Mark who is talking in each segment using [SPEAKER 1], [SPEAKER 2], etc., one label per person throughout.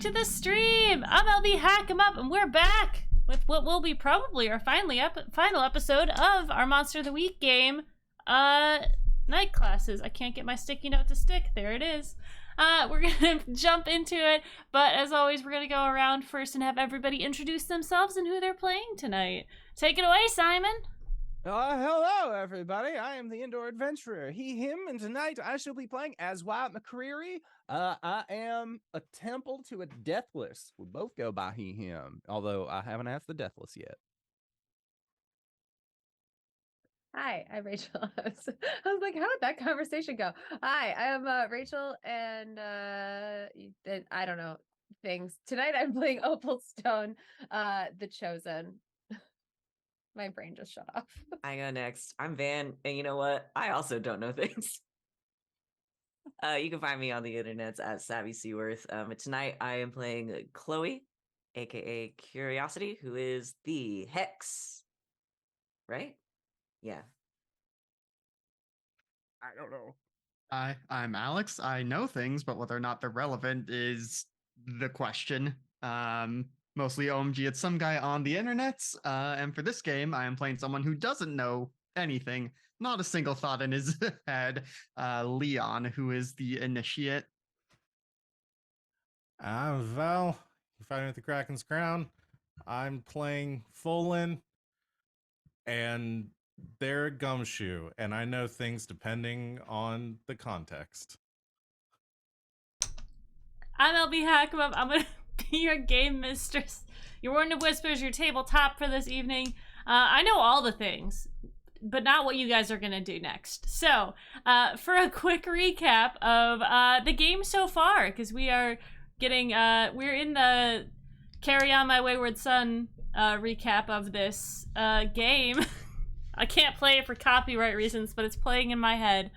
[SPEAKER 1] to the stream. I'm LB Hack 'em Up, and we're back with what will be probably our final episode of our Monster of the Week game, Night Classes. I can't get my sticky note to stick. There it is. We're gonna jump into it, but as always, we're gonna go around first and have everybody introduce themselves and who they're playing tonight. Take it away, Simon.
[SPEAKER 2] Hello, everybody. I am the Indoor Adventurer, he, him, and tonight I shall be playing as Wyatt McCreary. I am a temple to a Deathless. We both go by he, him, although I haven't asked the Deathless yet.
[SPEAKER 3] Hi, I'm Rachel. I was like, how did that conversation go? Hi, I am Rachel, and I don't know things. Tonight I'm playing Opal Stone, the Chosen. My brain just shut off.
[SPEAKER 4] I go next. I'm Van, and you know what? I also don't know things. You can find me on the internet at Savvy Seaworth. Tonight I am playing Chloe, aka Curiosity, who is the Hex. Right? Yeah.
[SPEAKER 2] I don't know.
[SPEAKER 5] I'm Alex. I know things, but whether or not they're relevant is the question. Mostly OMG, it's some guy on the internet. And for this game, I am playing someone who doesn't know anything, not a single thought in his head. Leon, who is the initiate.
[SPEAKER 6] I'm Val. You're fighting with the Kraken's Crown. I'm playing Folin, and they're Gumshoe, and I know things depending on the context.
[SPEAKER 1] I'm LB Hack 'em Up. I'm gonna be your game mistress, your Warden of Whispers, your tabletop for this evening. I know all the things, but not what you guys are gonna do next. So, for a quick recap of the game so far, because we are getting, we're in the Carry On My Wayward Son recap of this game. I can't play it for copyright reasons, but it's playing in my head.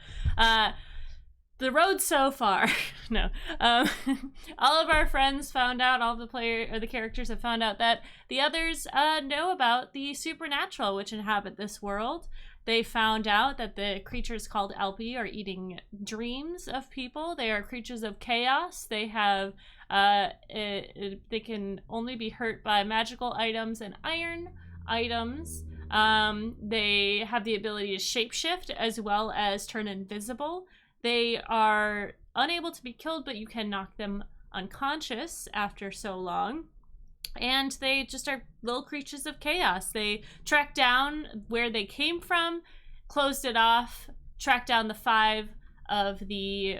[SPEAKER 1] The road so far, no. All of our friends found out, all the characters have found out that the others know about the supernatural which inhabit this world. They found out that the creatures called Elpy are eating dreams of people. They are creatures of chaos. They have, they can only be hurt by magical items and iron items. They have the ability to shapeshift as well as turn invisible. They are unable to be killed, but you can knock them unconscious after so long. And they just are little creatures of chaos. They track down where they came from, closed it off, tracked down the 5 of the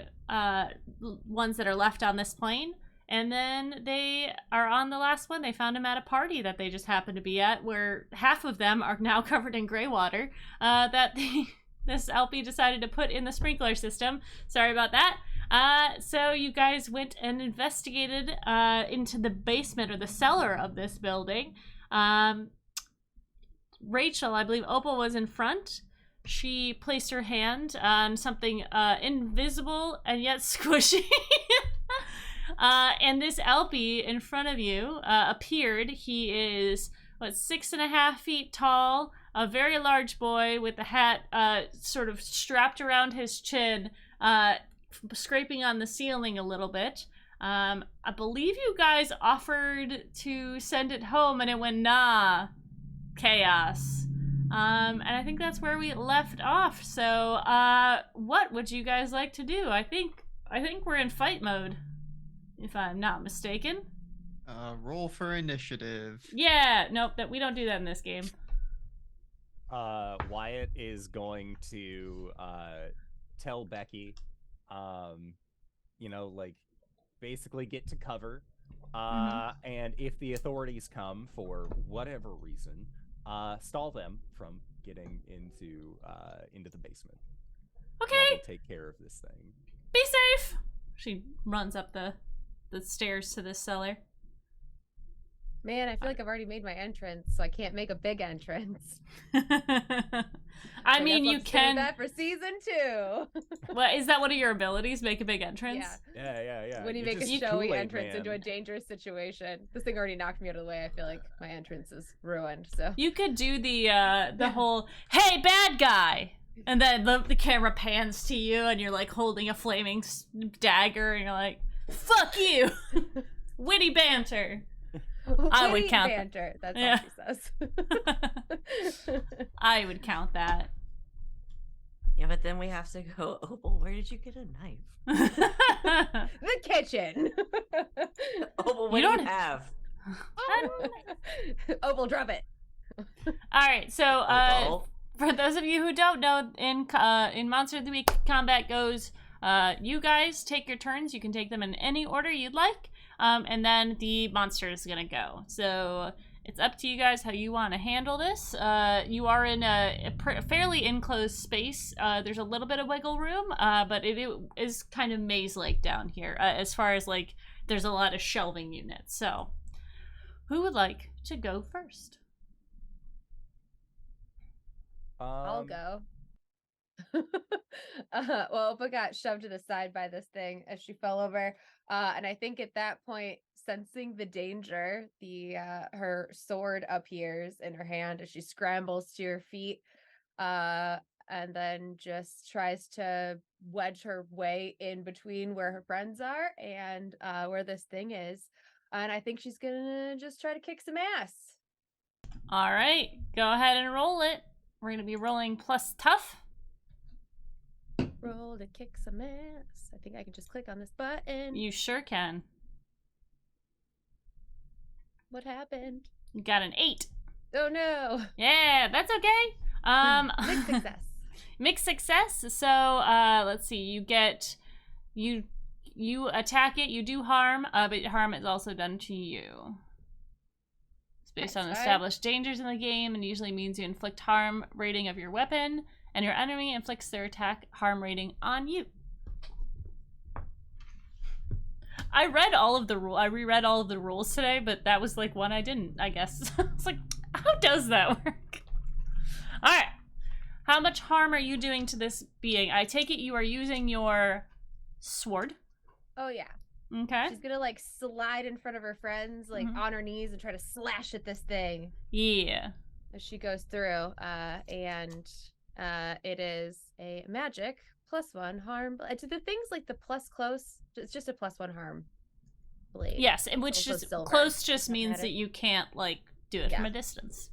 [SPEAKER 1] ones that are left on this plane. And then they are on the last one. They found him at a party that they just happened to be at, where half of them are now covered in gray water that this Elpy decided to put in the sprinkler system. Sorry about that. So you guys went and investigated into the basement or the cellar of this building. Rachel, I believe Opal was in front. She placed her hand on something invisible and yet squishy. And this Elpy in front of you appeared. He is, 6.5 feet tall, a very large boy with a hat sort of strapped around his chin, scraping on the ceiling a little bit. I believe you guys offered to send it home and it went, nah, chaos. And I think that's where we left off. So what would you guys like to do? I think we're in fight mode, if I'm not mistaken.
[SPEAKER 5] Roll for initiative.
[SPEAKER 1] Yeah, nope, we don't do that in this game.
[SPEAKER 2] Wyatt is going to tell Becky, basically get to cover, and if the authorities come for whatever reason, stall them from getting into the basement.
[SPEAKER 1] Okay.
[SPEAKER 2] While we take care of this thing.
[SPEAKER 1] Be safe. She runs up the stairs to this cellar.
[SPEAKER 3] Man, I feel like I've already made my entrance, so I can't make a big entrance.
[SPEAKER 1] I mean, you can.
[SPEAKER 3] That for season 2.
[SPEAKER 1] What is that? One of your abilities? Make a big entrance.
[SPEAKER 3] Yeah. When you make a showy entrance into a dangerous situation, this thing already knocked me out of the way. I feel like my entrance is ruined. So
[SPEAKER 1] you could do the whole "Hey, bad guy," and then the camera pans to you, and you're like holding a flaming dagger, and you're like, "Fuck you." Witty banter. I would
[SPEAKER 3] Witty
[SPEAKER 1] count that.
[SPEAKER 3] banter. That's
[SPEAKER 1] Yeah.
[SPEAKER 3] all she says.
[SPEAKER 1] I would count that.
[SPEAKER 4] Yeah, but then we have to go, Opal, where did you get a knife?
[SPEAKER 3] The kitchen.
[SPEAKER 4] Opal, what
[SPEAKER 1] You
[SPEAKER 4] do
[SPEAKER 1] don't-
[SPEAKER 4] you have?
[SPEAKER 3] Opal, drop it.
[SPEAKER 1] All right, so
[SPEAKER 4] Opal?
[SPEAKER 1] for those of you who don't know, in Monster of the Week, combat goes, you guys take your turns. You can take them in any order you'd like, and then the monster is gonna go. So it's up to you guys how you want to handle this. You are in a fairly enclosed space. There's a little bit of wiggle room, but it is kind of maze-like down here, as far as, like, there's a lot of shelving units. So who would like to go first?
[SPEAKER 3] I'll go. Well, Opal got shoved to the side by this thing as she fell over. And I think at that point, sensing the danger, her sword appears in her hand as she scrambles to her feet, and then just tries to wedge her way in between where her friends are and where this thing is. And I think she's gonna just try to kick some ass.
[SPEAKER 1] All right, go ahead and roll it. We're gonna be rolling plus tough.
[SPEAKER 3] Roll to kick some ass. I think I can just click on this button.
[SPEAKER 1] You sure can.
[SPEAKER 3] What happened?
[SPEAKER 1] You got an 8.
[SPEAKER 3] Oh no!
[SPEAKER 1] Yeah, that's okay.
[SPEAKER 3] Big success.
[SPEAKER 1] Mixed success. So let's see. You attack it. You do harm, but harm is also done to you. It's based on
[SPEAKER 3] That's right.
[SPEAKER 1] established dangers in the game, and usually means you inflict harm rating of your weapon, and your enemy inflicts their attack harm rating on you. I reread all of the rules today, but that was like one I didn't, I guess. I was like, how does that work? All right. How much harm are you doing to this being? I take it you are using your sword.
[SPEAKER 3] Oh yeah.
[SPEAKER 1] Okay.
[SPEAKER 3] She's gonna like slide in front of her friends, like
[SPEAKER 1] Mhm.
[SPEAKER 3] on her knees, and try to slash at this thing
[SPEAKER 1] Yeah.
[SPEAKER 3] as she goes through. And it is a magic +1 harm. To the things like the plus close, it's just a +1 harm blade.
[SPEAKER 1] Yes, and which
[SPEAKER 3] Also
[SPEAKER 1] just
[SPEAKER 3] silver.
[SPEAKER 1] close just
[SPEAKER 3] Doesn't
[SPEAKER 1] means
[SPEAKER 3] matter.
[SPEAKER 1] that you can't like do it
[SPEAKER 3] Yeah.
[SPEAKER 1] from a distance.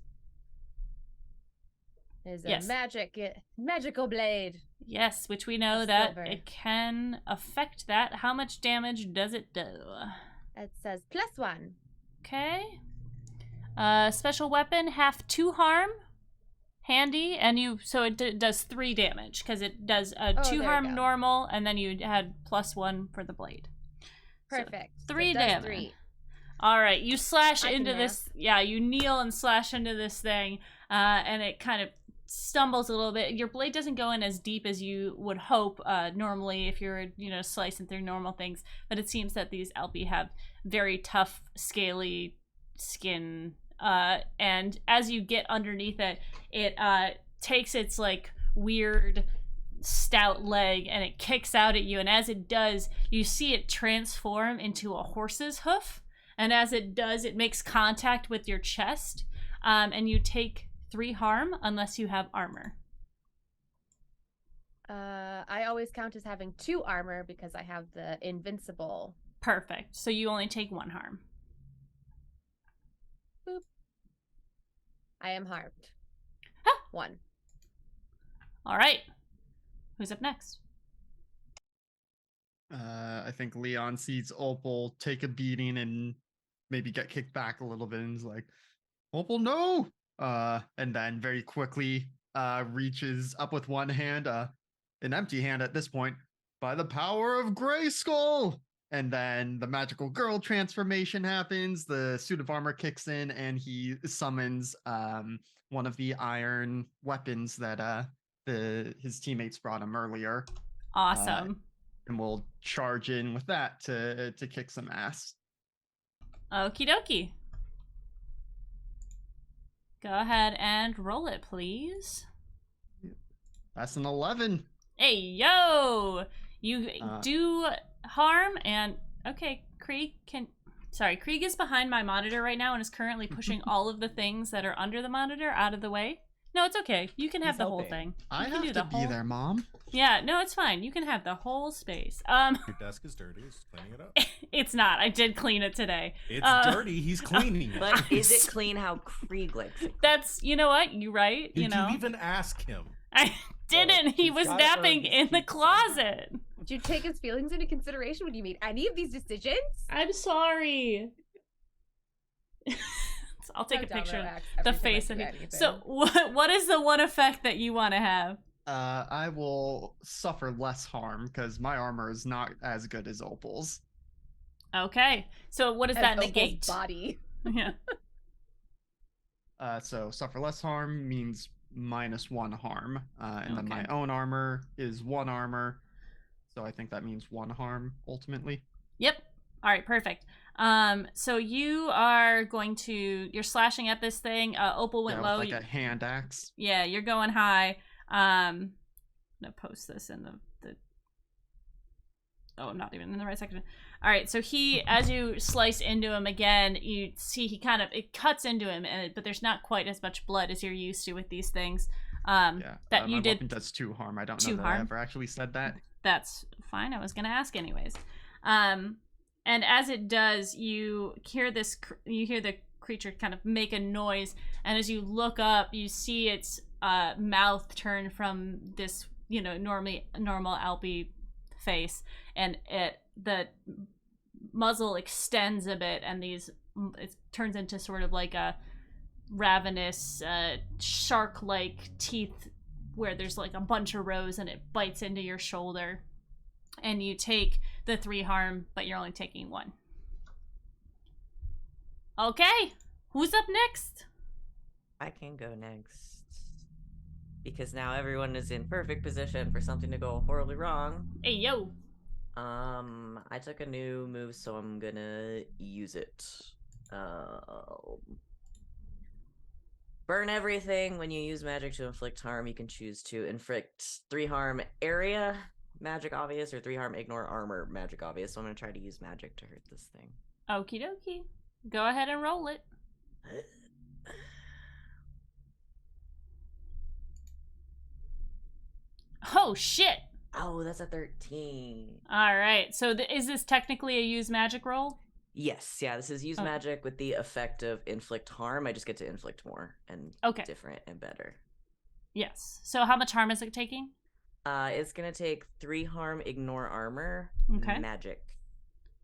[SPEAKER 3] Is a
[SPEAKER 1] Yes.
[SPEAKER 3] magical blade.
[SPEAKER 1] Yes, which we know
[SPEAKER 3] Of
[SPEAKER 1] that
[SPEAKER 3] silver.
[SPEAKER 1] it can affect that. How much damage does it do?
[SPEAKER 3] It says +1.
[SPEAKER 1] Okay. Special weapon, half 2 harm. Handy, and so it does 3 damage because it does
[SPEAKER 3] Oh,
[SPEAKER 1] 2
[SPEAKER 3] there you
[SPEAKER 1] harm
[SPEAKER 3] go.
[SPEAKER 1] normal, and then you had +1 for the blade. So,
[SPEAKER 3] Perfect. So
[SPEAKER 1] 3
[SPEAKER 3] it does
[SPEAKER 1] damage.
[SPEAKER 3] 3.
[SPEAKER 1] All right, you slash
[SPEAKER 3] I can
[SPEAKER 1] into this. Yeah, you kneel and slash into this thing, and it kind of stumbles a little bit. Your blade doesn't go in as deep as you would hope normally if you're slicing through normal things, but it seems that these Alpi have very tough, scaly skin. And as you get underneath it, it takes its like weird stout leg and it kicks out at you, and as it does, you see it transform into a horse's hoof, and as it does, it makes contact with your chest, and you take 3 harm unless you have armor.
[SPEAKER 3] I always count as having 2 armor because I have the invincible.
[SPEAKER 1] Perfect. So you only take 1 harm.
[SPEAKER 3] I am harmed.
[SPEAKER 1] Huh.
[SPEAKER 3] 1.
[SPEAKER 1] All right. Who's up next?
[SPEAKER 5] I think Leon sees Opal take a beating and maybe get kicked back a little bit and is like, Opal, no! And then very quickly reaches up with one hand, an empty hand at this point, by the power of Grayskull! And then the magical girl transformation happens, the suit of armor kicks in, and he summons one of the iron weapons that his teammates brought him earlier.
[SPEAKER 1] Awesome.
[SPEAKER 5] And we'll charge in with that to kick some ass.
[SPEAKER 1] Okie dokie. Go ahead and roll it, please.
[SPEAKER 5] That's an 11.
[SPEAKER 1] Hey, yo! You
[SPEAKER 5] Uh,
[SPEAKER 1] do harm, and okay, Krieg is behind my monitor right now and is currently pushing all of the things that are under the monitor out of the way. No, it's okay. You can have
[SPEAKER 2] He's
[SPEAKER 1] the whole
[SPEAKER 2] helping.
[SPEAKER 1] thing.
[SPEAKER 5] I
[SPEAKER 1] You can
[SPEAKER 5] have
[SPEAKER 1] do
[SPEAKER 5] to
[SPEAKER 1] the
[SPEAKER 5] be
[SPEAKER 1] whole...
[SPEAKER 5] there, Mom.
[SPEAKER 1] Yeah, no, it's fine. You can have the whole space.
[SPEAKER 6] Your desk is dirty. Just cleaning it up.
[SPEAKER 1] It's not. I did clean it today.
[SPEAKER 6] It's dirty. He's cleaning it.
[SPEAKER 4] But is it clean how Krieg likes it?
[SPEAKER 1] That's, you know what? You right.
[SPEAKER 6] Did
[SPEAKER 1] you know.
[SPEAKER 6] you even ask him?
[SPEAKER 1] I didn't. He
[SPEAKER 2] he's
[SPEAKER 1] was
[SPEAKER 2] gotta
[SPEAKER 1] napping
[SPEAKER 2] earn his
[SPEAKER 1] in the
[SPEAKER 2] keep
[SPEAKER 1] closet.
[SPEAKER 3] Did you take his feelings into consideration when you made any of these decisions?
[SPEAKER 1] I'm sorry. I'll take a
[SPEAKER 3] How Domino
[SPEAKER 1] picture.
[SPEAKER 3] acts
[SPEAKER 1] The
[SPEAKER 3] every time I
[SPEAKER 1] face
[SPEAKER 3] do
[SPEAKER 1] of you.
[SPEAKER 3] anything.
[SPEAKER 1] So, what is the one effect that you want to have?
[SPEAKER 5] I will suffer less harm because my armor is not as good as Opal's.
[SPEAKER 1] Okay. So, what does
[SPEAKER 3] As
[SPEAKER 1] that
[SPEAKER 3] Opal's
[SPEAKER 1] negate?
[SPEAKER 3] body.
[SPEAKER 1] Yeah.
[SPEAKER 5] So suffer less harm means -1 harm, and then my
[SPEAKER 1] Okay.
[SPEAKER 5] own armor is 1 armor, so I think that means 1 harm ultimately.
[SPEAKER 1] Yep. All right. Perfect. So you are going to. You're slashing at this thing. Opal went
[SPEAKER 5] Yeah,
[SPEAKER 1] low.
[SPEAKER 5] with like a hand axe.
[SPEAKER 1] Yeah, you're going high. I'm gonna post this in the. Oh, I'm not even in the right section. All right, so as you slice into him again, you see it cuts into him, but there's not quite as much blood as you're used to with these things.
[SPEAKER 5] Yeah,
[SPEAKER 1] That you
[SPEAKER 5] my
[SPEAKER 1] did.
[SPEAKER 5] weapon does 2 harm. I don't know
[SPEAKER 1] 2
[SPEAKER 5] that
[SPEAKER 1] harm?
[SPEAKER 5] I ever actually said that.
[SPEAKER 1] That's fine. I was gonna ask anyways. And as it does, you hear the creature kind of make a noise, and as you look up, you see its mouth turn from this, normal Alpy face, and the muzzle extends a bit, and it turns into sort of like a ravenous shark-like teeth where there's like a bunch of rows, and it bites into your shoulder, and you take the 3 harm, but you're only taking 1. Okay, who's up next?
[SPEAKER 4] I can go next. Because now everyone is in perfect position for something to go horribly wrong.
[SPEAKER 1] Hey, yo.
[SPEAKER 4] I took a new move, so I'm gonna use it. Burn everything. When you use magic to inflict harm, you can choose to inflict 3 harm area, magic obvious, or 3 harm ignore armor, magic obvious. So I'm gonna try to use magic to hurt this thing.
[SPEAKER 1] Okie dokie. Go ahead and roll it. Oh, shit.
[SPEAKER 4] Oh, that's a 13.
[SPEAKER 1] All right. So is this technically a use magic roll?
[SPEAKER 4] Yes, yeah, this is use magic with the effect of inflict harm. I just get to inflict more and different and better.
[SPEAKER 1] Yes. So how much harm is it taking?
[SPEAKER 4] It's gonna take 3 harm, ignore armor, magic.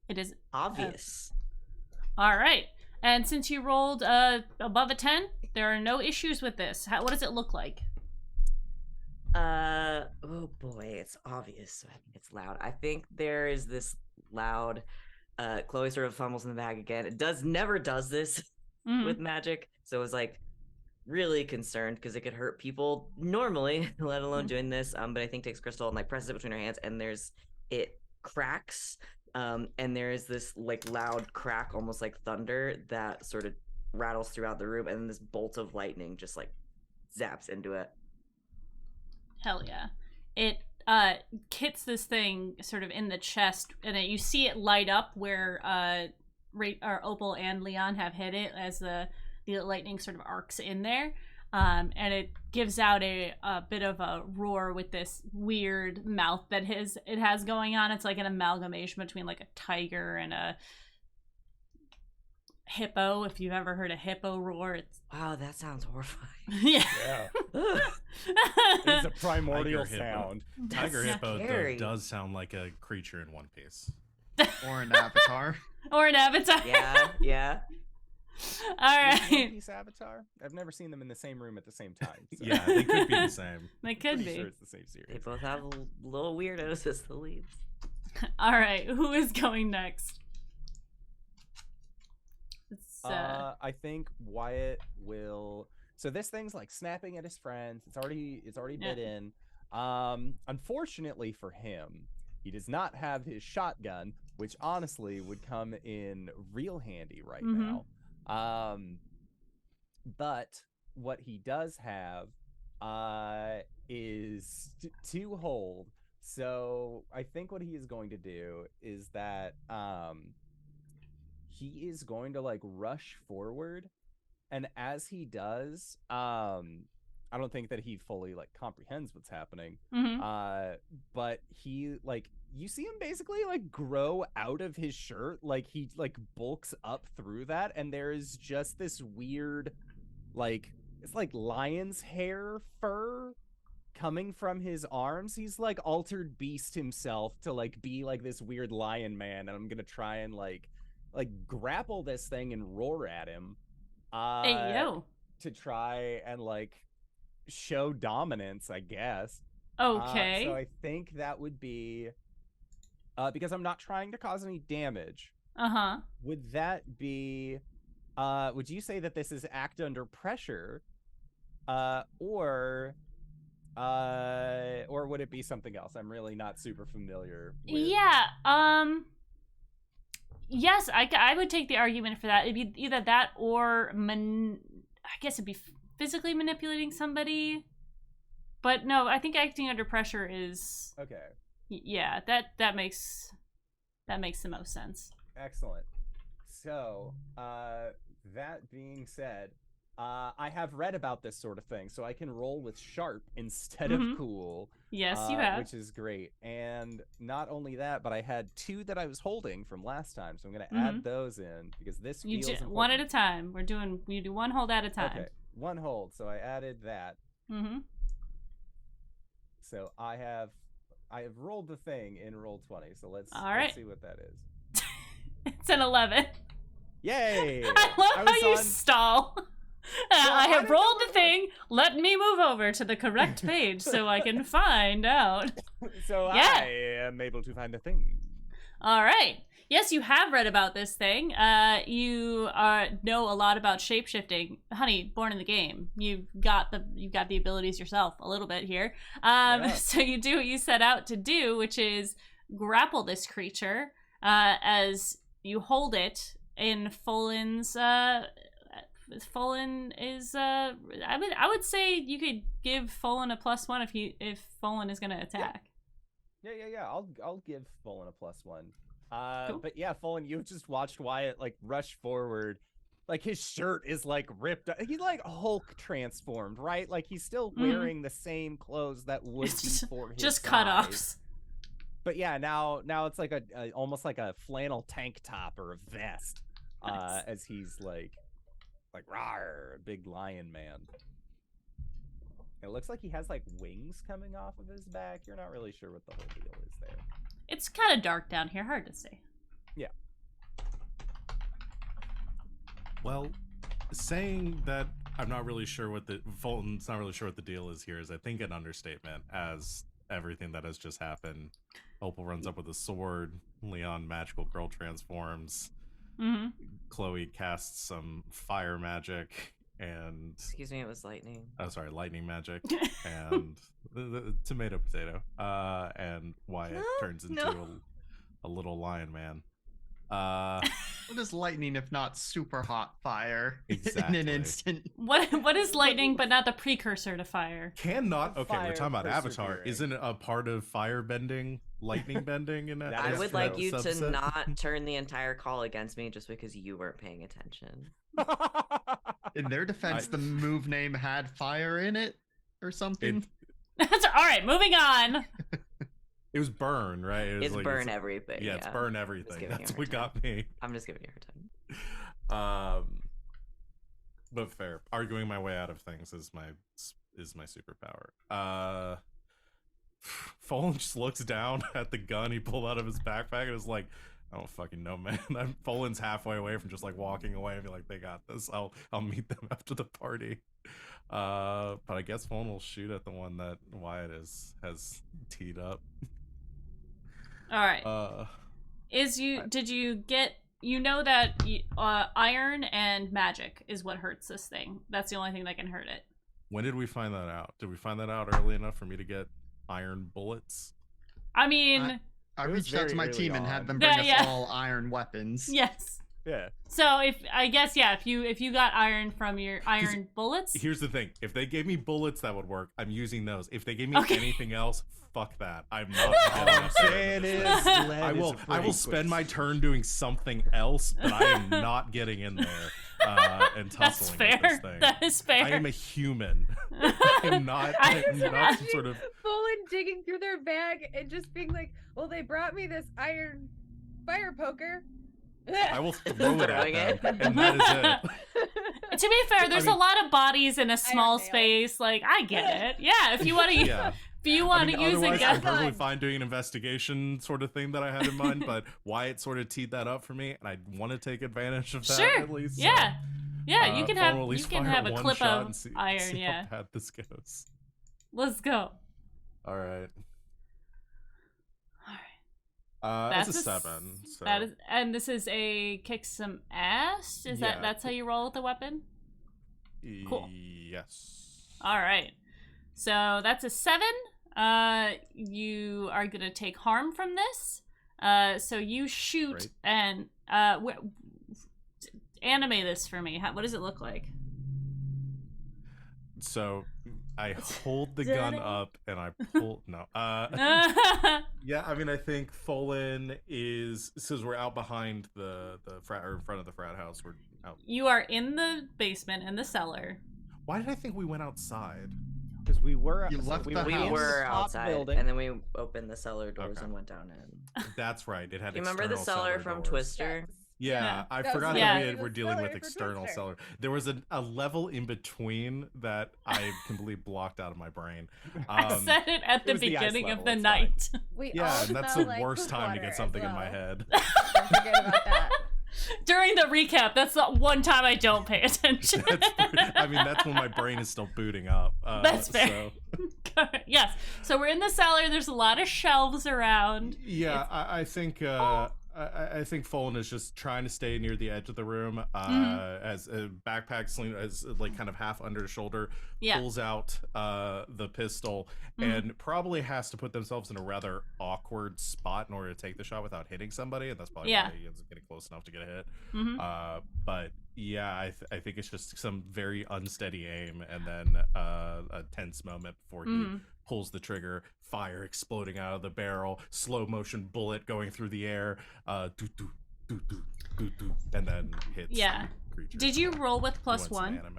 [SPEAKER 1] It is
[SPEAKER 4] obvious.
[SPEAKER 1] All right. And since you rolled above a 10, there are no issues with this. What does it look like?
[SPEAKER 4] Oh boy, it's obvious. I think it's loud. I think there is this loud. Chloe sort of fumbles in the bag again. It never does this with magic, so it was like really concerned because it could hurt people normally, let alone doing this. But I think takes Crystal and like presses it between her hands, and it cracks. And there is this like loud crack, almost like thunder, that sort of rattles throughout the room, and then this bolt of lightning just like zaps into it.
[SPEAKER 1] Hell yeah. It hits this thing sort of in the chest, and you see it light up where Opal and Leon have hit it as the lightning sort of arcs in there. And it gives out a bit of a roar with this weird mouth that it has going on. It's like an amalgamation between like a tiger and a hippo. If you've ever heard a hippo roar,
[SPEAKER 4] wow, that sounds horrifying.
[SPEAKER 1] Yeah.
[SPEAKER 2] It's a primordial sound.
[SPEAKER 6] Tiger hippo does sound like a creature in One Piece.
[SPEAKER 5] Or an avatar.
[SPEAKER 1] Or an avatar.
[SPEAKER 4] Yeah.
[SPEAKER 1] All right.
[SPEAKER 2] One Piece avatar? I've never seen them in the same room at the same time. So.
[SPEAKER 6] Yeah, they could be the same.
[SPEAKER 1] They could be.
[SPEAKER 2] Sure it's the same series.
[SPEAKER 4] They both have little weirdos as the leads.
[SPEAKER 1] All right, who is going next?
[SPEAKER 2] I think Wyatt will. So this thing's like snapping at his friends. It's already bit in. Unfortunately for him, he does not have his shotgun, which honestly would come in real handy right now. But what he does have is 2 hold. So I think what he is going to do is that he is going to like rush forward, and as he does, I don't think that he fully like comprehends what's happening.
[SPEAKER 1] Mm-hmm.
[SPEAKER 2] But he like you see him basically like grow out of his shirt, like he like bulks up through that, and there is just this weird, like it's like lion's hair fur coming from his arms. He's like altered beast himself to like be like this weird lion man, and I'm gonna try and like grapple this thing and roar at him.
[SPEAKER 1] Hey, yo.
[SPEAKER 2] To try and like show dominance, I guess.
[SPEAKER 1] Okay.
[SPEAKER 2] So I think that would be because I'm not trying to cause any damage.
[SPEAKER 1] Uh-huh.
[SPEAKER 2] Would that be would you say that this is act under pressure? Or would it be something else? I'm really not super familiar with.
[SPEAKER 1] Yeah, yes, I would take the argument for that. It'd be either that or I guess it'd be physically manipulating somebody. But no, I think acting under pressure is
[SPEAKER 2] Okay.
[SPEAKER 1] Yeah, that makes the most sense.
[SPEAKER 2] Excellent. So, that being said, I have read about this sort of thing, so I can roll with sharp instead of cool.
[SPEAKER 1] Yes, you have.
[SPEAKER 2] Which is great. And not only that, but I had 2 that I was holding from last time, so I'm going to add those in because this feels important.
[SPEAKER 1] One at a time. We do one hold at a time.
[SPEAKER 2] Okay, 1 hold. So I added that.
[SPEAKER 1] Mm-hmm.
[SPEAKER 2] So I have rolled the thing in roll 20. So let's see what that is.
[SPEAKER 1] It's an 11.
[SPEAKER 2] Yay!
[SPEAKER 1] I love how you stall. I have rolled the thing. Let me move over to the correct page so I can find out.
[SPEAKER 2] So
[SPEAKER 1] yeah.
[SPEAKER 2] I am able to find a thing.
[SPEAKER 1] All right. Yes, you have read about this thing. You know a lot about shapeshifting, honey. Born in the game, you've got the abilities yourself a little bit here.
[SPEAKER 2] Yeah.
[SPEAKER 1] So you do what you set out to do, which is grapple this creature as you hold it in Folin's. Folin is I would say you could give Folin a +1 if Folin is gonna attack.
[SPEAKER 2] Yeah. I'll give Folin a +1.
[SPEAKER 1] Cool.
[SPEAKER 2] But yeah, Folin, you've just watched Wyatt like rush forward, like his shirt is like ripped. He's like Hulk transformed, right? Like he's still wearing the same clothes that would be for his
[SPEAKER 1] just
[SPEAKER 2] size.
[SPEAKER 1] cut-offs.
[SPEAKER 2] But yeah, now it's like a almost like a flannel tank top or a vest,
[SPEAKER 1] Nice.
[SPEAKER 2] as he's like rawr, big lion man. It looks like he has like wings coming off of his back. You're not really sure what the whole deal is there.
[SPEAKER 1] It's kind of dark down here, hard to see.
[SPEAKER 2] Yeah.
[SPEAKER 6] Well, saying that I'm not really sure what Fulton's not really sure what the deal is here is, I think, an understatement, as everything that has just happened. Opal runs up with a sword. Leon magical girl transforms. Chloe casts some fire magic, and
[SPEAKER 4] Excuse me, it was lightning.
[SPEAKER 6] oh, sorry, lightning magic, and the tomato potato. And Wyatt turns into a little lion man.
[SPEAKER 5] What is lightning if not super hot fire
[SPEAKER 6] Exactly.
[SPEAKER 5] in an instant?
[SPEAKER 1] What is lightning but not the precursor to fire?
[SPEAKER 6] Cannot. Okay, we're talking about Avatar.
[SPEAKER 2] persevering.
[SPEAKER 6] Isn't a part of fire bending, lightning bending in that?
[SPEAKER 2] That
[SPEAKER 4] I
[SPEAKER 2] is
[SPEAKER 4] would
[SPEAKER 2] true.
[SPEAKER 4] like you to
[SPEAKER 6] subset?
[SPEAKER 4] not turn the entire call against me just because you weren't paying attention.
[SPEAKER 5] In their defense, the move name had fire in it or something.
[SPEAKER 1] That's all right. Moving on.
[SPEAKER 6] It was burn, right? It was
[SPEAKER 4] It's
[SPEAKER 6] like,
[SPEAKER 4] burn everything.
[SPEAKER 6] Yeah, it's burn everything.
[SPEAKER 4] giving you
[SPEAKER 6] That's
[SPEAKER 4] a
[SPEAKER 6] what
[SPEAKER 4] hard
[SPEAKER 6] got me.
[SPEAKER 4] I'm just giving you a hard time.
[SPEAKER 6] But fair. Arguing my way out of things is my superpower. Fallen just looks down at the gun he pulled out of his backpack and is like, I don't fucking know, man. Fallen's halfway away from just like walking away and be like, they got this. I'll meet them after the party. But I guess Fallen will shoot at the one that Wyatt has teed up.
[SPEAKER 1] All right. Did you get, that iron and magic is what hurts this thing. That's the only thing that can hurt it.
[SPEAKER 6] When did we find that out? Did we find that out early enough for me to get iron bullets?
[SPEAKER 1] I mean,
[SPEAKER 5] I
[SPEAKER 2] It was
[SPEAKER 5] reached out to
[SPEAKER 2] very
[SPEAKER 5] my
[SPEAKER 2] early
[SPEAKER 5] team and
[SPEAKER 2] on.
[SPEAKER 5] had them bring
[SPEAKER 1] Yeah.
[SPEAKER 5] us all iron weapons.
[SPEAKER 1] yes.
[SPEAKER 2] Yeah.
[SPEAKER 1] So if you got iron from your iron bullets,
[SPEAKER 6] Here's the thing. If they gave me bullets, that would work. I'm using those. If they gave me
[SPEAKER 1] Okay.
[SPEAKER 6] anything else, fuck that. I'm not getting up there.
[SPEAKER 2] It is.
[SPEAKER 6] I will spend my turn doing something else, but I am not getting in there. and
[SPEAKER 1] That's
[SPEAKER 6] tussling
[SPEAKER 1] fair.
[SPEAKER 6] with this thing.
[SPEAKER 1] That is fair.
[SPEAKER 6] I am a human. I am not some sort of.
[SPEAKER 3] Full digging through their bag and just being like, "Well, they brought me this iron fire poker."
[SPEAKER 6] I will throw it
[SPEAKER 4] Throwing
[SPEAKER 6] at
[SPEAKER 4] it.
[SPEAKER 6] them, and that is it.
[SPEAKER 1] To be fair, there's
[SPEAKER 6] mean-
[SPEAKER 1] a lot of bodies in a small
[SPEAKER 3] nails.
[SPEAKER 1] space. Like, I get it. Yeah, if you want to,
[SPEAKER 6] Yeah.
[SPEAKER 1] if you want to use a
[SPEAKER 6] otherwise,
[SPEAKER 1] gun.
[SPEAKER 6] I'm perfectly fine doing an investigation sort of thing that I had in mind, but Wyatt sort of teed that up for me, and I want to take advantage of that
[SPEAKER 1] Sure.
[SPEAKER 6] at least. so,
[SPEAKER 1] Yeah, yeah. You can
[SPEAKER 6] Fawn
[SPEAKER 1] have
[SPEAKER 6] will at
[SPEAKER 1] you
[SPEAKER 6] least
[SPEAKER 1] can
[SPEAKER 6] fire
[SPEAKER 1] have a
[SPEAKER 6] one
[SPEAKER 1] clip
[SPEAKER 6] shot
[SPEAKER 1] of
[SPEAKER 6] and see
[SPEAKER 1] iron. Yeah.
[SPEAKER 6] how bad this goes.
[SPEAKER 1] Let's go.
[SPEAKER 6] All right.
[SPEAKER 1] All right.
[SPEAKER 6] That's a
[SPEAKER 1] That's a
[SPEAKER 6] 7. So
[SPEAKER 1] That is, and this is a kick some ass. Is
[SPEAKER 6] Yeah.
[SPEAKER 1] that's how you roll with the weapon? Cool.
[SPEAKER 6] Yes.
[SPEAKER 1] All right. So that's a 7. You are gonna take harm from this. So you shoot
[SPEAKER 6] Great.
[SPEAKER 1] and animate this for me. What does it look like?
[SPEAKER 6] So I hold the gun up and I pull. No. Yeah, I mean, I think Folan is, since we're out behind the frat, or in front of the frat house. We're out.
[SPEAKER 1] You are in the basement in the cellar.
[SPEAKER 6] Why did I think we went outside?
[SPEAKER 2] Because we were
[SPEAKER 5] You left
[SPEAKER 2] we
[SPEAKER 5] the
[SPEAKER 2] were,
[SPEAKER 4] We
[SPEAKER 5] house.
[SPEAKER 2] in the
[SPEAKER 4] were
[SPEAKER 2] top
[SPEAKER 4] outside,
[SPEAKER 2] building.
[SPEAKER 4] and then we opened the cellar doors
[SPEAKER 6] Okay.
[SPEAKER 4] and went down in.
[SPEAKER 6] That's right. It had.
[SPEAKER 4] Do you remember the
[SPEAKER 6] external
[SPEAKER 4] cellar from
[SPEAKER 6] doors.
[SPEAKER 4] Twister?
[SPEAKER 6] Yeah,
[SPEAKER 1] Yeah.
[SPEAKER 6] I
[SPEAKER 3] That was
[SPEAKER 6] forgot
[SPEAKER 1] Yeah.
[SPEAKER 6] that
[SPEAKER 3] the
[SPEAKER 6] we're dealing with
[SPEAKER 3] cellar for
[SPEAKER 6] external
[SPEAKER 3] Twister.
[SPEAKER 6] cellar. There was a level in between that I completely blocked out of my brain.
[SPEAKER 1] I said it at the
[SPEAKER 2] was the ice
[SPEAKER 1] beginning of
[SPEAKER 2] level,
[SPEAKER 1] the
[SPEAKER 2] it's fine.
[SPEAKER 1] night.
[SPEAKER 3] We
[SPEAKER 6] Yeah,
[SPEAKER 3] all
[SPEAKER 6] and that's
[SPEAKER 3] smell
[SPEAKER 6] the
[SPEAKER 3] like
[SPEAKER 6] worst
[SPEAKER 3] poop
[SPEAKER 6] time to
[SPEAKER 3] water
[SPEAKER 6] get
[SPEAKER 3] as
[SPEAKER 6] something in my
[SPEAKER 3] well.
[SPEAKER 6] head.
[SPEAKER 3] Don't forget about that.
[SPEAKER 1] During the recap, that's the one time I don't pay attention.
[SPEAKER 6] I mean, that's when my brain is still booting up.
[SPEAKER 1] That's fair.
[SPEAKER 6] So,
[SPEAKER 1] Yes. So we're in the cellar. There's a lot of shelves around.
[SPEAKER 6] yeah, I think I think Folan is just trying to stay near the edge of the room. As a backpack sling, as like kind of half under his shoulder,
[SPEAKER 1] Yeah.
[SPEAKER 6] pulls out the pistol, and probably has to put themselves in a rather awkward spot in order to take the shot without hitting somebody, and that's probably
[SPEAKER 1] Yeah.
[SPEAKER 6] why he ends up getting close enough to get a hit.
[SPEAKER 1] Mhm.
[SPEAKER 6] But yeah, I think it's just some very unsteady aim, and then a tense moment before he pulls the trigger, fire exploding out of the barrel, slow motion bullet going through the air, doot, doot, doot, doot, doot, doot, and then hits
[SPEAKER 1] Yeah.
[SPEAKER 6] the creature.
[SPEAKER 1] Did you roll with
[SPEAKER 6] He
[SPEAKER 1] plus
[SPEAKER 6] went some
[SPEAKER 1] one?
[SPEAKER 6] anime.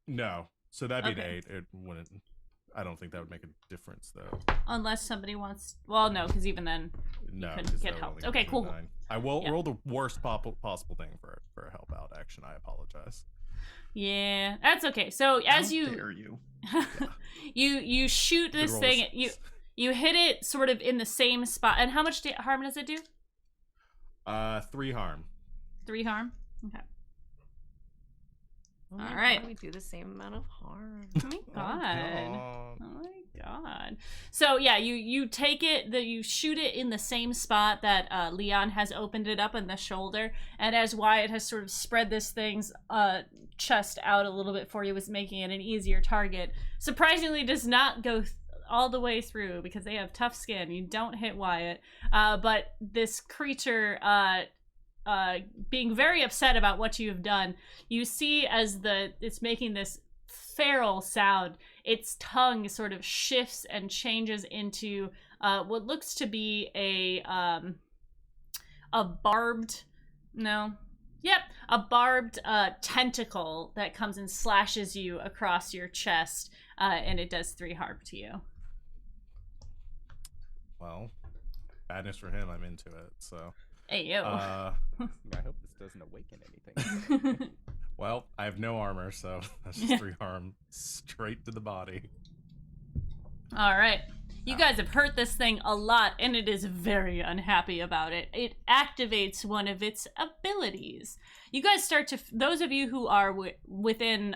[SPEAKER 6] No, so that'd be
[SPEAKER 1] Okay.
[SPEAKER 6] an 8. It wouldn't. I don't think that would make a difference though.
[SPEAKER 1] Unless somebody wants. Well, no, because even then.
[SPEAKER 6] No,
[SPEAKER 1] couldn't
[SPEAKER 6] 'cause
[SPEAKER 1] get
[SPEAKER 6] that would
[SPEAKER 1] help.
[SPEAKER 6] only
[SPEAKER 1] Okay,
[SPEAKER 6] go to a
[SPEAKER 1] cool.
[SPEAKER 6] 9. I will
[SPEAKER 1] Yeah.
[SPEAKER 6] roll the worst possible thing for a help out action. I apologize.
[SPEAKER 1] Yeah, that's okay. So as
[SPEAKER 5] How
[SPEAKER 1] you
[SPEAKER 5] dare you?
[SPEAKER 1] you shoot
[SPEAKER 6] Good
[SPEAKER 1] this
[SPEAKER 6] roll
[SPEAKER 1] thing,
[SPEAKER 6] is-
[SPEAKER 1] you hit it sort of in the same spot. And how much harm does it do?
[SPEAKER 6] 3 harm.
[SPEAKER 1] 3 harm. Okay.
[SPEAKER 4] Oh
[SPEAKER 1] All
[SPEAKER 4] my
[SPEAKER 1] right.
[SPEAKER 4] God, we do the same amount of harm.
[SPEAKER 1] Oh my god.
[SPEAKER 6] God.
[SPEAKER 1] Oh my god. So yeah, you take it, you shoot it in the same spot that Leon has opened it up in the shoulder, and as Wyatt has sort of spread this thing's chest out a little bit for you, was making it an easier target. Surprisingly, does not go all the way through because they have tough skin. You don't hit Wyatt, but this creature. Being very upset about what you have done, you see as it's making this feral sound, its tongue sort of shifts and changes into what looks to be a barbed, a barbed tentacle that comes and slashes you across your chest, and it does 3 harm to you.
[SPEAKER 6] Well, badness for him. I'm into it. So.
[SPEAKER 1] Hey yo.
[SPEAKER 2] I hope this doesn't awaken anything.
[SPEAKER 6] Well, I have no armor, so that's just 3 harm straight to the body.
[SPEAKER 1] All right. You guys have hurt this thing a lot, and it is very unhappy about it. It activates one of its abilities. You guys start to, those of you who are within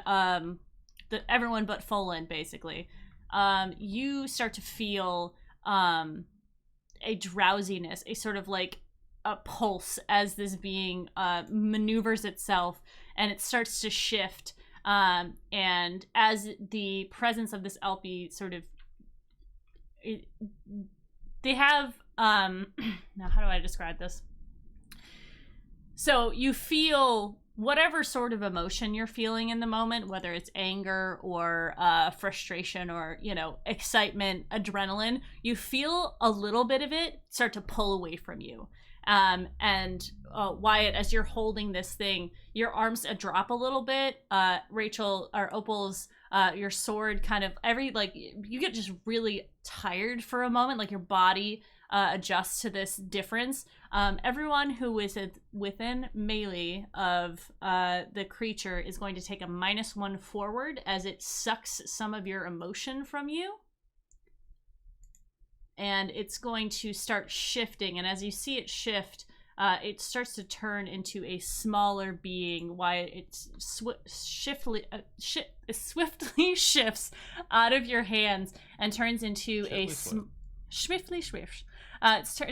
[SPEAKER 1] everyone but Folan, basically, you start to feel a drowsiness, a sort of like a pulse as this being maneuvers itself, and it starts to shift. And as the presence of this LP sort of they have now how do I describe this? So you feel whatever sort of emotion you're feeling in the moment, whether it's anger or frustration or, excitement, adrenaline, you feel a little bit of it start to pull away from you And Wyatt, as you're holding this thing, your arms drop a little bit. Rachel or Opal's, your sword kind of you get just really tired for a moment, like your body adjusts to this difference. Everyone who is within melee of the creature is going to take a -1 forward as it sucks some of your emotion from you. And it's going to start shifting, and as you see it shift, it starts to turn into a smaller being. Why it swiftly shifts out of your hands and turns into it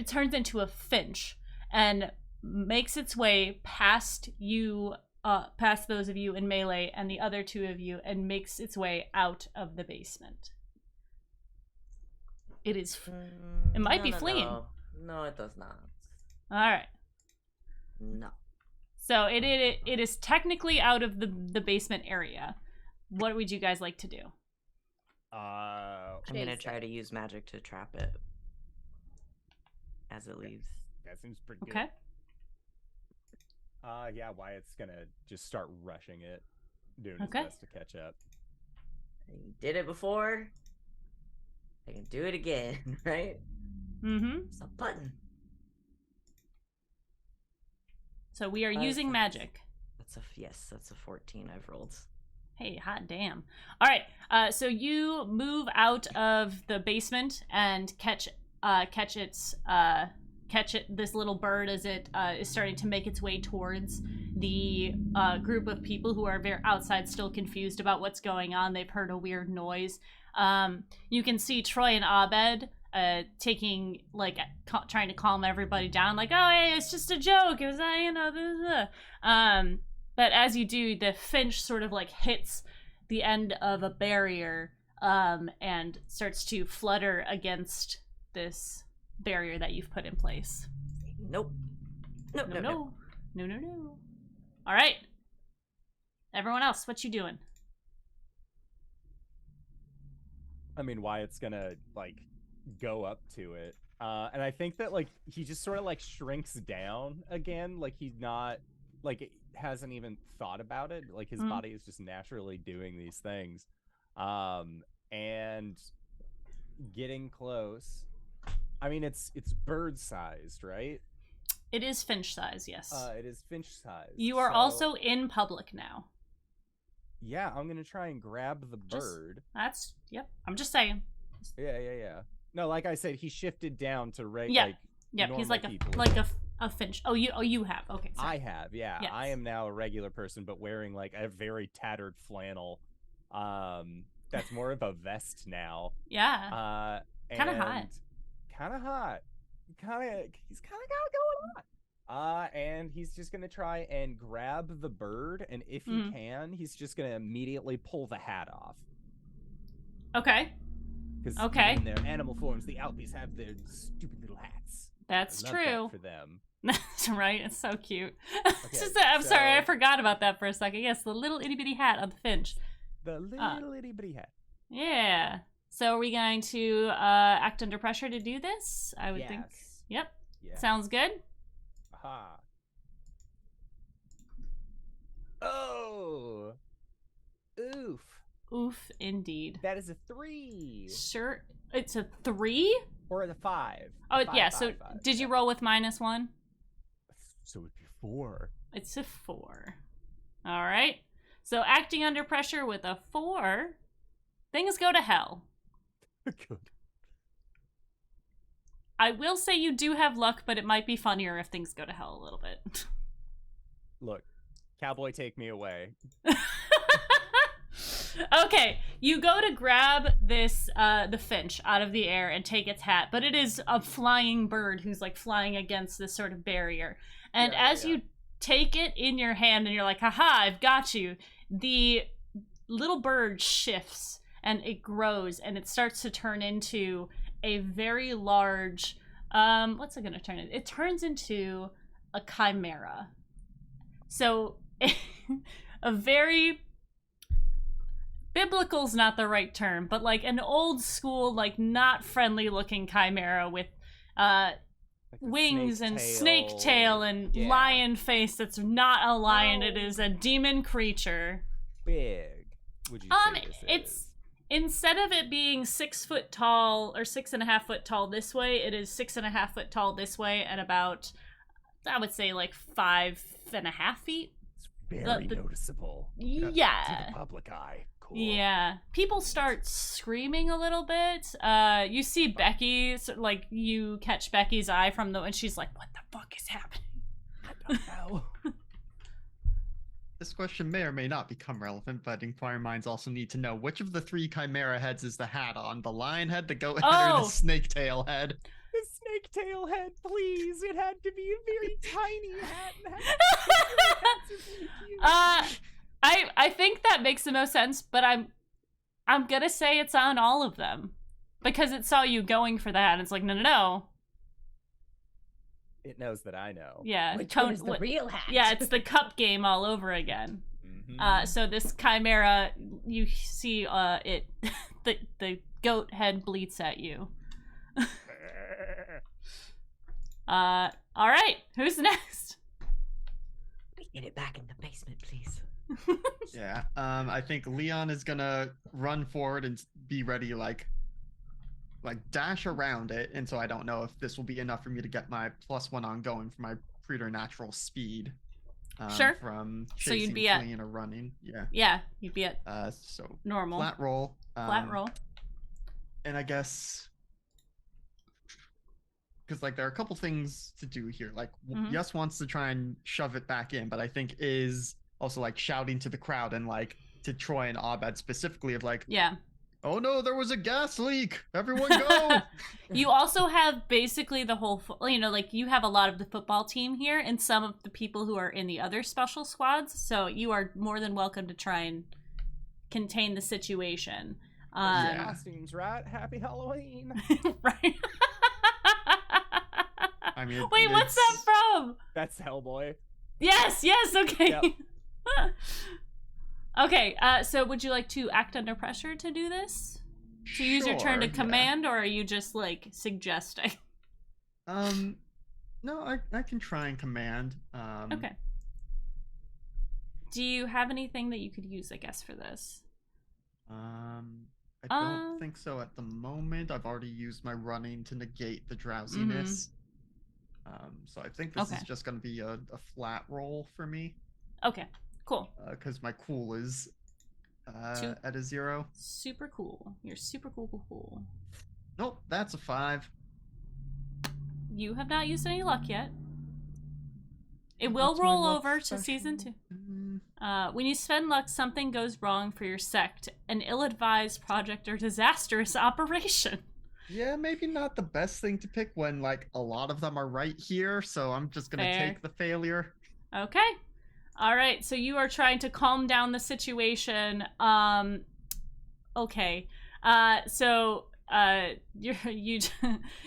[SPEAKER 1] turns into a finch and makes its way past you, past those of you in melee and the other two of you, and makes its way out of the basement. It is. It might be fleeing.
[SPEAKER 4] No, it does not.
[SPEAKER 1] All right.
[SPEAKER 4] No.
[SPEAKER 1] So it is technically out of the basement area. What would you guys like to do?
[SPEAKER 4] I'm gonna try to use magic to trap it as it leaves.
[SPEAKER 2] That seems pretty good.
[SPEAKER 1] Okay.
[SPEAKER 2] Yeah, Wyatt's gonna just start rushing it, doing his
[SPEAKER 1] Okay.
[SPEAKER 2] best to catch up.
[SPEAKER 4] I did it before. I can do it again, right?
[SPEAKER 1] Mm-hmm.
[SPEAKER 4] It's a button.
[SPEAKER 1] So we are using magic.
[SPEAKER 4] That's a 14 I've rolled.
[SPEAKER 1] Hey, hot damn. All right. So you move out of the basement and catch this little bird as it is starting to make its way towards the group of people who are very outside, still confused about what's going on. They've heard a weird noise. You can see Troy and Abed taking, trying to calm everybody down, like, oh, hey, it's just a joke. It was, but as you do, the finch sort of hits the end of a barrier and starts to flutter against this barrier that you've put in place.
[SPEAKER 4] Nope.
[SPEAKER 1] No. All right. Everyone else, what you doing?
[SPEAKER 2] I mean, Wyatt's gonna go up to it, and I think that he just sort of shrinks down again, he's not hasn't even thought about it. His body is just naturally doing these things, and getting close. I mean, it's bird sized, right?
[SPEAKER 1] It is finch size, yes.
[SPEAKER 2] It is finch sized.
[SPEAKER 1] You are also in public now.
[SPEAKER 2] Yeah, I'm gonna try and grab the bird.
[SPEAKER 1] Yep. I'm just saying.
[SPEAKER 2] Yeah. No, like I said, he shifted down to
[SPEAKER 1] Yep. He's
[SPEAKER 2] people.
[SPEAKER 1] a finch. Oh, you have. Okay. Sorry.
[SPEAKER 2] I have. Yeah,
[SPEAKER 1] Yes.
[SPEAKER 2] I am now a regular person, but wearing a very tattered flannel. That's more of a vest now.
[SPEAKER 1] Yeah. Kind of hot.
[SPEAKER 2] He's kind of got it going on. And he's just gonna try and grab the bird, and if he can, he's just gonna immediately pull the hat off.
[SPEAKER 1] Okay.
[SPEAKER 2] Because in their animal forms, the Alpies have their stupid little hats.
[SPEAKER 1] That's
[SPEAKER 2] I love
[SPEAKER 1] true.
[SPEAKER 2] that for them.
[SPEAKER 1] That's right. It's so cute.
[SPEAKER 2] Okay,
[SPEAKER 1] I'm sorry, I forgot about that for a second. Yes, the little itty bitty hat on the finch.
[SPEAKER 2] The little itty bitty hat.
[SPEAKER 1] Yeah. So are we going to act under pressure to do this? I would think. Yep.
[SPEAKER 2] Yeah.
[SPEAKER 1] Sounds good.
[SPEAKER 2] Aha. Oh. Oof.
[SPEAKER 1] Oof, indeed.
[SPEAKER 2] That is a 3.
[SPEAKER 1] Sure. It's a 3?
[SPEAKER 2] Or a 5.
[SPEAKER 1] Oh,
[SPEAKER 2] Five,
[SPEAKER 1] yeah.
[SPEAKER 2] five,
[SPEAKER 1] So
[SPEAKER 2] five.
[SPEAKER 1] did you roll with -1?
[SPEAKER 2] So it'd be 4.
[SPEAKER 1] It's a 4. All right. So acting under pressure with a 4, things go to hell.
[SPEAKER 2] Good.
[SPEAKER 1] I will say you do have luck, but it might be funnier if things go to hell a little bit.
[SPEAKER 2] Look, cowboy, take me away.
[SPEAKER 1] Okay, you go to grab this the finch out of the air and take its hat, but it is a flying bird who's flying against this sort of barrier. And as you take it in your hand and you're like, haha, I've got you, the little bird shifts and it grows and it starts to turn into a very large, what's it gonna turn into? It turns into a chimera. So a very, biblical's not the right term, but an old school, not friendly looking chimera with
[SPEAKER 2] I Like the
[SPEAKER 1] wings and snake tail
[SPEAKER 2] tail,
[SPEAKER 1] and
[SPEAKER 2] yeah.
[SPEAKER 1] lion face that's not a lion, it
[SPEAKER 3] No.
[SPEAKER 1] is a demon creature.
[SPEAKER 2] Big. Would you say this
[SPEAKER 1] It's
[SPEAKER 2] is?
[SPEAKER 1] instead of it being 6 foot tall or 6.5 foot tall this way, it is 6.5 foot tall this way and about, I would say, like 5.5 feet.
[SPEAKER 2] It's very
[SPEAKER 1] the-
[SPEAKER 2] noticeable. To
[SPEAKER 1] Yeah.
[SPEAKER 2] the public eye. Cool.
[SPEAKER 1] Yeah. People start screaming a little bit. You see Becky, like, you catch Becky's eye from and she's like, what the fuck is happening?
[SPEAKER 2] I don't know.
[SPEAKER 5] This question may or may not become relevant, but inquiring minds also need to know which of the 3 chimera heads is the hat on: the lion head, the goat head, or
[SPEAKER 1] Oh.
[SPEAKER 5] the snake tail head.
[SPEAKER 2] The snake tail head, please. It had to be a very tiny hat.
[SPEAKER 1] I think that makes the most sense, but I'm gonna say it's on all of them because it saw you going for that. And it's like, no.
[SPEAKER 2] It knows that I know.
[SPEAKER 1] Yeah,
[SPEAKER 3] Which one is the real hat?
[SPEAKER 1] Yeah, it's the cup game all over again.
[SPEAKER 2] Mhm.
[SPEAKER 1] So this chimera, you see, it the goat head bleats at you. All right, who's next?
[SPEAKER 4] Get it back in the basement, please.
[SPEAKER 5] Yeah, I think Leon is gonna run forward and be ready, like dash around it, and so I don't know if this will be enough for me to get my +1 ongoing for my preternatural speed.
[SPEAKER 1] Sure.
[SPEAKER 5] From
[SPEAKER 1] So
[SPEAKER 5] chasing,
[SPEAKER 1] you'd be at-
[SPEAKER 5] fleeing, or running. Yeah.
[SPEAKER 1] Yeah, you'd be at
[SPEAKER 5] So
[SPEAKER 1] normal.
[SPEAKER 5] flat roll.
[SPEAKER 1] Flat roll.
[SPEAKER 5] And I guess because like there are a couple things to do here. Like
[SPEAKER 1] Mhm.
[SPEAKER 5] Yes wants to try and shove it back in, but I think is also like shouting to the crowd and like to Troy and Abed specifically of like,
[SPEAKER 1] Yeah.
[SPEAKER 5] oh no, there was a gas leak. Everyone go.
[SPEAKER 1] You also have basically the whole, like you have a lot of the football team here and some of the people who are in the other special squads. So you are more than welcome to try and contain the situation.
[SPEAKER 5] Yeah.
[SPEAKER 2] Costumes, right? Happy Halloween.
[SPEAKER 1] Right?
[SPEAKER 5] I mean,
[SPEAKER 1] Wait, what's that
[SPEAKER 5] it's-
[SPEAKER 1] from?
[SPEAKER 2] That's Hellboy.
[SPEAKER 1] Yes, okay.
[SPEAKER 2] Yep.
[SPEAKER 1] Okay, so would you like to act under pressure to do this? To use your turn to
[SPEAKER 5] Sure, yeah.
[SPEAKER 1] command, or are you just, like, suggesting?
[SPEAKER 5] No, I can try and command.
[SPEAKER 1] Okay. Do you have anything that you could use, I guess, for this?
[SPEAKER 5] I don't think so at the moment. I've already used my running to negate the drowsiness. So I think this
[SPEAKER 1] Okay.
[SPEAKER 5] is just going to be a flat roll for me.
[SPEAKER 1] Okay, cool.
[SPEAKER 5] Because my cool is
[SPEAKER 1] Two.
[SPEAKER 5] at a 0.
[SPEAKER 1] Super cool. You're super cool.
[SPEAKER 5] Nope, that's a 5.
[SPEAKER 1] You have not used any luck yet. It
[SPEAKER 5] What's
[SPEAKER 1] will
[SPEAKER 5] my
[SPEAKER 1] roll
[SPEAKER 5] luck
[SPEAKER 1] over to
[SPEAKER 5] special?
[SPEAKER 1] season 2.
[SPEAKER 5] Mm,
[SPEAKER 1] When you spend luck, something goes wrong for your sect. An ill-advised project or disastrous operation.
[SPEAKER 5] Yeah, maybe not the best thing to pick when like a lot of them are right here, so I'm just gonna
[SPEAKER 1] Fair.
[SPEAKER 5] take the failure.
[SPEAKER 1] Okay. All right. So you are trying to calm down the situation. Okay.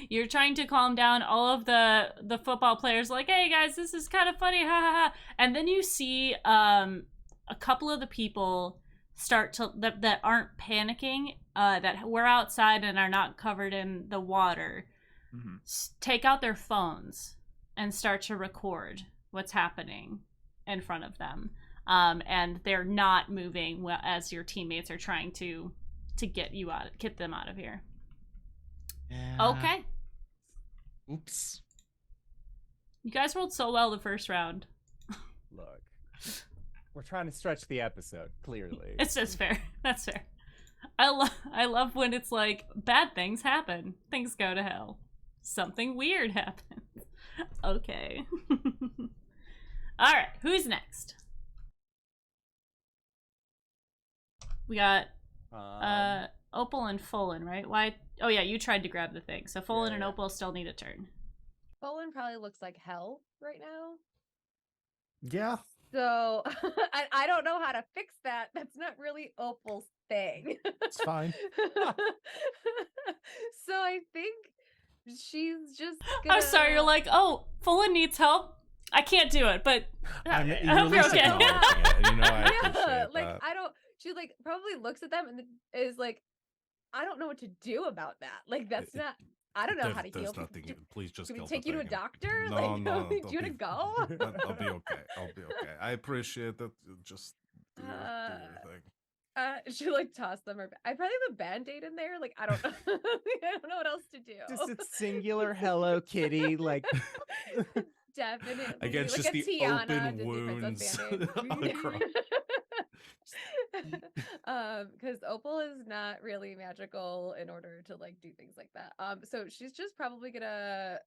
[SPEAKER 1] You're trying to calm down all of the football players. Like, hey guys, this is kind of funny, ha ha ha. And then you see a couple of the people start to that aren't panicking, that were outside and are not covered in the water, take out their phones and start to record what's happening in front of them. And they're not moving as your teammates are trying to get them out of here.
[SPEAKER 5] Yeah.
[SPEAKER 1] Okay.
[SPEAKER 5] Oops.
[SPEAKER 1] You guys rolled so well the first round.
[SPEAKER 2] Look, we're trying to stretch the episode, clearly.
[SPEAKER 1] It's just fair. That's fair. I love when it's like bad things happen. Things go to hell. Something weird happens. Okay. All right, who's next? We got Opal and Folan, right? Why? Oh yeah, you tried to grab the thing. So Folan and
[SPEAKER 2] Yeah.
[SPEAKER 1] Opal still need a turn.
[SPEAKER 3] Poland probably looks like hell right now.
[SPEAKER 6] Yeah.
[SPEAKER 3] So I don't know how to fix that. That's not really Opal's thing.
[SPEAKER 6] It's fine.
[SPEAKER 3] So I think she's just
[SPEAKER 1] I'm
[SPEAKER 3] gonna...
[SPEAKER 1] sorry, you're like, oh, Folan needs help. I can't do it, but
[SPEAKER 6] I mean,
[SPEAKER 1] I
[SPEAKER 6] you're
[SPEAKER 1] hope
[SPEAKER 6] at
[SPEAKER 1] you're
[SPEAKER 6] least
[SPEAKER 1] okay.
[SPEAKER 6] acknowledging it, and you know I
[SPEAKER 3] Yeah,
[SPEAKER 6] appreciate
[SPEAKER 3] like
[SPEAKER 6] that.
[SPEAKER 3] I don't. She like probably looks at them and is like, I don't know what to do about that. Like that's not I don't know how to
[SPEAKER 6] There's
[SPEAKER 3] heal.
[SPEAKER 6] nothing. Please just
[SPEAKER 3] Can we
[SPEAKER 6] kill
[SPEAKER 3] take
[SPEAKER 6] the
[SPEAKER 3] you to a
[SPEAKER 6] thing.
[SPEAKER 3] doctor?
[SPEAKER 6] No,
[SPEAKER 3] Like,
[SPEAKER 6] no.
[SPEAKER 3] do you want to go?
[SPEAKER 6] I'll be okay. I'll be okay. I appreciate that. Just do your thing.
[SPEAKER 3] She like tossed them. I probably have a band-aid in there. Like, I don't know. I don't know what else to do.
[SPEAKER 2] Just a singular Hello Kitty, like
[SPEAKER 3] Definitely.
[SPEAKER 6] Again, it's
[SPEAKER 3] like
[SPEAKER 6] just
[SPEAKER 3] a
[SPEAKER 6] the
[SPEAKER 3] Tiana
[SPEAKER 6] open
[SPEAKER 3] Disney
[SPEAKER 6] wounds
[SPEAKER 3] Princess Band-Aid.
[SPEAKER 6] across.
[SPEAKER 3] Because Opal is not really magical in order to like do things like that. So she's just probably gonna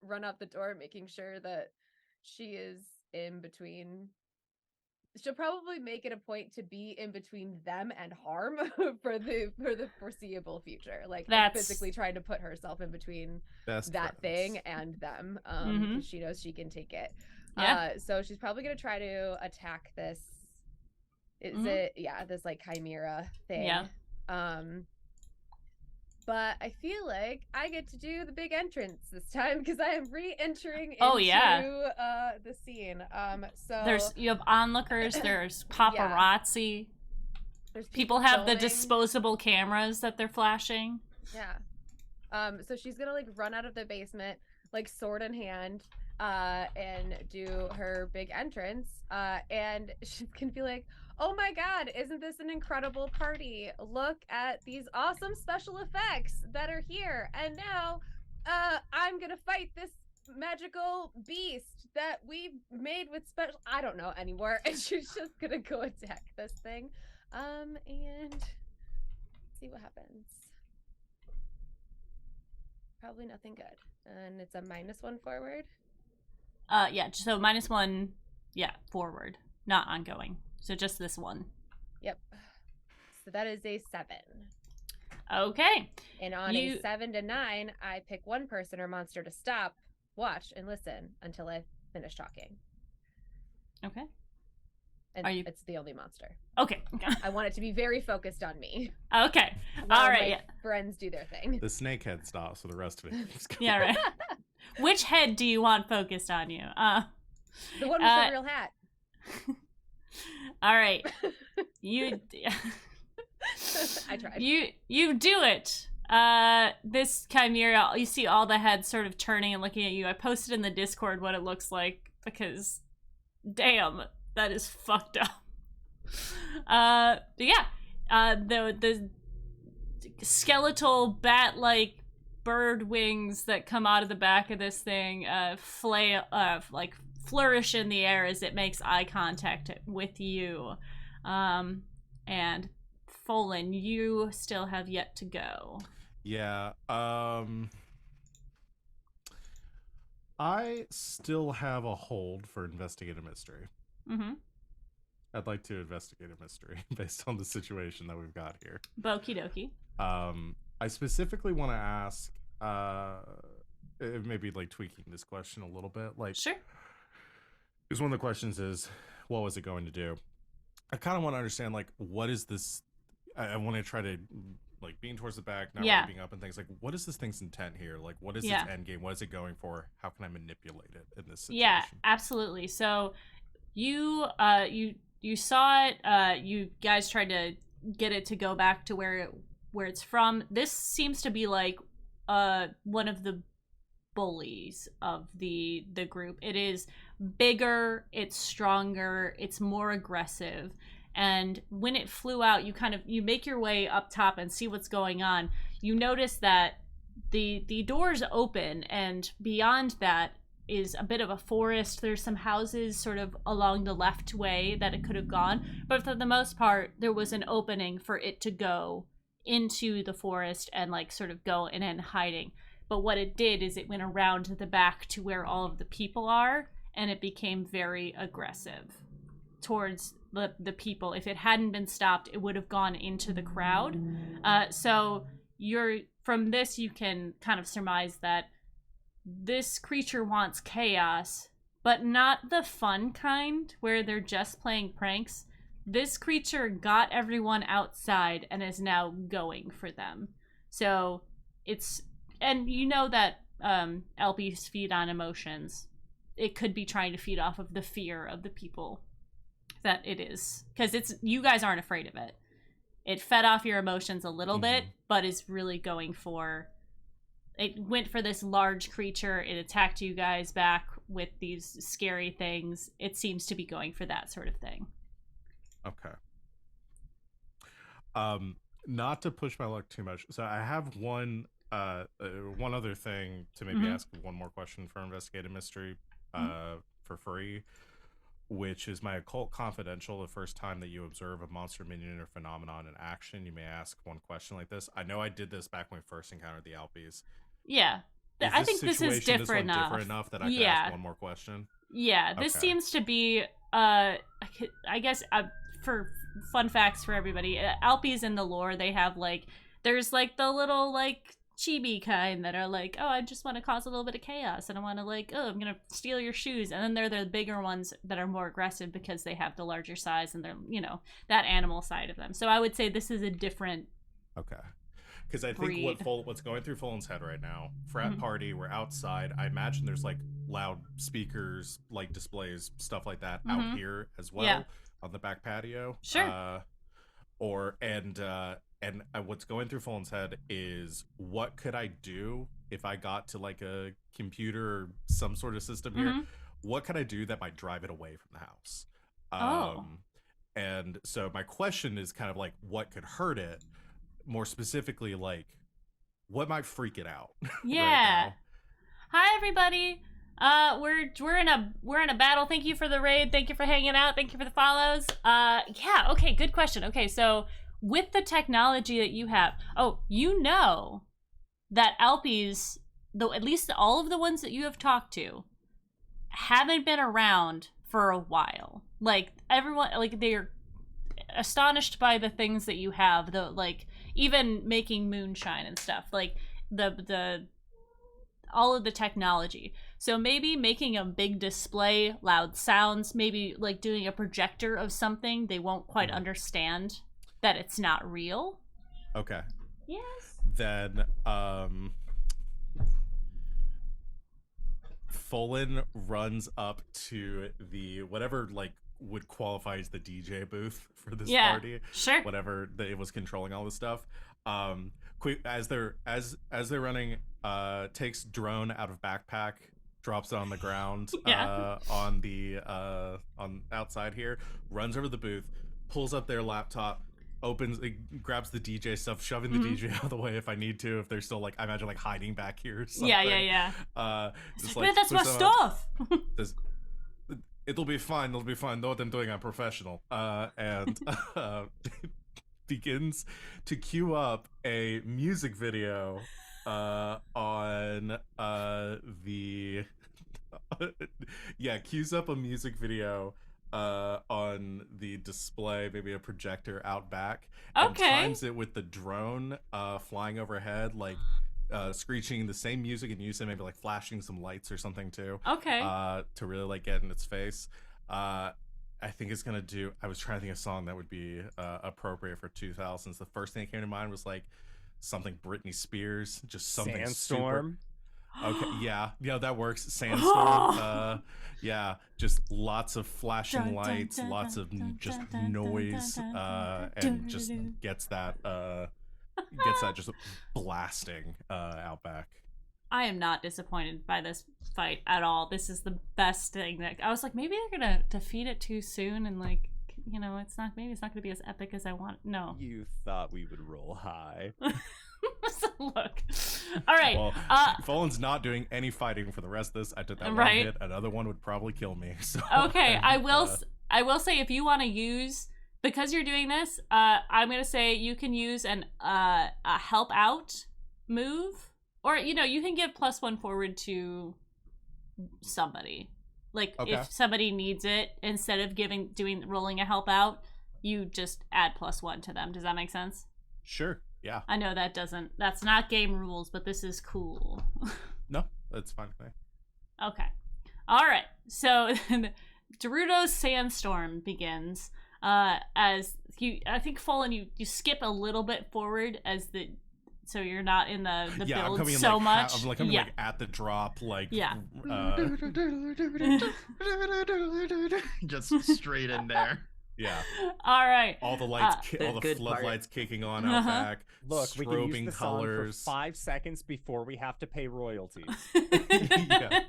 [SPEAKER 3] run out the door, making sure that she is in between. She'll probably make it a point to be in between them and harm for the foreseeable future. Like
[SPEAKER 1] That's-
[SPEAKER 3] physically trying to put herself in between
[SPEAKER 6] Best
[SPEAKER 3] that
[SPEAKER 6] friends.
[SPEAKER 3] thing and them,
[SPEAKER 1] Mhm.
[SPEAKER 3] because she knows she can take it.
[SPEAKER 1] Yeah.
[SPEAKER 3] So she's probably gonna try to attack this. Is
[SPEAKER 1] Mhm.
[SPEAKER 3] it this like chimera thing?
[SPEAKER 1] Yeah.
[SPEAKER 3] But I feel like I get to do the big entrance this time because I am re-entering
[SPEAKER 1] Oh,
[SPEAKER 3] into
[SPEAKER 1] yeah.
[SPEAKER 3] the scene. So
[SPEAKER 1] You have onlookers, there's paparazzi.
[SPEAKER 3] there's
[SPEAKER 1] People have the
[SPEAKER 3] filming.
[SPEAKER 1] disposable cameras that they're flashing.
[SPEAKER 3] Yeah. So she's gonna like run out of the basement, like sword in hand, and do her big entrance. And she's gonna be like, "Oh my God, isn't this an incredible party? Look at these awesome special effects that are here. And now, I'm gonna fight this magical beast that we've made with special." I don't know anymore. And she's just gonna go attack this thing, and see what happens. Probably nothing good. And it's a -1 forward.
[SPEAKER 1] Yeah, so -1, forward, not ongoing. So just this one.
[SPEAKER 3] Yep. So that is a 7.
[SPEAKER 1] Okay.
[SPEAKER 3] And on a 7 to 9, I pick one person or monster to stop, watch, and listen until I finish talking.
[SPEAKER 1] Okay.
[SPEAKER 3] And
[SPEAKER 1] Are you-
[SPEAKER 3] it's the only monster.
[SPEAKER 1] Okay.
[SPEAKER 3] I want it to be very focused on me.
[SPEAKER 1] Okay.
[SPEAKER 3] while
[SPEAKER 1] All
[SPEAKER 3] my
[SPEAKER 1] right. Yeah.
[SPEAKER 3] friends do their thing.
[SPEAKER 6] The snakehead stops, so the rest of it keeps going.
[SPEAKER 1] Yeah, right. Which head do you want focused on you?
[SPEAKER 3] The one with the real hat.
[SPEAKER 1] All right. You
[SPEAKER 3] I tried.
[SPEAKER 1] you do it. This chimera, you see all the heads sort of turning and looking at you. I posted in the Discord what it looks like because damn, that is fucked up. But yeah. The skeletal bat-like bird wings that come out of the back of this thing flourish in the air as it makes eye contact with you. And Folan, you still have yet to go.
[SPEAKER 6] Yeah. I still have a hold for investigate a mystery.
[SPEAKER 1] Mm-hmm.
[SPEAKER 6] I'd like to investigate a mystery based on the situation that we've got here.
[SPEAKER 1] Okie dokie.
[SPEAKER 6] I specifically want to ask, maybe like tweaking this question a little bit. Like,
[SPEAKER 1] Sure.
[SPEAKER 6] because one of the questions is, what was it going to do? I kind of want to understand, like, what is this? I want to try to, like, being towards the back, not really being up and things. Like, what is this thing's intent here? Like, what is its end game? What is it going for? How can I manipulate it in this situation?
[SPEAKER 1] Yeah, absolutely. So you saw it. You guys tried to get it to go back to where it's from. This seems to be like one of the bullies of the group. It is bigger, it's stronger, it's more aggressive. And when it flew out, you make your way up top and see what's going on. You notice that the doors open, and beyond that is a bit of a forest. There's some houses sort of along the left way that it could have gone, but for the most part there was an opening for it to go into the forest and like sort of go in and hiding. But what it did is it went around to the back to where all of the people are, and it became very aggressive towards the people. If it hadn't been stopped, it would have gone into the crowd. So from this you can kind of surmise that this creature wants chaos, but not the fun kind where they're just playing pranks. This creature got everyone outside and is now going for them. So and you know that LPs feed on emotions. It could be trying to feed off of the fear of the people that it is, because you guys aren't afraid of it. It fed off your emotions a little bit, but is really going for it went for this large creature. It attacked you guys back with these scary things. It seems to be going for that sort of thing.
[SPEAKER 6] Okay. Not to push my luck too much. So I have one other thing to maybe ask one more question for Investigative Mystery for free, which is my Occult Confidential. The first time that you observe a monster, minion, or phenomenon in action, you may ask one question like this. I know I did this back when we first encountered the Alpies.
[SPEAKER 1] Yeah. I think this is different
[SPEAKER 6] enough that I can ask one more question.
[SPEAKER 1] Yeah, this seems to be, I guess, for fun facts for everybody, Alpies in the lore, they have, like, there's, like, the little, like, chibi kind that are like, oh, I just want to cause a little bit of chaos, and I want to, like, oh, I'm gonna steal your shoes, and then they're the bigger ones that are more aggressive because they have the larger size, and they're, you know, that animal side of them. So I would say this is a different
[SPEAKER 6] because I think what's going through Fulton's head right now, frat party, we're outside. I imagine there's like loud speakers, like displays, stuff like that out here as well on the back patio.
[SPEAKER 1] Sure.
[SPEAKER 6] What's going through Fulton's head is, what could I do if I got to like a computer or some sort of system here? What could I do that might drive it away from the house? And so my question is kind of like, what could hurt it? More specifically, like, what might freak it out?
[SPEAKER 1] Yeah.
[SPEAKER 6] Right now?
[SPEAKER 1] Hi, everybody. We're in a battle. Thank you for the raid. Thank you for hanging out. Thank you for the follows. Yeah. Okay. Good question. Okay. So with the technology that you have, you know that Alpies, though, at least all of the ones that you have talked to, haven't been around for a while. Like, everyone, like, they're astonished by the things that you have, like, even making moonshine and stuff, like the all of the technology. So maybe making a big display, loud sounds, maybe like doing a projector of something, they won't quite understand that it's not real.
[SPEAKER 6] Okay.
[SPEAKER 1] Yes.
[SPEAKER 6] Then Folan runs up to the whatever like would qualify as the DJ booth for this party.
[SPEAKER 1] Sure.
[SPEAKER 6] Whatever it was controlling all this stuff. Quick, as they're running, takes drone out of backpack, drops it on the ground on outside here, runs over the booth, pulls up their laptop, grabs the DJ stuff, shoving the DJ out of the way if I need to, if they're still like, I imagine like hiding back here or something.
[SPEAKER 1] Yeah.
[SPEAKER 6] Just
[SPEAKER 1] like, that's my stuff.
[SPEAKER 6] It'll be fine. Know what I'm doing. I'm professional. And begins to queue up a music video on the queues up a music video on the display, maybe a projector out back, and times it with the drone flying overhead, like screeching the same music in unison, maybe like flashing some lights or something too. To really like get in its face. I think it's gonna do. I was trying to think of a song that would be appropriate for 2000s. The first thing that came to mind was like something Britney Spears, just something
[SPEAKER 2] Sandstorm.
[SPEAKER 6] Okay, yeah, that works. Sandstorm. Just lots of flashing lights, lots of just noise, and just gets that just blasting out back.
[SPEAKER 1] I am not disappointed by this fight at all. This is the best thing. That I was like, maybe they're gonna defeat it too soon, and like, you know, it's not gonna be as epic as I want. No.
[SPEAKER 2] You thought we would roll high.
[SPEAKER 1] Look. All right.
[SPEAKER 6] Well, Folan's not doing any fighting for the rest of this. I took that one hit. Another one would probably kill me. So,
[SPEAKER 1] okay, I will say, if you want to use, because you're doing this, I'm gonna say you can use a help out move, or you know, you can give +1 forward to somebody. Like if somebody needs it, instead of rolling a help out, you just add +1 to them. Does that make sense?
[SPEAKER 6] Sure. Yeah.
[SPEAKER 1] I know that's not game rules, but this is cool.
[SPEAKER 6] No, that's fine with me.
[SPEAKER 1] Okay. All right. So Gerudo's Sandstorm begins. As I think Fallen, you skip a little bit forward so you're not in the build
[SPEAKER 6] I'm
[SPEAKER 1] so much.
[SPEAKER 6] I'm coming like at the drop, like
[SPEAKER 5] just straight in there.
[SPEAKER 6] Yeah.
[SPEAKER 1] All right.
[SPEAKER 6] All the lights,
[SPEAKER 4] The
[SPEAKER 6] all the
[SPEAKER 4] good part.
[SPEAKER 6] floodlights kicking on out back.
[SPEAKER 2] Look, we can use
[SPEAKER 6] strobing
[SPEAKER 2] the song for
[SPEAKER 6] colors.
[SPEAKER 2] 5 seconds before we have to pay royalties.
[SPEAKER 6] Yeah.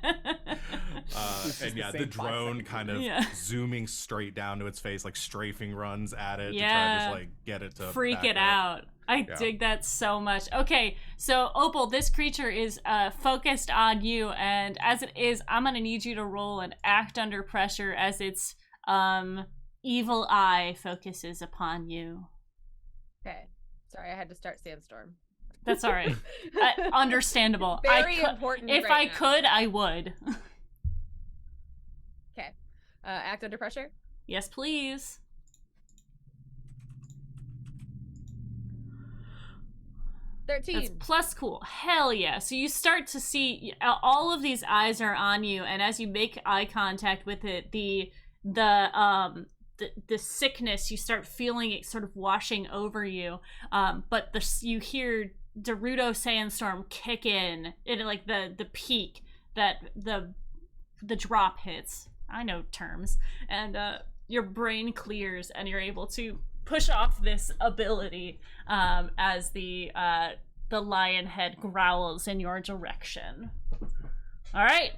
[SPEAKER 2] It's just
[SPEAKER 6] And
[SPEAKER 2] the
[SPEAKER 6] yeah, the
[SPEAKER 2] same 5
[SPEAKER 6] drone
[SPEAKER 2] seconds.
[SPEAKER 6] kind of
[SPEAKER 1] Yeah.
[SPEAKER 6] zooming straight down to its face, like strafing runs at it to try to
[SPEAKER 1] Yeah.
[SPEAKER 6] just like get it to
[SPEAKER 1] Freak
[SPEAKER 6] back
[SPEAKER 1] it
[SPEAKER 6] up.
[SPEAKER 1] out. I
[SPEAKER 6] Yeah.
[SPEAKER 1] dig that so much. Okay, so Opal, this creature is focused on you, and as it is, I'm gonna need you to roll and act under pressure as its evil eye focuses upon you.
[SPEAKER 3] Okay. Sorry, I had to start Sandstorm.
[SPEAKER 1] That's all right. Understandable.
[SPEAKER 3] Very important.
[SPEAKER 1] If
[SPEAKER 3] right
[SPEAKER 1] I
[SPEAKER 3] now.
[SPEAKER 1] could, I would.
[SPEAKER 3] Okay. Act under pressure.
[SPEAKER 1] Yes, please. That's
[SPEAKER 3] 13.
[SPEAKER 1] plus cool. Hell yeah. So you start to see all of these eyes are on you, and as you make eye contact with it, the sickness, you start feeling it sort of washing over you. But you hear Derudo Sandstorm kick in, like the peak that the drop hits. I know terms. And your brain clears and you're able to push off this ability as the lion head growls in your direction. All right,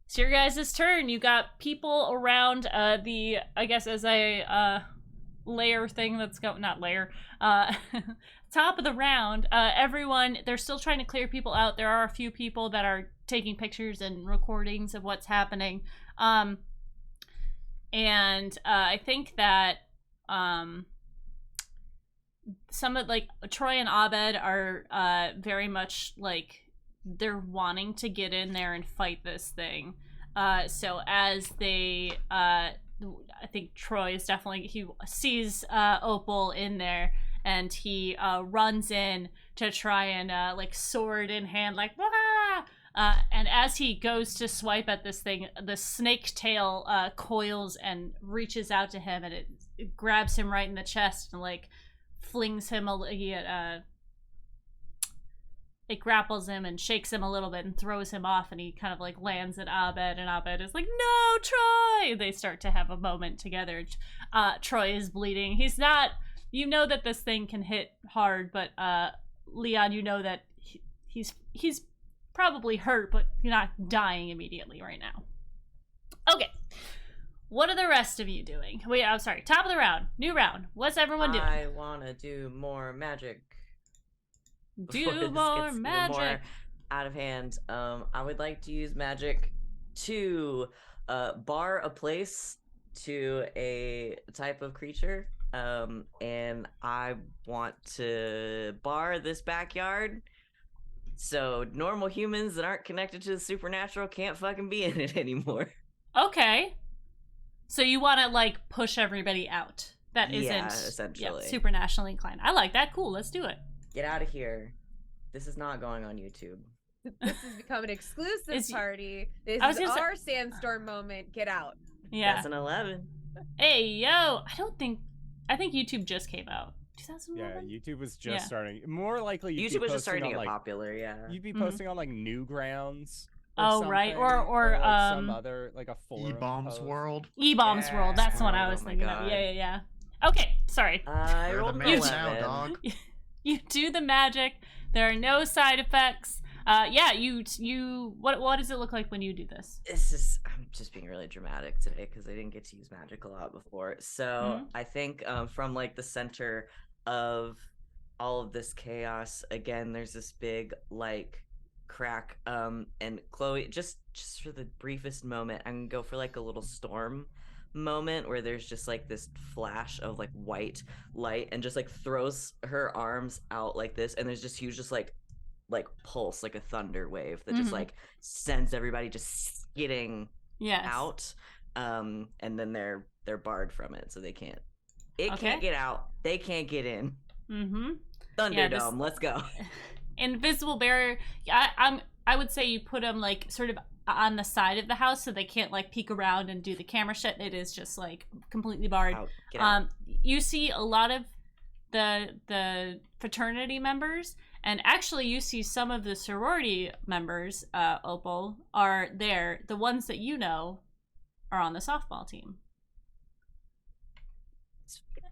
[SPEAKER 1] it's your guys' turn. You got people around the, I guess as a layer thing that's going, not layer, top of the round. Everyone, they're still trying to clear people out. There are a few people that are taking pictures and recordings of what's happening. And I think that some of, like, Troy and Abed are very much like they're wanting to get in there and fight this thing. So as they I think Troy is definitely, he sees Opal in there and he runs in to try and like sword in hand, like wah! And as he goes to swipe at this thing, the snake tail coils and reaches out to him, and it grabs him right in the chest and like flings him it grapples him and shakes him a little bit and throws him off, and he kind of like lands at Abed, and Abed is like, "No, Troy!" They start to have a moment together. Troy is bleeding. He's not, you know that this thing can hit hard, but Leon, you know that he's probably hurt, but you're not dying immediately right now. Okay. What are the rest of you doing? Wait, I'm sorry. Top of the round. New round. What's everyone doing?
[SPEAKER 4] I want to do more magic. before
[SPEAKER 1] Do
[SPEAKER 4] this
[SPEAKER 1] more
[SPEAKER 4] gets even
[SPEAKER 1] magic.
[SPEAKER 4] more out of hand. I would like to use magic to bar a place to a type of creature. And I want to bar this backyard so normal humans that aren't connected to the supernatural can't fucking be in it anymore.
[SPEAKER 1] Okay. So you want to like push everybody out that
[SPEAKER 4] Yeah,
[SPEAKER 1] isn't
[SPEAKER 4] essentially.
[SPEAKER 1] supernaturally inclined. I like that. Cool. Let's do it.
[SPEAKER 4] Get out of here. This is not going on YouTube.
[SPEAKER 3] This has become an exclusive
[SPEAKER 1] Is-
[SPEAKER 3] party. This
[SPEAKER 1] I was
[SPEAKER 3] is
[SPEAKER 1] gonna say-
[SPEAKER 3] our Sandstorm moment. Get out.
[SPEAKER 1] Yeah.
[SPEAKER 4] That's an 11.
[SPEAKER 1] Hey, yo. I think YouTube just came out.
[SPEAKER 2] Yeah,
[SPEAKER 1] 2011?
[SPEAKER 2] YouTube was just
[SPEAKER 1] Yeah.
[SPEAKER 2] starting. More likely, you'd
[SPEAKER 4] YouTube
[SPEAKER 2] be
[SPEAKER 4] was just
[SPEAKER 2] posting
[SPEAKER 4] starting to
[SPEAKER 2] on,
[SPEAKER 4] get
[SPEAKER 2] like,
[SPEAKER 4] popular, yeah.
[SPEAKER 2] You'd be
[SPEAKER 1] Mhm.
[SPEAKER 2] posting on like Newgrounds.
[SPEAKER 1] Oh, right.
[SPEAKER 2] something,
[SPEAKER 1] Or,
[SPEAKER 2] like some
[SPEAKER 1] um,
[SPEAKER 2] other, like a forum
[SPEAKER 5] E-Bombs
[SPEAKER 2] post.
[SPEAKER 5] World.
[SPEAKER 1] E-Bombs World. That's the one I
[SPEAKER 4] Oh
[SPEAKER 1] was
[SPEAKER 4] my
[SPEAKER 1] thinking of.
[SPEAKER 4] God.
[SPEAKER 1] Yeah. Okay, sorry.
[SPEAKER 4] I
[SPEAKER 5] You're the
[SPEAKER 4] rolled an
[SPEAKER 5] man
[SPEAKER 1] 11.
[SPEAKER 5] now,
[SPEAKER 4] 11.
[SPEAKER 5] dog.
[SPEAKER 1] You do the magic. There are no side effects. Yeah, what does it look like when you do this?
[SPEAKER 4] I'm just being really dramatic today because I didn't get to use magic a lot before. So I think from like the center of all of this chaos, again, there's this big like crack. And Chloe, just for the briefest moment, I'm gonna go for like a little storm moment where there's just like this flash of like white light and just like throws her arms out like this, and there's just huge just like pulse, like a thunder wave that just
[SPEAKER 1] Mhm.
[SPEAKER 4] like sends everybody just skidding
[SPEAKER 1] Yes.
[SPEAKER 4] out. And then they're barred from it, so they can't
[SPEAKER 1] Okay.
[SPEAKER 4] can't get out, they can't get in.
[SPEAKER 1] Mm-hmm.
[SPEAKER 4] Thunderdome, let's go.
[SPEAKER 1] Invisible barrier. I would say you put them like sort of on the side of the house so they can't like peek around and do the camera shit. It is just like completely barred.
[SPEAKER 4] Out, get out.
[SPEAKER 1] You see a lot of the fraternity members, and actually you see some of the sorority members, Opal, are there. The ones that you know are on the softball team.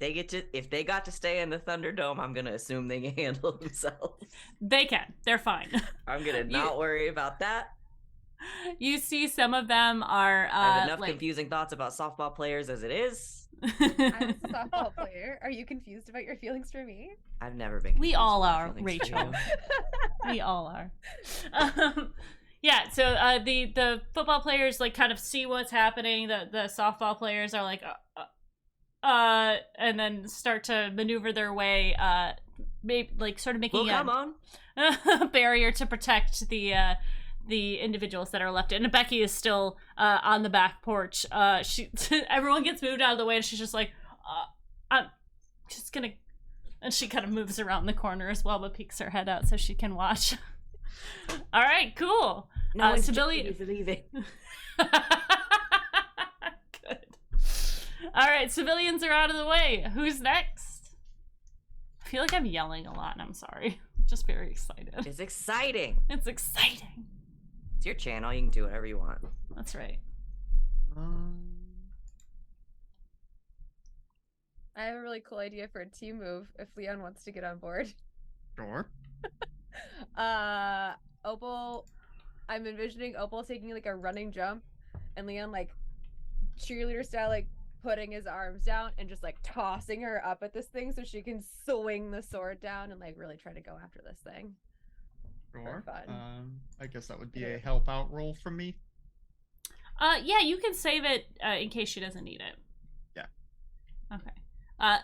[SPEAKER 4] If they got to stay in the Thunderdome, I'm gonna assume they can handle themselves.
[SPEAKER 1] They can. They're fine.
[SPEAKER 4] I'm gonna not worry about that.
[SPEAKER 1] You see some of them are
[SPEAKER 4] I have enough
[SPEAKER 1] like...
[SPEAKER 4] confusing thoughts about softball players as it is.
[SPEAKER 3] I'm a softball player. Are you confused about your feelings for me?
[SPEAKER 4] I've never been.
[SPEAKER 1] We
[SPEAKER 4] confused
[SPEAKER 1] all
[SPEAKER 4] about
[SPEAKER 1] are,
[SPEAKER 4] feelings for
[SPEAKER 1] Rachel.
[SPEAKER 4] you.
[SPEAKER 1] We all are. Yeah, so the football players like kind of see what's happening. The softball players are like, and then start to maneuver their way, like sort of making
[SPEAKER 4] Well, come on.
[SPEAKER 1] a barrier to protect the individuals that are left. And Becky is still on the back porch. She everyone gets moved out of the way, and she's just like, I'm just gonna. And she kind of moves around the corner as well, but peeks her head out so she can watch. All right, cool.
[SPEAKER 4] No one's
[SPEAKER 1] civilian.
[SPEAKER 4] leaving.
[SPEAKER 1] Good. All right, civilians are out of the way. Who's next? I feel like I'm yelling a lot, and I'm sorry. I'm just very excited.
[SPEAKER 4] It's exciting.
[SPEAKER 1] It's exciting.
[SPEAKER 4] It's your channel. You can do whatever you want.
[SPEAKER 1] That's right.
[SPEAKER 3] I have a really cool idea for a team move if Leon wants to get on board.
[SPEAKER 5] Sure.
[SPEAKER 3] Opal, I'm envisioning Opal taking like a running jump and Leon like cheerleader style like putting his arms down and just like tossing her up at this thing so she can swing the sword down and like really try to go after this thing.
[SPEAKER 5] Sure.
[SPEAKER 3] Fun.
[SPEAKER 5] I guess that would be a help out roll from me.
[SPEAKER 1] Yeah, you can save it in case she doesn't need it.
[SPEAKER 5] Yeah.
[SPEAKER 1] Okay.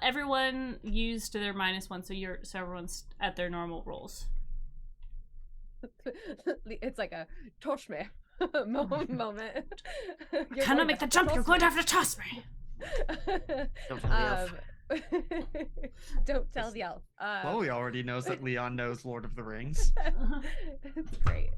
[SPEAKER 1] Everyone used their -1, so everyone's at their normal rolls.
[SPEAKER 3] It's like a toss me moment.
[SPEAKER 1] Can I make the jump? You're going to have to toss me.
[SPEAKER 4] Don't tell the elf.
[SPEAKER 3] Don't tell the elf.
[SPEAKER 5] Chloe already knows that Leon knows Lord of the Rings.
[SPEAKER 3] It's great.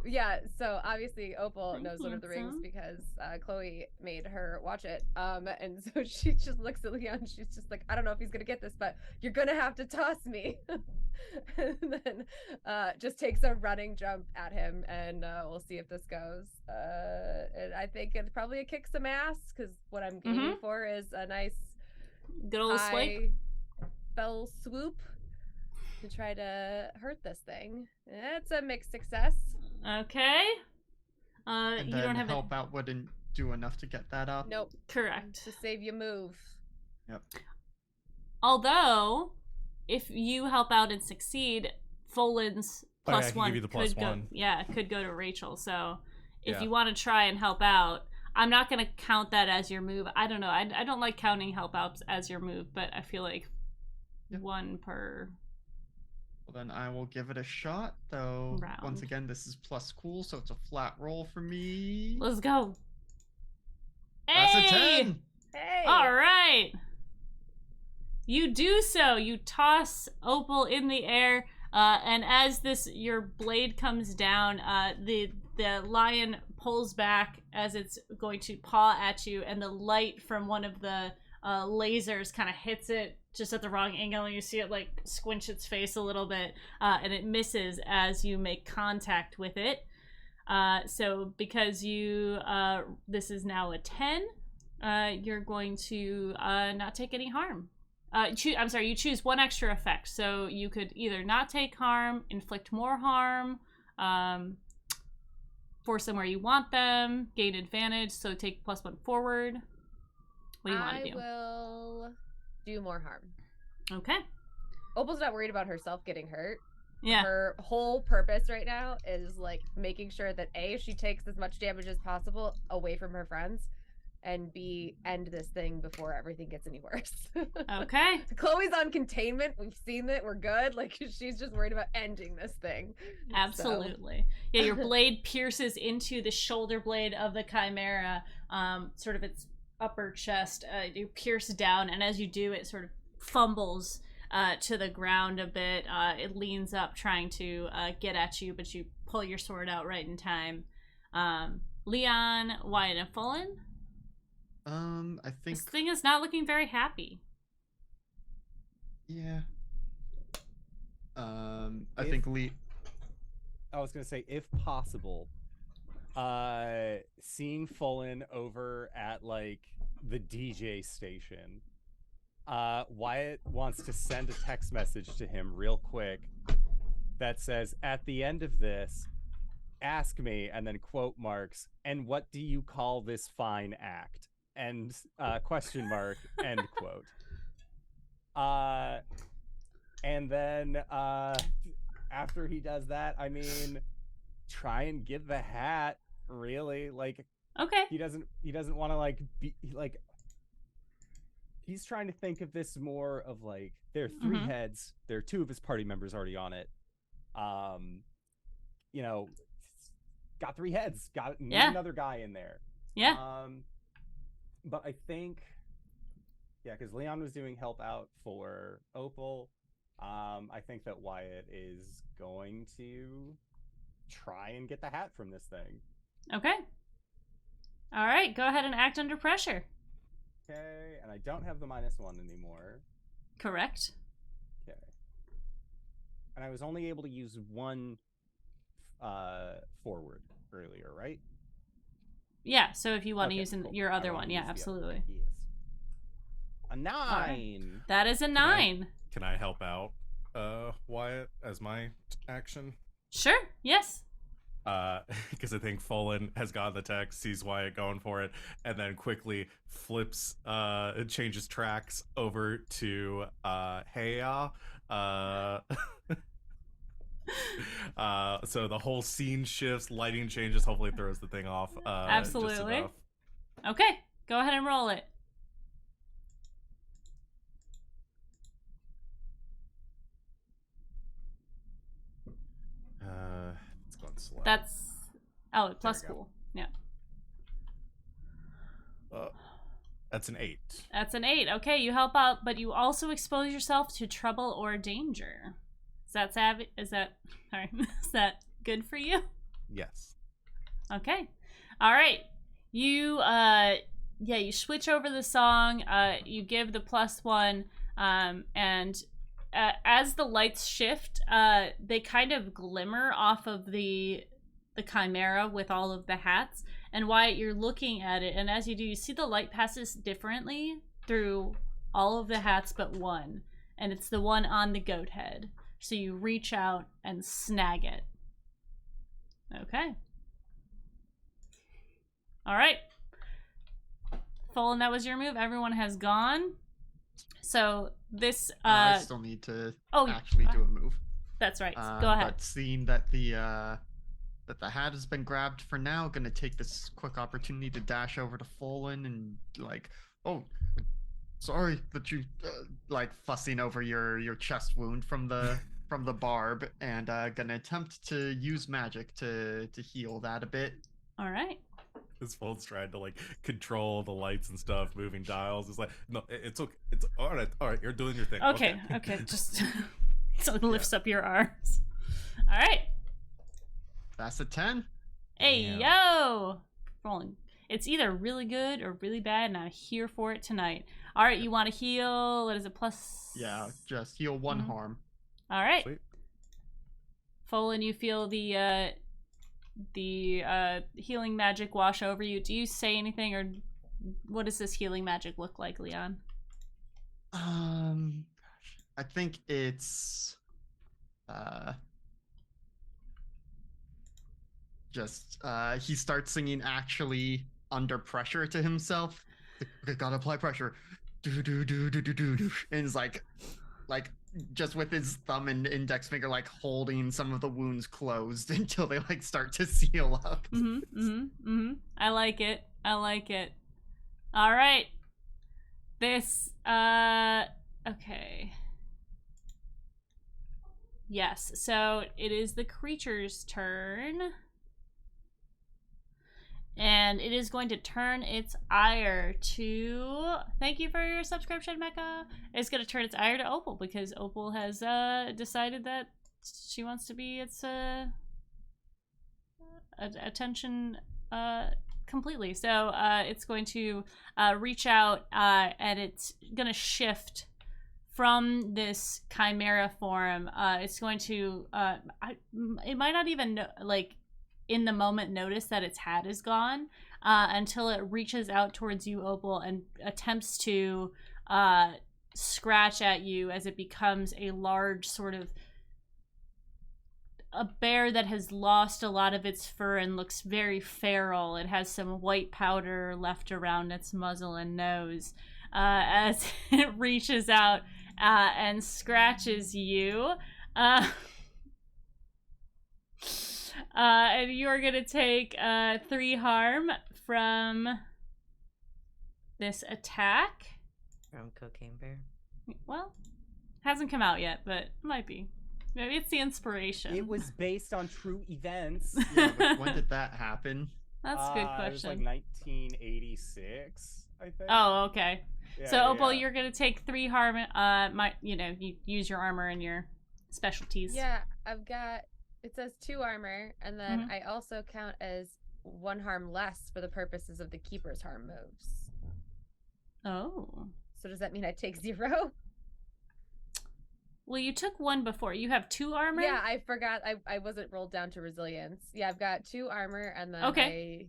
[SPEAKER 3] Yeah, so obviously Opal knows Lord of the Rings because Chloe made her watch it. And so she just looks at Leon. She's just like, I don't know if he's gonna get this, but you're gonna have to toss me. And then just takes a running jump at him, and we'll see if this goes. And I think it's probably a kick some ass because what I'm aiming for is a nice
[SPEAKER 1] good old
[SPEAKER 3] high
[SPEAKER 1] swipe.
[SPEAKER 3] Fell swoop to try to hurt this thing. It's a mixed success.
[SPEAKER 1] Okay.
[SPEAKER 5] And
[SPEAKER 1] You
[SPEAKER 5] then
[SPEAKER 1] don't have
[SPEAKER 5] help out wouldn't do enough to get that up.
[SPEAKER 3] Nope.
[SPEAKER 1] Correct.
[SPEAKER 3] To save you move.
[SPEAKER 5] Yep.
[SPEAKER 1] Although, if you help out and succeed, Folin's
[SPEAKER 6] Oh, yeah, I
[SPEAKER 1] plus
[SPEAKER 6] can
[SPEAKER 1] one
[SPEAKER 6] give you the
[SPEAKER 1] could
[SPEAKER 6] plus
[SPEAKER 1] go.
[SPEAKER 6] one.
[SPEAKER 1] Yeah, could go to Rachel. So, if
[SPEAKER 6] Yeah.
[SPEAKER 1] you want to try and help out, I'm not gonna count that as your move. I don't know. I don't like counting help outs as your move, but I feel like
[SPEAKER 5] Yep.
[SPEAKER 1] one per.
[SPEAKER 5] Well, then I will give it a shot, though.
[SPEAKER 1] Round.
[SPEAKER 5] Once again, this is plus cool, so it's a flat roll for me.
[SPEAKER 1] Let's go.
[SPEAKER 5] That's a
[SPEAKER 1] Hey!
[SPEAKER 5] 10.
[SPEAKER 3] Hey!
[SPEAKER 1] All right. You do so. You toss Opal in the air, and as your blade comes down, the lion pulls back as it's going to paw at you, and the light from one of the lasers kind of hits it just at the wrong angle, and you see it like squinch its face a little bit, and it misses as you make contact with it. So because this is now a 10, you're going to not take any harm. You choose one extra effect. So you could either not take harm, inflict more harm, force them where you want them, gain advantage, so take +1 forward. What do you want to do?
[SPEAKER 3] I will do more harm.
[SPEAKER 1] Okay.
[SPEAKER 3] Opal's not worried about herself getting hurt.
[SPEAKER 1] Yeah.
[SPEAKER 3] Her whole purpose right now is like making sure that A, she takes as much damage as possible away from her friends, and B, end this thing before everything gets any worse.
[SPEAKER 1] Okay.
[SPEAKER 3] Chloe's on containment. We've seen it. We're good. Like, she's just worried about ending this thing.
[SPEAKER 1] Absolutely. Yeah, your blade pierces into the shoulder blade of the chimera, sort of its upper chest. You pierce down, and as you do, it sort of fumbles to the ground a bit. It leans up trying to get at you, but you pull your sword out right in time. Leon, Wyatt, and Fullen?
[SPEAKER 5] I think...
[SPEAKER 1] This thing is not looking very happy.
[SPEAKER 5] Yeah. I think
[SPEAKER 2] I was gonna say, if possible, seeing Fullen over at like the DJ station. Wyatt wants to send a text message to him real quick that says, "At the end of this, ask me," and then quote marks, "and what do you call this fine act?" And question mark, end quote. And then after he does that, I mean, try and get the hat, really. Like,
[SPEAKER 1] Okay.
[SPEAKER 2] he doesn't want to like be like, he's trying to think of this more of like, there are 3 heads, there are 2 of his party members already on it. You know, got 3 heads, need another guy in there.
[SPEAKER 1] Yeah.
[SPEAKER 2] But I think, yeah, because Leon was doing help out for Opal. I think that Wyatt is going to try and get the hat from this thing.
[SPEAKER 1] Okay. All right, go ahead and act under pressure.
[SPEAKER 2] Okay, and I don't have the -1 anymore.
[SPEAKER 1] Correct.
[SPEAKER 2] Okay. And I was only able to use 1 forward earlier, right?
[SPEAKER 1] Yeah, so if you want to
[SPEAKER 2] Okay,
[SPEAKER 1] use
[SPEAKER 2] cool.
[SPEAKER 1] your
[SPEAKER 2] I
[SPEAKER 1] other
[SPEAKER 2] wanna
[SPEAKER 1] one,
[SPEAKER 2] use
[SPEAKER 1] yeah,
[SPEAKER 2] the other
[SPEAKER 1] absolutely.
[SPEAKER 2] one. Yes. A 9.
[SPEAKER 1] That is a 9.
[SPEAKER 6] Can I help out Wyatt as my action?
[SPEAKER 1] Sure, yes.
[SPEAKER 6] Because I think Folan has gotten the text, sees Wyatt going for it, and then quickly flips, changes tracks over to Heya. So the whole scene shifts, lighting changes, hopefully throws the thing off.
[SPEAKER 1] Absolutely.
[SPEAKER 6] Just enough.
[SPEAKER 1] Okay, go ahead and roll it.
[SPEAKER 6] It's going slow.
[SPEAKER 1] Plus
[SPEAKER 6] we go.
[SPEAKER 1] cool. Yeah.
[SPEAKER 6] That's an 8.
[SPEAKER 1] That's an 8. Okay, you help out, but you also expose yourself to trouble or danger. Is that is that good for you?
[SPEAKER 6] Yes.
[SPEAKER 1] Okay. All right. You you switch over the song, you give the +1, and as the lights shift, they kind of glimmer off of the chimera with all of the hats. And Wyatt, you're looking at it, and as you do, you see the light passes differently through all of the hats but one, and it's the one on the goat head. So you reach out and snag it. Okay. All right. Folan, that was your move. Everyone has gone. So this
[SPEAKER 5] I still need to actually do a move.
[SPEAKER 1] That's right. Go ahead.
[SPEAKER 5] But seeing that the hat has been grabbed for now, gonna take this quick opportunity to dash over to Folan and like, "Oh, sorry that you like fussing over your chest wound from the barb," and gonna attempt to use magic to heal that a bit.
[SPEAKER 1] All right.
[SPEAKER 6] This phone's trying to like control the lights and stuff, moving dials. It's like, no, it's okay. It's all right. You're doing your thing.
[SPEAKER 1] Okay. Just so it lifts up your arms. All right.
[SPEAKER 5] That's a 10.
[SPEAKER 1] Hey,
[SPEAKER 6] Damn.
[SPEAKER 1] yo! Rolling. It's either really good or really bad, and I'm here for it tonight. All right, you want to heal? What is it? Plus?
[SPEAKER 5] Yeah, just heal 1 harm.
[SPEAKER 1] All right.
[SPEAKER 6] Sweet.
[SPEAKER 1] Folan, you feel the healing magic wash over you. Do you say anything, or what does this healing magic look like, Leon?
[SPEAKER 5] I think it's just he starts singing actually under pressure to himself. I gotta apply pressure. Do do do do do do do, and it's like just with his thumb and index finger like holding some of the wounds closed until they like start to seal up.
[SPEAKER 1] I like it. All right. This okay. Yes, so it is the creature's turn. And it is going to turn its ire to... Thank you for your subscription, Mecca. It's going to turn its ire to Opal because Opal has decided that she wants to be its attention completely. So it's going to reach out and it's going to shift from this chimera form. It's going to... it might not even like... in the moment notice that its hat is gone, until it reaches out towards you, Opal, and attempts to scratch at you as it becomes a large sort of a bear that has lost a lot of its fur and looks very feral. It has some white powder left around its muzzle and nose as it reaches out and scratches you. And you're going to take 3 harm from this attack.
[SPEAKER 4] From Cocaine Bear.
[SPEAKER 1] Well, hasn't come out yet, but it might be. Maybe it's the inspiration.
[SPEAKER 2] It was based on true events.
[SPEAKER 5] Yeah, but when did that happen?
[SPEAKER 1] That's a good question.
[SPEAKER 2] It was like 1986, I think.
[SPEAKER 1] Oh, okay.
[SPEAKER 2] Yeah,
[SPEAKER 1] So, Opal,
[SPEAKER 2] yeah.
[SPEAKER 1] you're gonna take 3 harm. You use your armor and your specialties.
[SPEAKER 3] Yeah, I've got. It says 2 armor, and then I also count as 1 harm less for the purposes of the keeper's harm moves.
[SPEAKER 1] Oh.
[SPEAKER 3] So does that mean I take 0?
[SPEAKER 1] Well, you took 1 before. You have 2 armor?
[SPEAKER 3] Yeah, I forgot. I wasn't rolled down to resilience. Yeah, I've got 2 armor, and then I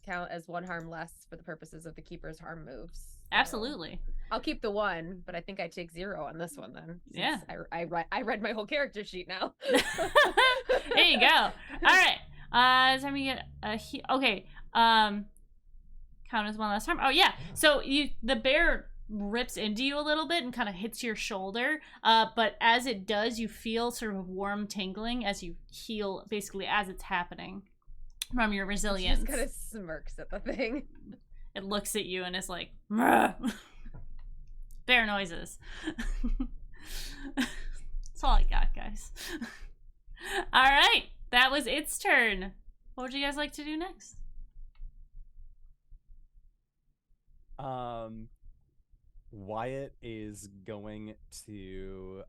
[SPEAKER 3] count as 1 harm less for the purposes of the keeper's harm moves. So
[SPEAKER 1] Absolutely.
[SPEAKER 3] I'll keep the 1, but I think I take 0 on this one then.
[SPEAKER 1] Yeah.
[SPEAKER 3] I read my whole character sheet now.
[SPEAKER 1] There you go. All right. Time to get a okay. Count as 1 last harm. Oh yeah. So the bear rips into you a little bit and kind of hits your shoulder. But as it does, you feel sort of warm tingling as you heal, basically as it's happening from your resilience.
[SPEAKER 3] She just kind of smirks at the thing.
[SPEAKER 1] It looks at you and is like, "Mrrh." Bear noises. That's all I got, guys. All right, that was its turn. What would you guys like to do next?
[SPEAKER 2] Wyatt is going to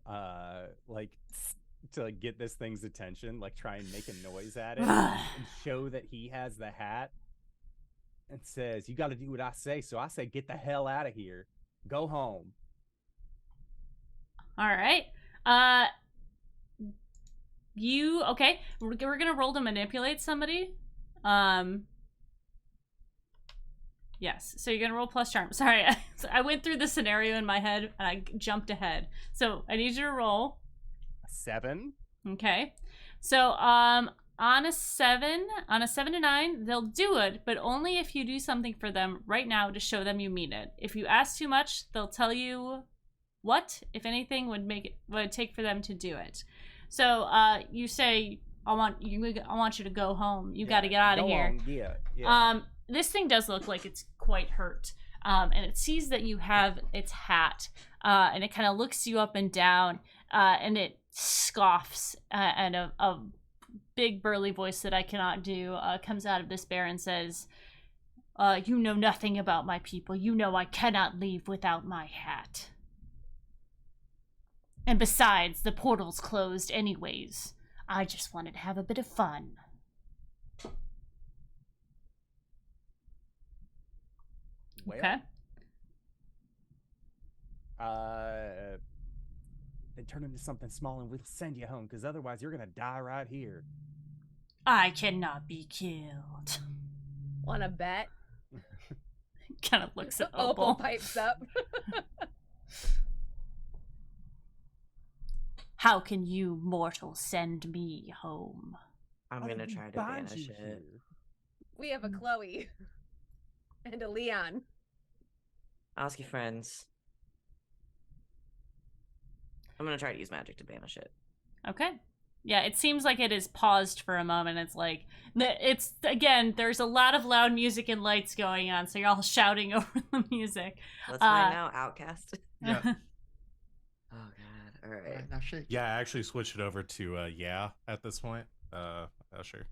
[SPEAKER 2] to get this thing's attention, like try and make a noise at it and show that he has the hat, and says, "You got to do what I say." So I say, "Get the hell out of here. Go home."
[SPEAKER 1] All right. Okay? We're gonna roll to manipulate somebody. Yes. So you're gonna roll plus charm. Sorry, I went through the scenario in my head and I jumped ahead. So I need you to roll.
[SPEAKER 2] 7.
[SPEAKER 1] Okay. So on a 7 to 9, they'll do it, but only if you do something for them right now to show them you mean it. If you ask too much, they'll tell you what, if anything, would take for them to do it. So you say, I want you to go home. You got to get out of here.
[SPEAKER 2] Home. Yeah.
[SPEAKER 1] This thing does look like it's quite hurt. And it sees that you have its hat, and it kind of looks you up and down, and it scoffs, and a big burly voice that I cannot do comes out of this bear and says, "You know nothing about my people. You know I cannot leave without my hat. And besides, the portal's closed anyways. I just wanted to have a bit of fun."
[SPEAKER 2] Well,
[SPEAKER 1] Okay.
[SPEAKER 2] Then turn into something small and we'll send you home, because otherwise you're gonna die right here.
[SPEAKER 1] I cannot be killed.
[SPEAKER 3] Wanna bet?
[SPEAKER 1] Kind of looks at
[SPEAKER 3] Opal
[SPEAKER 1] Opal.
[SPEAKER 3] pipes up.
[SPEAKER 1] How can you mortals send me home?
[SPEAKER 4] I'm
[SPEAKER 2] Why
[SPEAKER 4] gonna
[SPEAKER 2] did we
[SPEAKER 4] try to
[SPEAKER 2] bind
[SPEAKER 4] banish
[SPEAKER 2] you
[SPEAKER 4] it.
[SPEAKER 2] here?
[SPEAKER 3] We have a Chloe. And a Leon.
[SPEAKER 4] Ask your friends. I'm gonna try to use magic to banish it.
[SPEAKER 1] Okay. Yeah, it seems like it is paused for a moment. It's like, it's, again, there's a lot of loud music and lights going on, so you're all shouting over the music.
[SPEAKER 4] Let's find out, Outcast.
[SPEAKER 5] Yeah.
[SPEAKER 4] Oh god. All right.
[SPEAKER 5] Now shake.
[SPEAKER 6] Yeah, I actually switched it over to yeah at this point. Sure.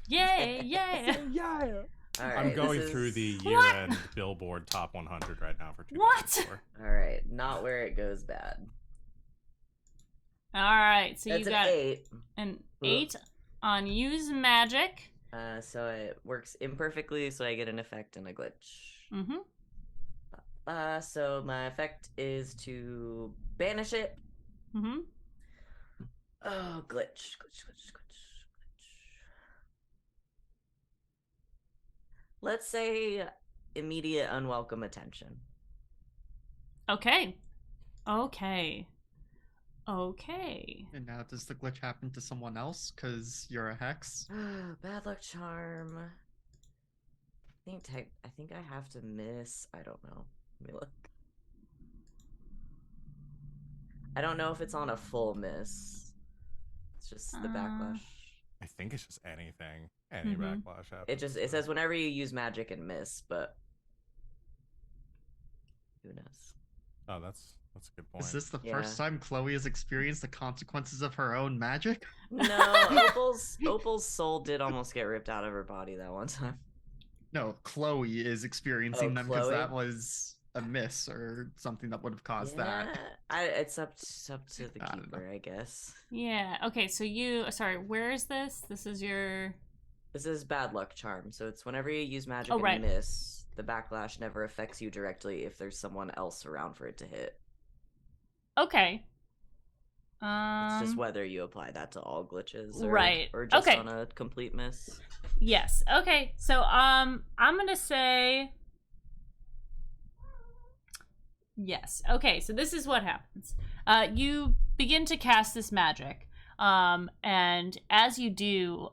[SPEAKER 1] Yay, yay.
[SPEAKER 2] Yeah.
[SPEAKER 4] All right.
[SPEAKER 6] I'm going
[SPEAKER 4] this
[SPEAKER 6] through
[SPEAKER 4] is-
[SPEAKER 6] the
[SPEAKER 1] What?
[SPEAKER 6] year-end Billboard Top 100 right now for
[SPEAKER 1] What?
[SPEAKER 6] 2024.
[SPEAKER 4] All right. Not where it goes bad.
[SPEAKER 1] All right, so
[SPEAKER 4] That's
[SPEAKER 1] you got
[SPEAKER 4] an 8.
[SPEAKER 1] an 8 on use magic.
[SPEAKER 4] So it works imperfectly, so I get an effect and a glitch.
[SPEAKER 1] Mm-hmm.
[SPEAKER 4] So my effect is to banish it.
[SPEAKER 1] Mm-hmm.
[SPEAKER 4] Oh, glitch. Let's say immediate unwelcome attention.
[SPEAKER 1] Okay. Okay. Okay.
[SPEAKER 5] And now does the glitch happen to someone else because you're a hex?
[SPEAKER 4] Bad luck charm. I think I have to miss. I don't know. Let me look. I don't know if it's on a full miss. It's just the backlash.
[SPEAKER 6] I think it's just anything. Any
[SPEAKER 1] Mhm.
[SPEAKER 6] backlash happens.
[SPEAKER 4] It says whenever you use magic and miss, but who knows?
[SPEAKER 6] Oh, that's a good point.
[SPEAKER 5] Is this the
[SPEAKER 4] Yeah.
[SPEAKER 5] first time Chloe has experienced the consequences of her own magic?
[SPEAKER 4] No, Opal's soul did almost get ripped out of her body that one time.
[SPEAKER 5] No, Chloe is experiencing
[SPEAKER 4] Oh,
[SPEAKER 5] them because that
[SPEAKER 4] Chloe?
[SPEAKER 5] was a miss or something that would have caused that.
[SPEAKER 4] It's up to the
[SPEAKER 5] I don't know.
[SPEAKER 4] keeper, I guess.
[SPEAKER 1] Yeah. Okay. So sorry. Where is this? This is your.
[SPEAKER 4] This is bad luck charm, so it's whenever you use magic
[SPEAKER 1] Oh,
[SPEAKER 4] and
[SPEAKER 1] right.
[SPEAKER 4] miss, the backlash never affects you directly if there's someone else around for it to hit.
[SPEAKER 1] Okay.
[SPEAKER 4] It's just whether you apply that to all glitches,
[SPEAKER 1] Right.
[SPEAKER 4] or just
[SPEAKER 1] Okay.
[SPEAKER 4] on a complete miss.
[SPEAKER 1] Yes. Okay. So I'm gonna say yes. Okay. So this is what happens. You begin to cast this magic, and as you do,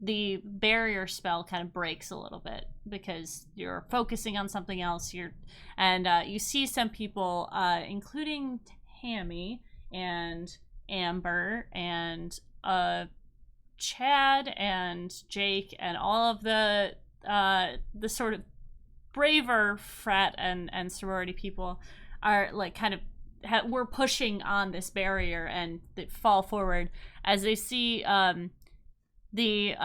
[SPEAKER 1] the barrier spell kind of breaks a little bit because you're focusing on something else. You see some people, including Tammy and Amber and Chad and Jake and all of the sort of braver frat and sorority people are like kind of we're pushing on this barrier and they fall forward as they see the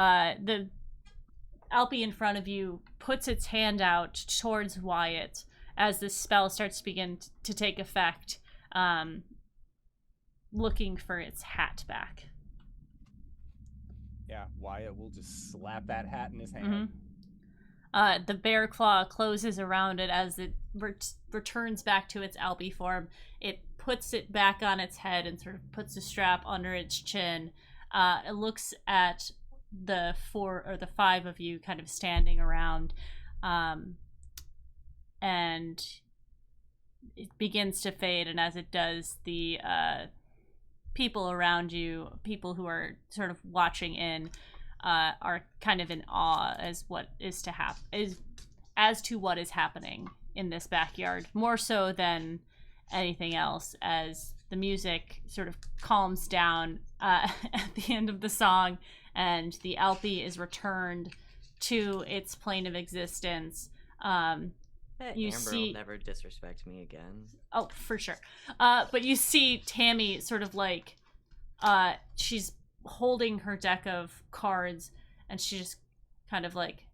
[SPEAKER 1] Alpy in front of you puts its hand out towards Wyatt as this spell starts to begin to take effect, looking for its hat back.
[SPEAKER 2] Yeah, Wyatt will just slap that hat in his hand.
[SPEAKER 1] The bear claw closes around it as it returns back to its Alpy form. It puts it back on its head and sort of puts a strap under its chin. It looks at the 4 or the 5 of you kind of standing around, and it begins to fade. And as it does, the people around you, people who are sort of watching in, are kind of in awe as to what is happening in this backyard, more so than anything else, as the music sort of calms down at the end of the song and the Alpy is returned to its plane of existence. You
[SPEAKER 4] Amber
[SPEAKER 1] see
[SPEAKER 4] will never disrespect me again.
[SPEAKER 1] Oh, for sure. But you see Tammy sort of like, she's holding her deck of cards, and she just kind of like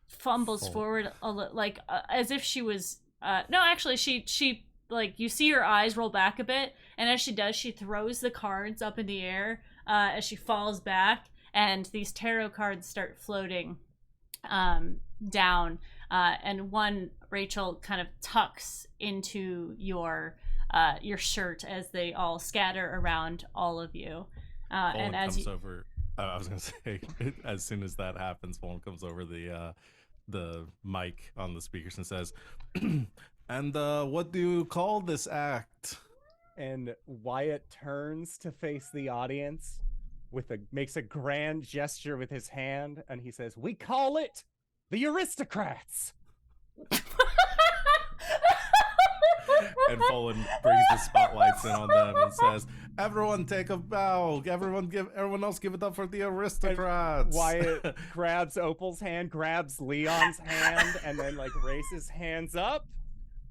[SPEAKER 1] fumbles forward like as if she was. No, actually, she like you see her eyes roll back a bit, and as she does, she throws the cards up in the air as she falls back, and these tarot cards start floating down. And one, Rachel, kind of tucks into your shirt as they all scatter around all of you. And as
[SPEAKER 6] comes over. I was gonna say, as soon as that happens, Fulham comes over the mic on the speakers and says, "And what do you call this act?"
[SPEAKER 2] And Wyatt turns to face the audience makes a grand gesture with his hand, and he says, "We call it the aristocrats."
[SPEAKER 6] And Fulham brings the spotlights in on them and says, "Everyone take a bow. Everyone else give it up for the aristocrats."
[SPEAKER 2] Wyatt grabs Opal's hand, grabs Leon's hand, and then like raises hands up,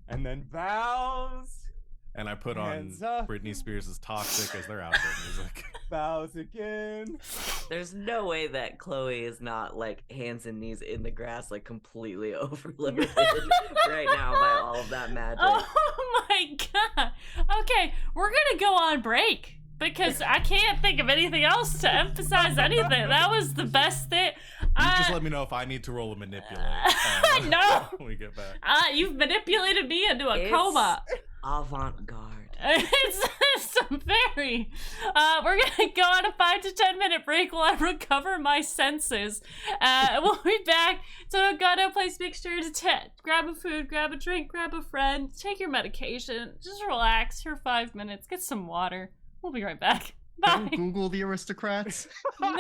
[SPEAKER 2] and then bows.
[SPEAKER 6] And I put on
[SPEAKER 2] Hands up.
[SPEAKER 6] Britney Spears' "Toxic" as their outro music.
[SPEAKER 2] Bows again.
[SPEAKER 4] There's no way that Chloe is not like hands and knees in the grass, like completely overloaded right now by all of that magic.
[SPEAKER 1] oh my god. Okay, we're gonna go on break because I can't think of anything else to emphasize anything. That was the best thing.
[SPEAKER 6] You just let me know if I need to roll a manipulate.
[SPEAKER 1] No.
[SPEAKER 6] When we get back.
[SPEAKER 1] You've manipulated me into a
[SPEAKER 4] It's
[SPEAKER 1] coma.
[SPEAKER 4] Avant-garde.
[SPEAKER 1] It's very. We're gonna go on a 5 to 10 minute break while I recover my senses. We'll be back. So don't go to place mixtures. Grab a food, grab a drink, grab a friend, take your medication. Just relax for 5 minutes. Get some water. We'll be right back. Bye.
[SPEAKER 5] Don't Google the aristocrats.
[SPEAKER 1] No.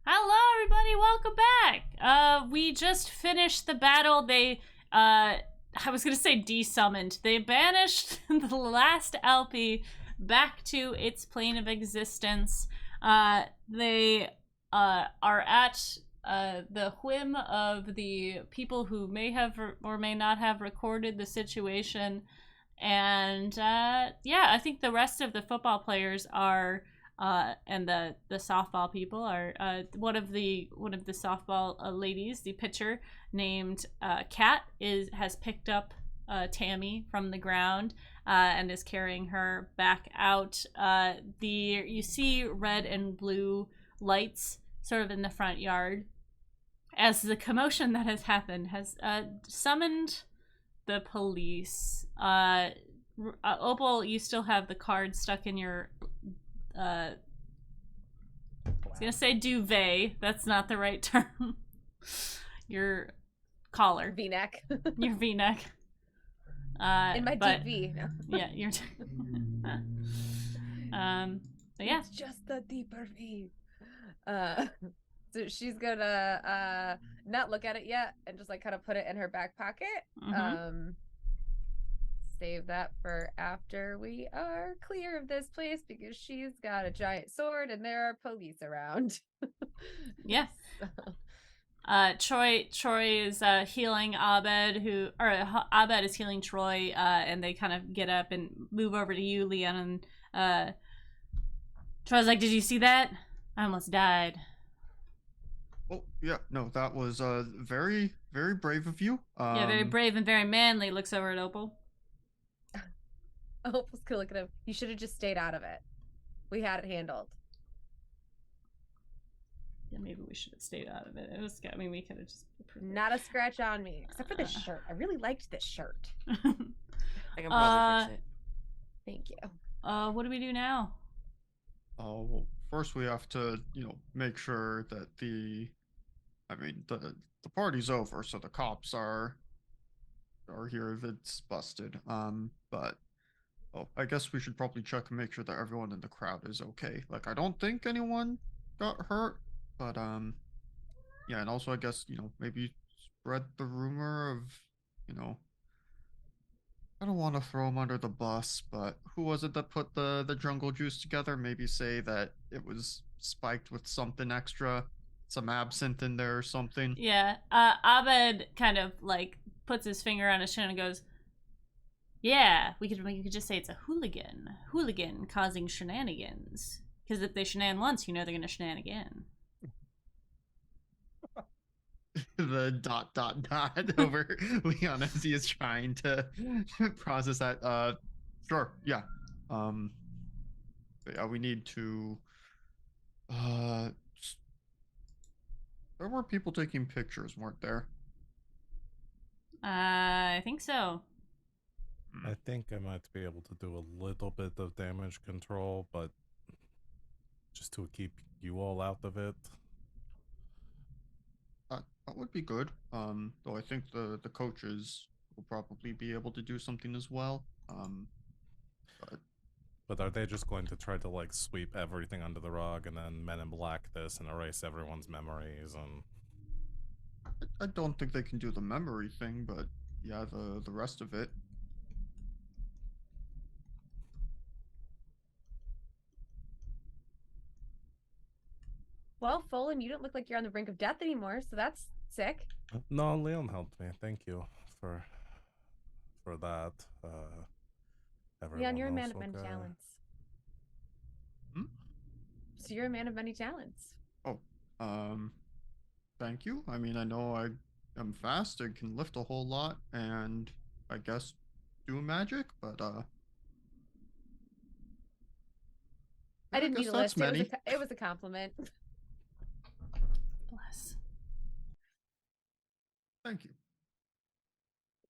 [SPEAKER 1] Hello, everybody. Welcome back. We just finished the battle. I was gonna say desummoned. They banished the last Alpi back to its plane of existence. They are at the whim of the people who may have or may not have recorded the situation. And yeah, I think the rest of the football players are and the softball people are one of the softball ladies, the pitcher named Kat has picked up Tammy from the ground and is carrying her back out. You see red and blue lights sort of in the front yard as the commotion that has happened has summoned the police. Opal, you still have the card stuck in your I was gonna say duvet. That's not the right term. Your collar.
[SPEAKER 3] V-neck.
[SPEAKER 1] Your V-neck.
[SPEAKER 3] In my
[SPEAKER 1] but,
[SPEAKER 3] deep V. No.
[SPEAKER 1] Yeah, your. But yeah.
[SPEAKER 3] It's just the deeper V. So she's gonna not look at it yet and just like kind of put it in her back pocket.
[SPEAKER 1] Mhm.
[SPEAKER 3] Save that for after we are clear of this place because she's got a giant sword and there are police around.
[SPEAKER 1] Yeah. Troy is healing Abed, Abed is healing Troy, and they kind of get up and move over to you, Leon, and Troy's like, "Did you see that? I almost died."
[SPEAKER 5] Oh, yeah, no, that was very, very brave of you.
[SPEAKER 1] Yeah, very brave and very manly. Looks over at Opal.
[SPEAKER 3] Opal's gonna look at him. You should have just stayed out of it. We had it handled.
[SPEAKER 1] Yeah, maybe we should have stayed out of it. We could have just.
[SPEAKER 3] Not a scratch on me, except for this shirt. I really liked this shirt.
[SPEAKER 4] I can probably fix it.
[SPEAKER 3] Thank you.
[SPEAKER 1] What do we do now?
[SPEAKER 5] Well, first we have to, make sure that the party's over, so the cops are here if it's busted. But I guess we should probably check and make sure that everyone in the crowd is okay. Like, I don't think anyone got hurt, but yeah, and also I guess, maybe spread the rumor of, I don't want to throw him under the bus, but who was it that put the jungle juice together? Maybe say that it was spiked with something extra, some absinthe in there or something.
[SPEAKER 1] Yeah, Abed kind of like puts his finger on his chin and goes, "Yeah, we could just say it's a hooligan causing shenanigans. Because if they shenan once, they're gonna shenan again."
[SPEAKER 5] The ... over Leon as he is trying to process that. Sure, yeah. But yeah, we need to. There were people taking pictures, weren't there?
[SPEAKER 1] I think so.
[SPEAKER 6] I think I might be able to do a little bit of damage control, but just to keep you all out of it.
[SPEAKER 5] That would be good. Though I think the coaches will probably be able to do something as well.
[SPEAKER 6] But are they just going to try to like sweep everything under the rug and then Men in Black this and erase everyone's memories? And
[SPEAKER 5] I don't think they can do the memory thing, but yeah, the rest of it.
[SPEAKER 3] Well, Folan, you don't look like you're on the brink of death anymore, so that's sick.
[SPEAKER 6] no, Leon helped me. Thank you for that.
[SPEAKER 3] Leon, you're a man
[SPEAKER 6] else
[SPEAKER 3] of many
[SPEAKER 6] okay?
[SPEAKER 3] talents. So you're a man of many talents.
[SPEAKER 5] Oh, thank you. I mean, I know I am fast. I can lift a whole lot, and I guess do magic. But
[SPEAKER 3] I didn't
[SPEAKER 5] guess
[SPEAKER 3] need a
[SPEAKER 5] that's
[SPEAKER 3] list. It was
[SPEAKER 5] many.
[SPEAKER 3] it was a compliment.
[SPEAKER 1] Bless.
[SPEAKER 5] Thank you.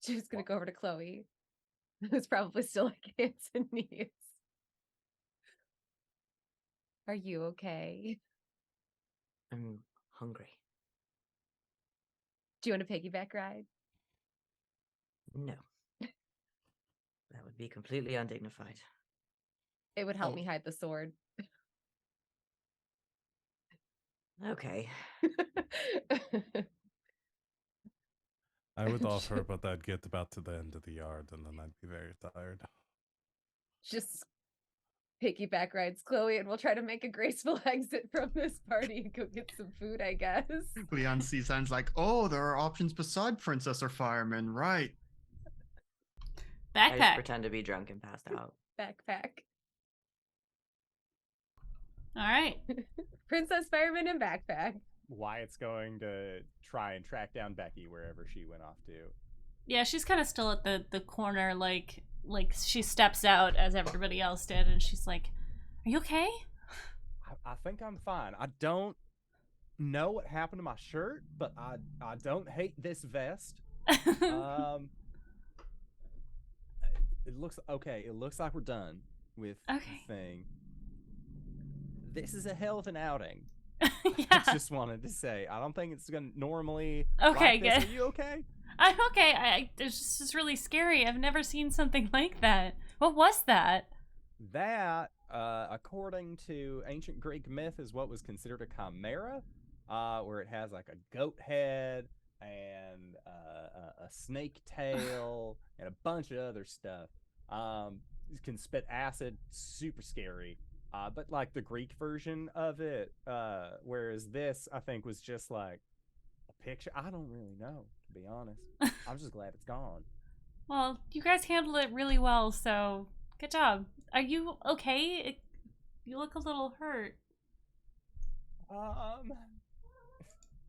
[SPEAKER 3] She's gonna go over to Chloe, who's probably still like hands and knees. Are you okay?
[SPEAKER 4] I'm hungry.
[SPEAKER 3] Do you want a piggyback ride?
[SPEAKER 4] No. That would be completely undignified.
[SPEAKER 3] It would help
[SPEAKER 5] Oh.
[SPEAKER 3] me hide the sword.
[SPEAKER 4] Okay.
[SPEAKER 6] I would offer, but I'd get about to the end of the yard and then I'd be very tired.
[SPEAKER 3] Just piggyback rides Chloe, and we'll try to make a graceful exit from this party and go get some food, I guess.
[SPEAKER 5] Leon sees signs like, oh, there are options beside Princess or Fireman, right?
[SPEAKER 4] I just
[SPEAKER 1] Backpack.
[SPEAKER 4] pretend to be drunk and passed out.
[SPEAKER 3] Backpack.
[SPEAKER 1] All right.
[SPEAKER 3] Princess Fireman and backpack.
[SPEAKER 2] Wyatt's going to try and track down Becky wherever she went off to.
[SPEAKER 1] Yeah, she's kind of still at the corner, like she steps out as everybody else did, and she's like, "Are you okay?"
[SPEAKER 2] I think I'm fine. I don't know what happened to my shirt, but I don't hate this vest. It looks okay. It looks like we're done with
[SPEAKER 1] Okay.
[SPEAKER 2] the thing. This is a hell of an outing.
[SPEAKER 1] Yeah.
[SPEAKER 2] I just wanted to say. I don't think it's gonna normally.
[SPEAKER 1] Okay,
[SPEAKER 2] like this.
[SPEAKER 1] good.
[SPEAKER 2] Are you okay?
[SPEAKER 1] I'm okay. This is really scary. I've never seen something like that. What was that?
[SPEAKER 2] That, according to ancient Greek myth, is what was considered a chimera, where it has like a goat head and a snake tail and a bunch of other stuff. It can spit acid, super scary. But like the Greek version of it, whereas this I think was just like a picture. I don't really know, to be honest. I'm just glad it's gone.
[SPEAKER 1] Well, you guys handled it really well, so good job. Are you okay? You look a little hurt.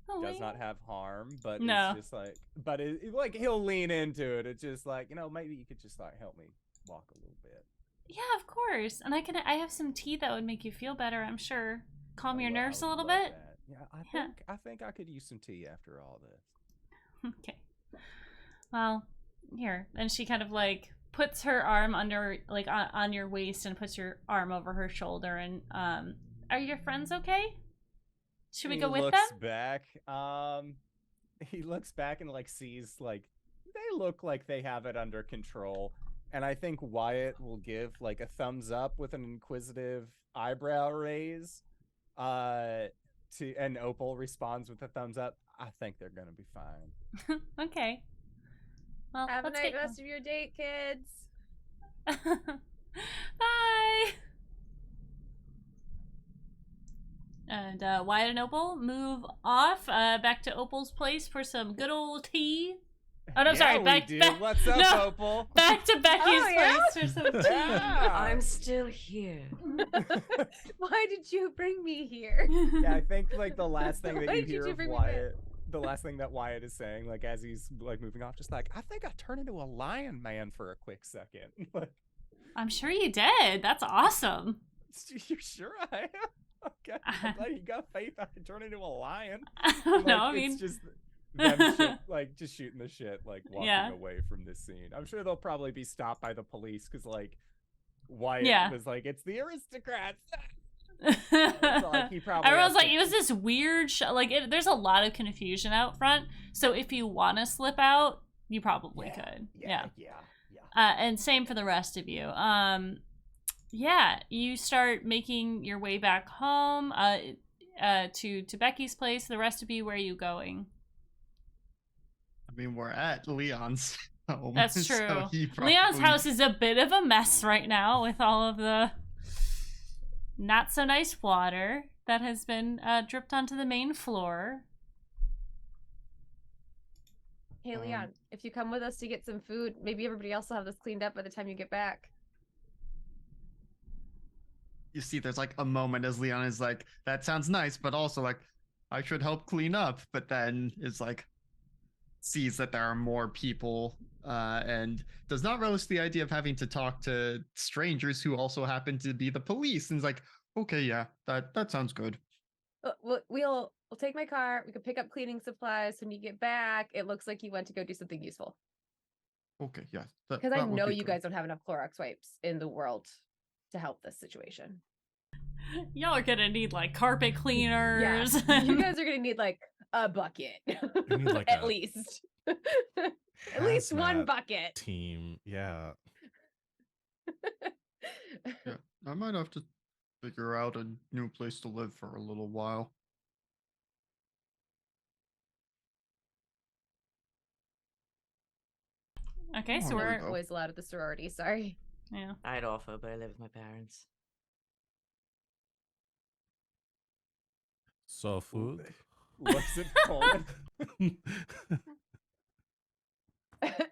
[SPEAKER 2] Does
[SPEAKER 1] wait.
[SPEAKER 2] not have harm, but
[SPEAKER 1] No.
[SPEAKER 2] it's just like, but like he'll lean into it. It's just like, maybe you could just like help me walk a little bit.
[SPEAKER 1] Yeah, of course. And I have some tea that would make you feel better, I'm sure. Calm your
[SPEAKER 2] I
[SPEAKER 1] nerves a
[SPEAKER 2] would
[SPEAKER 1] little
[SPEAKER 2] love
[SPEAKER 1] bit.
[SPEAKER 2] that. Yeah,
[SPEAKER 1] Yeah.
[SPEAKER 2] I think I could use some tea after all this.
[SPEAKER 1] Okay. Well, here. And she kind of like puts her arm under like on your waist and puts your arm over her shoulder. And are your friends okay? Should we go with them?
[SPEAKER 2] He looks back and like sees like they look like they have it under control. And I think Wyatt will give like a thumbs up with an inquisitive eyebrow raise. And Opal responds with a thumbs up. I think they're gonna be fine.
[SPEAKER 1] Okay. Well,
[SPEAKER 3] Have a
[SPEAKER 1] let's
[SPEAKER 3] nice
[SPEAKER 1] get
[SPEAKER 3] rest of your date, kids.
[SPEAKER 1] Bye. And Wyatt and Opal move off back to Opal's place for some good old tea. Oh no, sorry. Back.
[SPEAKER 2] What's up,
[SPEAKER 1] no,
[SPEAKER 2] Opal?
[SPEAKER 1] Back to Becky's
[SPEAKER 3] yeah?
[SPEAKER 1] place for some tea.
[SPEAKER 2] Yeah.
[SPEAKER 4] I'm still here.
[SPEAKER 3] Why did you bring me here?
[SPEAKER 2] Yeah, I think like the last thing that
[SPEAKER 3] Why
[SPEAKER 2] you
[SPEAKER 3] did you
[SPEAKER 2] hear
[SPEAKER 3] two
[SPEAKER 2] of
[SPEAKER 3] bring me back?
[SPEAKER 2] Wyatt, the last thing that Wyatt is saying, like as he's like moving off, just like I think I turned into a lion man for a quick second. Like,
[SPEAKER 1] I'm sure you did. That's awesome.
[SPEAKER 2] you sure I am? Okay, I'm glad you got faith I could turn into a lion.
[SPEAKER 1] I don't know.
[SPEAKER 2] Like,
[SPEAKER 1] I mean,
[SPEAKER 2] it's just them like just shooting the shit, like walking
[SPEAKER 1] Yeah.
[SPEAKER 2] away from this scene. I'm sure they'll probably be stopped by the police because like Wyatt was like, it's the aristocrats. Like, he probably
[SPEAKER 1] everyone's
[SPEAKER 2] has
[SPEAKER 1] like,
[SPEAKER 2] to-
[SPEAKER 1] it was this weird there's a lot of confusion out front, so if you want to slip out you probably could. Yeah. And same for the rest of you. You start making your way back home to Becky's place. The rest of you, where are you going?
[SPEAKER 5] I mean, we're at Leon's home.
[SPEAKER 1] That's
[SPEAKER 5] so
[SPEAKER 1] true.
[SPEAKER 5] he
[SPEAKER 1] Leon's
[SPEAKER 5] probably-
[SPEAKER 1] house is a bit of a mess right now with all of the not so nice water that has been dripped onto the main floor.
[SPEAKER 3] Hey, Leon, if you come with us to get some food, maybe everybody else will have this cleaned up by the time you get back.
[SPEAKER 5] you see there's like a moment as Leon is like, that sounds nice, but also like, I should help clean up. But then is like, sees that there are more people and does not relish the idea of having to talk to strangers who also happen to be the police. And is like, okay, yeah, that sounds good.
[SPEAKER 3] We'll take my car. We can pick up cleaning supplies when you get back. It looks like you went to go do something useful.
[SPEAKER 5] Okay, yeah.
[SPEAKER 3] Because I know you guys don't have enough Clorox wipes in the world to help this situation.
[SPEAKER 1] Y'all are gonna need like carpet cleaners.
[SPEAKER 3] Yeah, you guys are gonna need like a bucket,
[SPEAKER 6] like
[SPEAKER 3] at least. At least one
[SPEAKER 6] hazmat
[SPEAKER 3] bucket.
[SPEAKER 6] team. Yeah.
[SPEAKER 5] Yeah, I might have to figure out a new place to live for a little while.
[SPEAKER 1] Okay, so
[SPEAKER 5] Oh, there we
[SPEAKER 1] we're
[SPEAKER 5] go.
[SPEAKER 3] Always allowed at the sorority. Sorry.
[SPEAKER 1] yeah.
[SPEAKER 4] I'd offer, but I live with my parents.
[SPEAKER 6] So food.
[SPEAKER 2] Looks at Poland.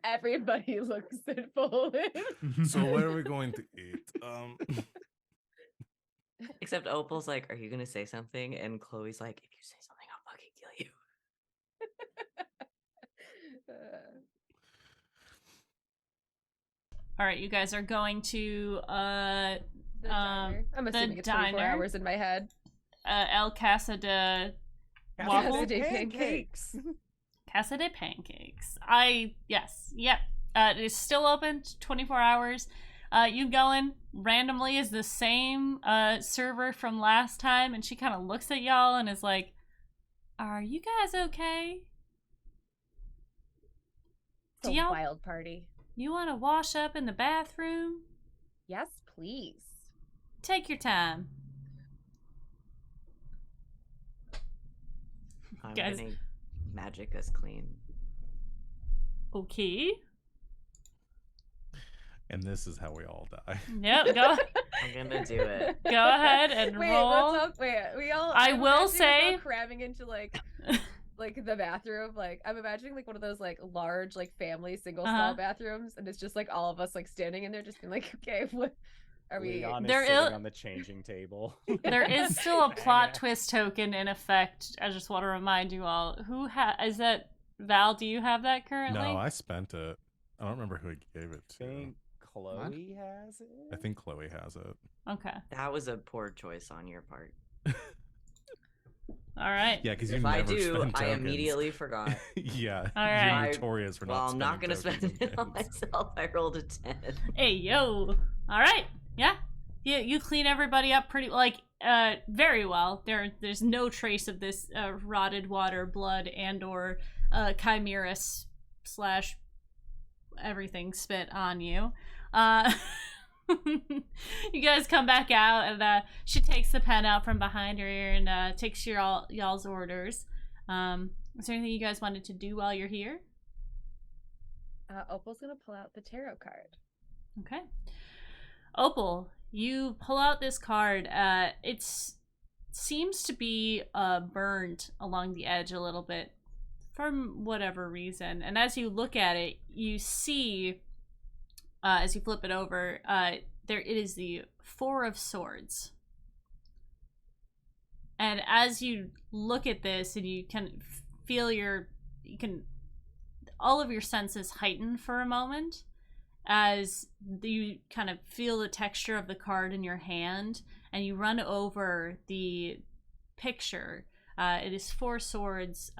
[SPEAKER 3] Everybody looks at Poland.
[SPEAKER 6] So what are we going to eat?
[SPEAKER 4] Except Opal's like, "Are you gonna say something?" And Chloe's like, "If you say something, I'll fucking kill you."
[SPEAKER 1] All right, you guys are going to
[SPEAKER 3] The diner. I'm assuming it's 24
[SPEAKER 1] diner.
[SPEAKER 3] hours in my head.
[SPEAKER 1] El Casa de
[SPEAKER 3] Waffle?
[SPEAKER 1] Waffle?
[SPEAKER 3] Day
[SPEAKER 2] pancakes.
[SPEAKER 1] Casa de Pancakes. Yep. It is still open 24 hours. You go in randomly is the same server from last time, and she kind of looks at y'all and is like, "Are you guys okay?
[SPEAKER 3] It's
[SPEAKER 1] Do
[SPEAKER 3] a
[SPEAKER 1] y'all-
[SPEAKER 3] wild party.
[SPEAKER 1] You want to wash up in the bathroom?
[SPEAKER 3] Yes, please.
[SPEAKER 1] Take your time."
[SPEAKER 4] I'm
[SPEAKER 1] Guys.
[SPEAKER 4] gonna magic us clean.
[SPEAKER 1] Okay.
[SPEAKER 6] And this is how we all die.
[SPEAKER 1] Yep. Go.
[SPEAKER 4] I'm gonna do it.
[SPEAKER 1] Go ahead and
[SPEAKER 3] Wait,
[SPEAKER 1] roll.
[SPEAKER 3] let's all wait. We all.
[SPEAKER 1] I
[SPEAKER 3] I'm
[SPEAKER 1] will
[SPEAKER 3] imagining us all
[SPEAKER 1] say-
[SPEAKER 3] cramming into like the bathroom. Like I'm imagining like one of those like large like family single stall bathrooms, and it's just like all of us like standing in there, just being like, okay, what are we?
[SPEAKER 2] Leon is
[SPEAKER 1] There
[SPEAKER 2] sitting
[SPEAKER 1] il-
[SPEAKER 2] on the changing table.
[SPEAKER 1] There is still a plot
[SPEAKER 2] Hanging out.
[SPEAKER 1] twist token in effect. I just want to remind you all. Is that Val? Do you have that currently?
[SPEAKER 6] No, I spent it. I don't remember who I gave it
[SPEAKER 2] I
[SPEAKER 6] to.
[SPEAKER 2] think Chloe has it.
[SPEAKER 6] I think Chloe has it.
[SPEAKER 1] Okay.
[SPEAKER 4] That was a poor choice on your part.
[SPEAKER 1] All right.
[SPEAKER 6] Yeah, because you
[SPEAKER 4] If
[SPEAKER 6] never
[SPEAKER 4] I do,
[SPEAKER 6] spend
[SPEAKER 4] I
[SPEAKER 6] tokens.
[SPEAKER 4] immediately forgot.
[SPEAKER 6] Yeah,
[SPEAKER 1] All right.
[SPEAKER 6] you're notorious for
[SPEAKER 4] Well,
[SPEAKER 6] not
[SPEAKER 4] I'm not gonna
[SPEAKER 6] spending
[SPEAKER 4] spend it on
[SPEAKER 6] tokens.
[SPEAKER 4] myself. I rolled a 10.
[SPEAKER 1] Hey yo. All right. Yeah. You clean everybody up pretty very well. There's no trace of this rotted water, blood, and or chimera / everything spit on you. You guys come back out, and she takes the pen out from behind her ear and takes y'all's orders. Is there anything you guys wanted to do while you're here?
[SPEAKER 3] Opal's gonna pull out the tarot card.
[SPEAKER 1] Okay. Opal, you pull out this card. It seems to be burned along the edge a little bit for whatever reason. And as you look at it, you see, as you flip it over, there it is the Four of Swords. And as you look at this and you can feel all of your senses heighten for a moment as you kind of feel the texture of the card in your hand, and you run over the picture. It is four swords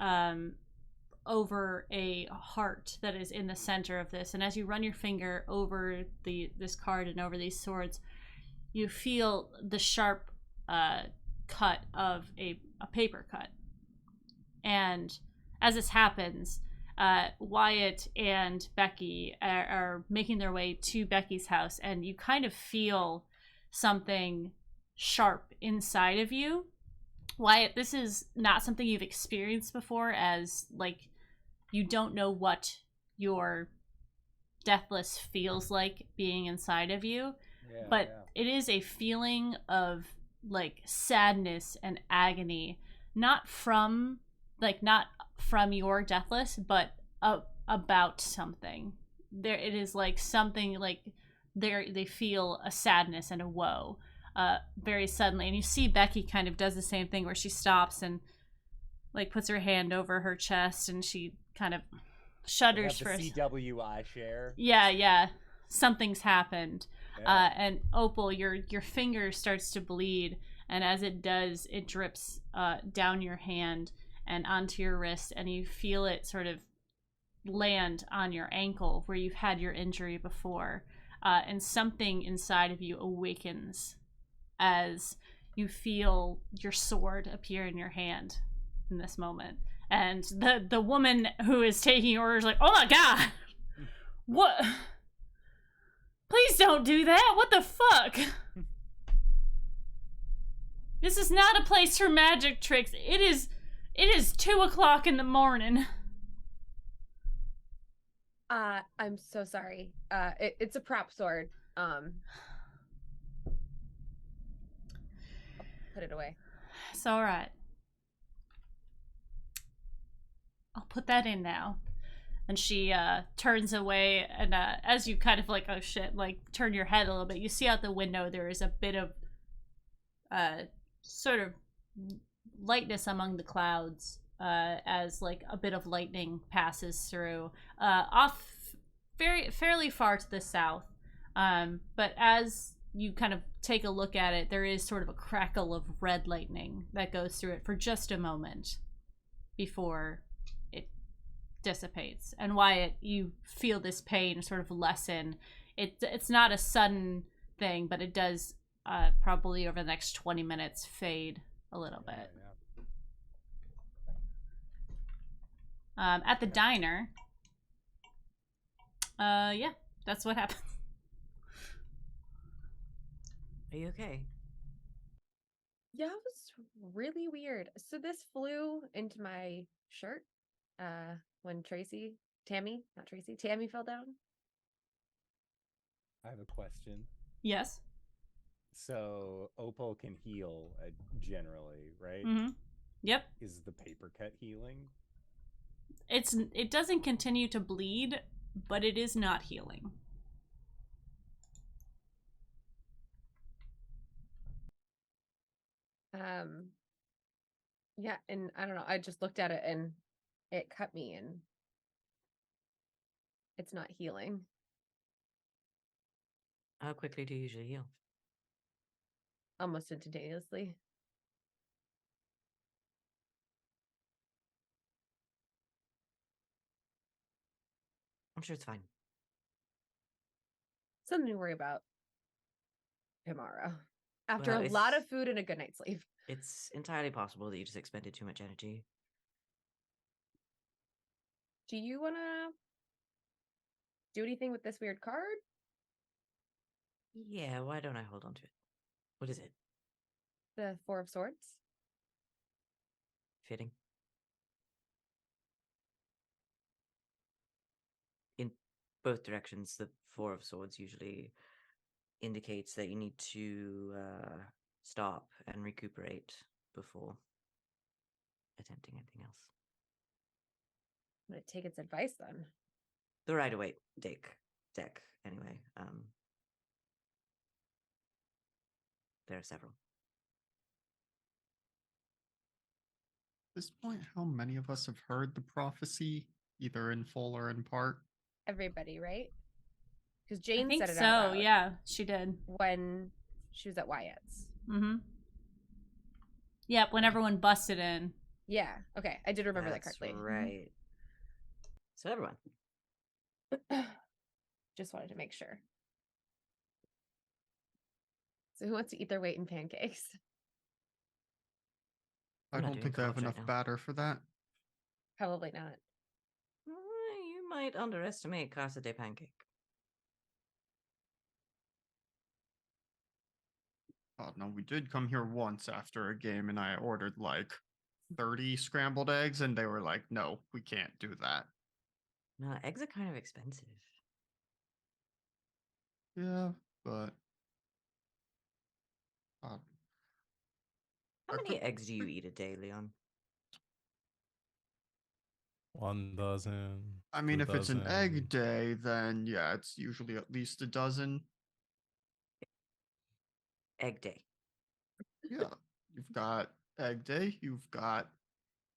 [SPEAKER 1] over a heart that is in the center of this. And as you run your finger over this card and over these swords, you feel the sharp cut of a paper cut. And as this happens, Wyatt and Becky are making their way to Becky's house, and you kind of feel something sharp inside of you. Wyatt, this is not something you've experienced before, as like you don't know what your deathless feels like being inside of you, but it is a feeling of like sadness and agony, not from your deathless, but about something. There, it is like something like they feel a sadness and a woe. very suddenly. And you see Becky kind of does the same thing where she stops and like puts her hand over her chest and she kind of shudders
[SPEAKER 2] the
[SPEAKER 1] for a
[SPEAKER 2] CWI share.
[SPEAKER 1] Yeah. Something's happened.
[SPEAKER 2] Yeah.
[SPEAKER 1] And Opal, your finger starts to bleed, and as it does, it drips down your hand and onto your wrist, and you feel it sort of land on your ankle where you've had your injury before. And something inside of you awakens as you feel your sword appear in your hand in this moment. And the woman who is taking orders like, oh my god, what? Please don't do that. What the fuck? This is not a place for magic tricks. It is 2:00 in the morning.
[SPEAKER 3] I'm so sorry. It's a prop sword. I'll put it away.
[SPEAKER 1] It's all right. I'll put that in now. And she turns away, and as you kind of like, oh shit, like turn your head a little bit, you see out the window there is a bit of sort of lightness among the clouds as like a bit of lightning passes through off fairly far to the south. But as you kind of take a look at it, there is sort of a crackle of red lightning that goes through it for just a moment before it dissipates. And Wyatt, you feel this pain sort of lessen. It's not a sudden thing, but it does probably over the next 20 minutes fade a little bit. At the diner, yeah, that's what happens.
[SPEAKER 4] Are you okay?
[SPEAKER 3] Yeah, it was really weird. So this flew into my shirt when Tammy fell down.
[SPEAKER 2] I have a question.
[SPEAKER 1] Yes.
[SPEAKER 2] So Opal can heal generally, right?
[SPEAKER 1] Mm-hmm. Yep.
[SPEAKER 2] Is the paper cut healing?
[SPEAKER 1] It doesn't continue to bleed, but it is not healing.
[SPEAKER 3] Yeah, and I don't know, I just looked at it and it cut me and it's not healing.
[SPEAKER 4] How quickly do you usually heal?
[SPEAKER 3] Almost instantaneously.
[SPEAKER 4] I'm sure it's fine.
[SPEAKER 3] Something to worry about tomorrow. After
[SPEAKER 4] Well,
[SPEAKER 3] a lot of food and a good night's sleep.
[SPEAKER 4] It's entirely possible that you just expended too much energy.
[SPEAKER 3] Do you want to do anything with this weird card?
[SPEAKER 4] Yeah, why don't I hold on to it? What is it?
[SPEAKER 3] The Four of Swords?
[SPEAKER 4] Fitting. In both directions, the Four of Swords usually indicates that you need to stop and recuperate before attempting anything else.
[SPEAKER 3] I'm going to take its advice then.
[SPEAKER 4] The Rider-Waite deck, anyway. There are several.
[SPEAKER 5] At this point, how many of us have heard the prophecy, either in full or in part?
[SPEAKER 3] Everybody, right? Because
[SPEAKER 1] I
[SPEAKER 3] Jane
[SPEAKER 1] think
[SPEAKER 3] said it
[SPEAKER 1] so.
[SPEAKER 3] out loud
[SPEAKER 1] Yeah, she did.
[SPEAKER 3] when she was at Wyatt's.
[SPEAKER 1] Mm-hmm. Yep, when everyone busted in.
[SPEAKER 3] Yeah. Okay, I did remember that
[SPEAKER 4] That's
[SPEAKER 3] correctly.
[SPEAKER 4] right. So everyone.
[SPEAKER 3] Just wanted to make sure. So who wants to eat their weight in pancakes?
[SPEAKER 5] I
[SPEAKER 4] I'm not
[SPEAKER 5] don't
[SPEAKER 4] doing
[SPEAKER 5] think I have
[SPEAKER 4] carbs right
[SPEAKER 5] enough
[SPEAKER 4] now.
[SPEAKER 5] batter for that.
[SPEAKER 3] Probably not.
[SPEAKER 4] You might underestimate Casa de Pancake.
[SPEAKER 5] Oh no, we did come here once after a game and I ordered like 30 scrambled eggs and they were like, no, we can't do that.
[SPEAKER 4] No, eggs are kind of expensive.
[SPEAKER 5] Yeah, but
[SPEAKER 4] How
[SPEAKER 5] I
[SPEAKER 4] many
[SPEAKER 5] put-
[SPEAKER 4] eggs do you eat a day, Leon?
[SPEAKER 6] 1 dozen.
[SPEAKER 5] I mean,
[SPEAKER 6] 2
[SPEAKER 5] if it's an
[SPEAKER 6] dozen.
[SPEAKER 5] egg day, then yeah, it's usually at least a dozen.
[SPEAKER 4] Egg day.
[SPEAKER 5] Yeah. You've got Egg Day, you've got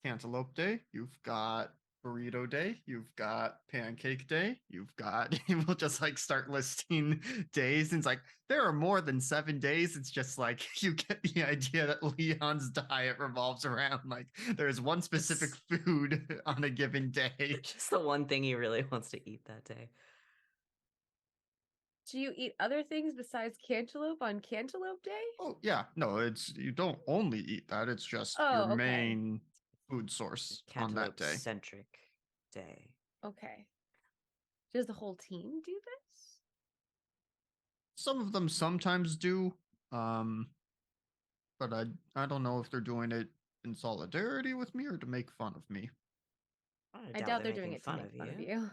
[SPEAKER 5] Cantaloupe Day, you've got Burrito Day, you've got Pancake Day, you've got we'll just like start listing days, and it's like there are more than 7 days. It's just like you get the idea that Leon's diet revolves around like there's one specific food on a given day.
[SPEAKER 4] Just the one thing he really wants to eat that day.
[SPEAKER 3] Do you eat other things besides cantaloupe on Cantaloupe Day?
[SPEAKER 5] Oh yeah, no, it's you don't only eat that, it's just
[SPEAKER 3] Oh,
[SPEAKER 5] your
[SPEAKER 3] okay.
[SPEAKER 5] main food source on that day.
[SPEAKER 4] Cantaloupe-centric day.
[SPEAKER 3] Okay. Does the whole team do this?
[SPEAKER 5] Some of them sometimes do, but I don't know if they're doing it in solidarity with me or to make fun of me.
[SPEAKER 3] I doubt they're doing it to make fun of you.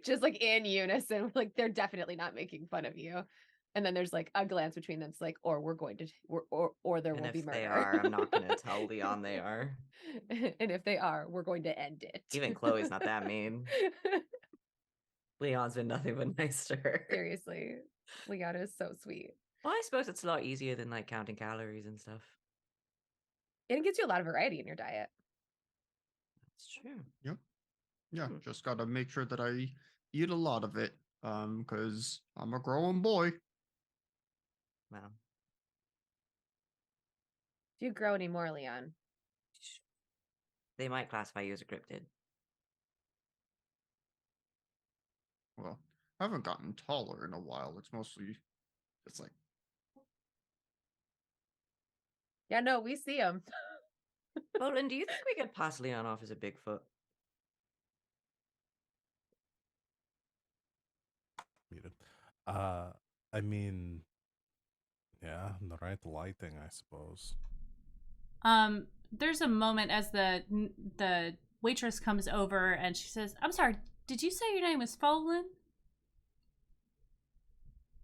[SPEAKER 3] Just like in unison, like they're definitely not making fun of you. And then there's like a glance between them. It's like, or we're going to, or there
[SPEAKER 4] And
[SPEAKER 3] will be
[SPEAKER 4] if
[SPEAKER 3] murder.
[SPEAKER 4] they are, I'm not going to tell Leon they are.
[SPEAKER 3] And if they are, we're going to end it.
[SPEAKER 4] Even Chloe's not that mean. Leon's been nothing but nice to her.
[SPEAKER 3] Seriously, Leon is so sweet.
[SPEAKER 4] Well, I suppose it's a lot easier than like counting calories and stuff.
[SPEAKER 3] And it gives you a lot of variety in your diet.
[SPEAKER 4] That's true.
[SPEAKER 5] Yep. Yeah,
[SPEAKER 4] Hmm.
[SPEAKER 5] just gotta make sure that I eat a lot of it, because I'm a growing boy.
[SPEAKER 4] Wow.
[SPEAKER 3] Do you grow any more, Leon?
[SPEAKER 4] They might classify you as a cryptid.
[SPEAKER 5] Well, I haven't gotten taller in a while. It's mostly just like
[SPEAKER 3] Yeah, no, we see them.
[SPEAKER 4] Bolin, do you think we could pass Leon off as a Bigfoot?
[SPEAKER 6] Muted. I mean, yeah, the right lighting, I suppose.
[SPEAKER 1] There's a moment as the waitress comes over and she says, "I'm sorry, did you say your name was Folin?"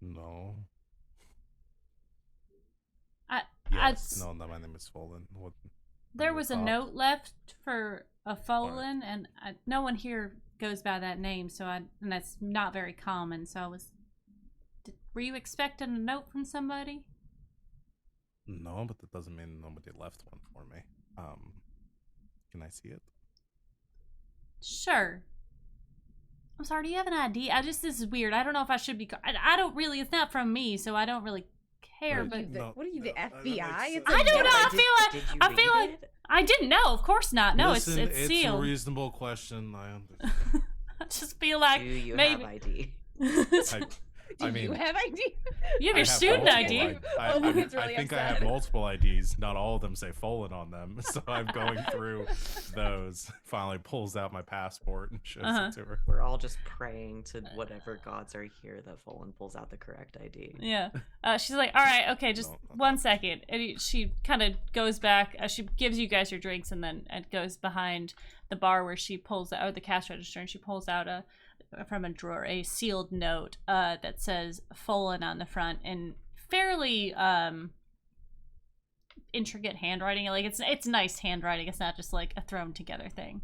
[SPEAKER 6] No.
[SPEAKER 1] I
[SPEAKER 6] Yes. No, my name is Fallen. What?
[SPEAKER 1] There
[SPEAKER 6] you
[SPEAKER 1] was a
[SPEAKER 6] thought?
[SPEAKER 1] note left for a Folin, and no one here goes by that name, and that's not very common. So I was. Were you expecting a note from somebody?
[SPEAKER 6] No, but that doesn't mean nobody left one for me. Can I see it?
[SPEAKER 1] Sure. I'm sorry, do you have an ID? This is weird. I don't know if I should be. I don't really. It's not from me, so I don't really care.
[SPEAKER 6] Right.
[SPEAKER 1] But
[SPEAKER 6] No,
[SPEAKER 3] What are you, the
[SPEAKER 6] no, that
[SPEAKER 3] FBI?
[SPEAKER 6] makes
[SPEAKER 3] It's
[SPEAKER 1] I
[SPEAKER 3] a
[SPEAKER 1] don't know.
[SPEAKER 3] note.
[SPEAKER 1] I feel like I didn't know. Of course not. No,
[SPEAKER 6] Listen,
[SPEAKER 1] it's
[SPEAKER 6] a
[SPEAKER 1] sealed.
[SPEAKER 6] reasonable question. I understand.
[SPEAKER 1] I just feel like
[SPEAKER 4] Do you
[SPEAKER 1] maybe.
[SPEAKER 4] have ID?
[SPEAKER 3] Do
[SPEAKER 6] I mean,
[SPEAKER 3] you have ID?
[SPEAKER 1] You have
[SPEAKER 6] I
[SPEAKER 1] your student
[SPEAKER 6] multiple
[SPEAKER 1] ID.
[SPEAKER 6] I
[SPEAKER 3] Logan's really
[SPEAKER 6] think I have
[SPEAKER 3] upset.
[SPEAKER 6] multiple IDs. Not all of them say Fallen on them, so I'm going through those. Finally, pulls out my passport and shows it to her.
[SPEAKER 4] We're all just praying to whatever gods are here that Folin pulls out the correct ID.
[SPEAKER 1] Yeah. She's like, all right, okay, just
[SPEAKER 6] No, not
[SPEAKER 1] 1 second. And she kind of goes back. She gives you guys your drinks and then goes behind the bar where she pulls out, or the cash register, and she pulls out from a drawer a sealed note that says Folin on the front in fairly intricate handwriting. Like it's nice handwriting. It's not just like a thrown together thing.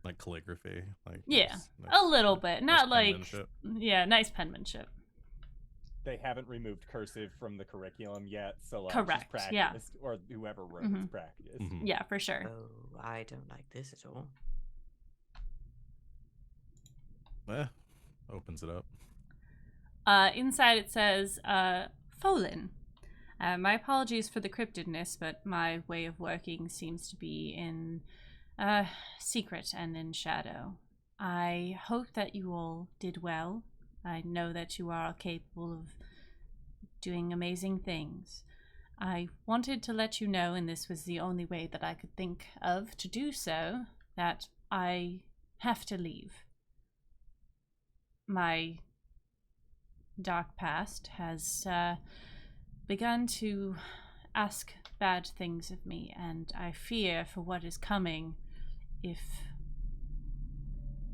[SPEAKER 6] Like calligraphy. Like
[SPEAKER 1] Yeah,
[SPEAKER 6] nice-
[SPEAKER 1] a little bit. Not like
[SPEAKER 6] penmanship.
[SPEAKER 1] yeah, nice penmanship.
[SPEAKER 2] They haven't removed cursive from the curriculum yet, so like
[SPEAKER 1] Correct,
[SPEAKER 2] she's
[SPEAKER 1] yeah.
[SPEAKER 2] practiced, or whoever wrote
[SPEAKER 1] Mhm.
[SPEAKER 2] it's practiced.
[SPEAKER 6] Mhm.
[SPEAKER 1] Yeah, for sure.
[SPEAKER 4] Oh, I don't like this at all.
[SPEAKER 6] Opens it up.
[SPEAKER 1] Inside it says, Folin. My apologies for the cryptidness, but my way of working seems to be in secret and in shadow. I hope that you all did well. I know that you are capable of doing amazing things. I wanted to let you know, and this was the only way that I could think of to do so, that I have to leave. My dark past has begun to ask bad things of me, and I fear for what is coming if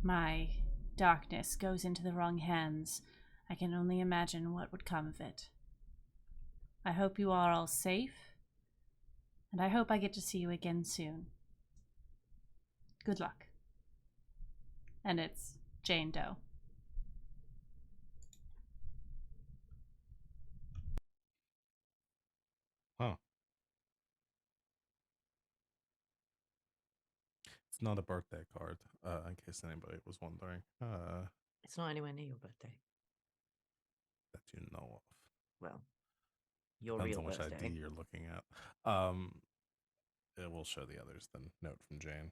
[SPEAKER 1] my darkness goes into the wrong hands. I can only imagine what would come of it. I hope you are all safe, and I hope I get to see you again soon. Good luck. And it's Jane Doe.
[SPEAKER 6] It's not a birthday card, in case anybody was wondering.
[SPEAKER 4] It's not anywhere near your birthday.
[SPEAKER 6] That you know of.
[SPEAKER 4] Well, your
[SPEAKER 6] Depends
[SPEAKER 4] real
[SPEAKER 6] on which
[SPEAKER 4] birthday.
[SPEAKER 6] ID you're looking at. It will show the others. Then note from Jane.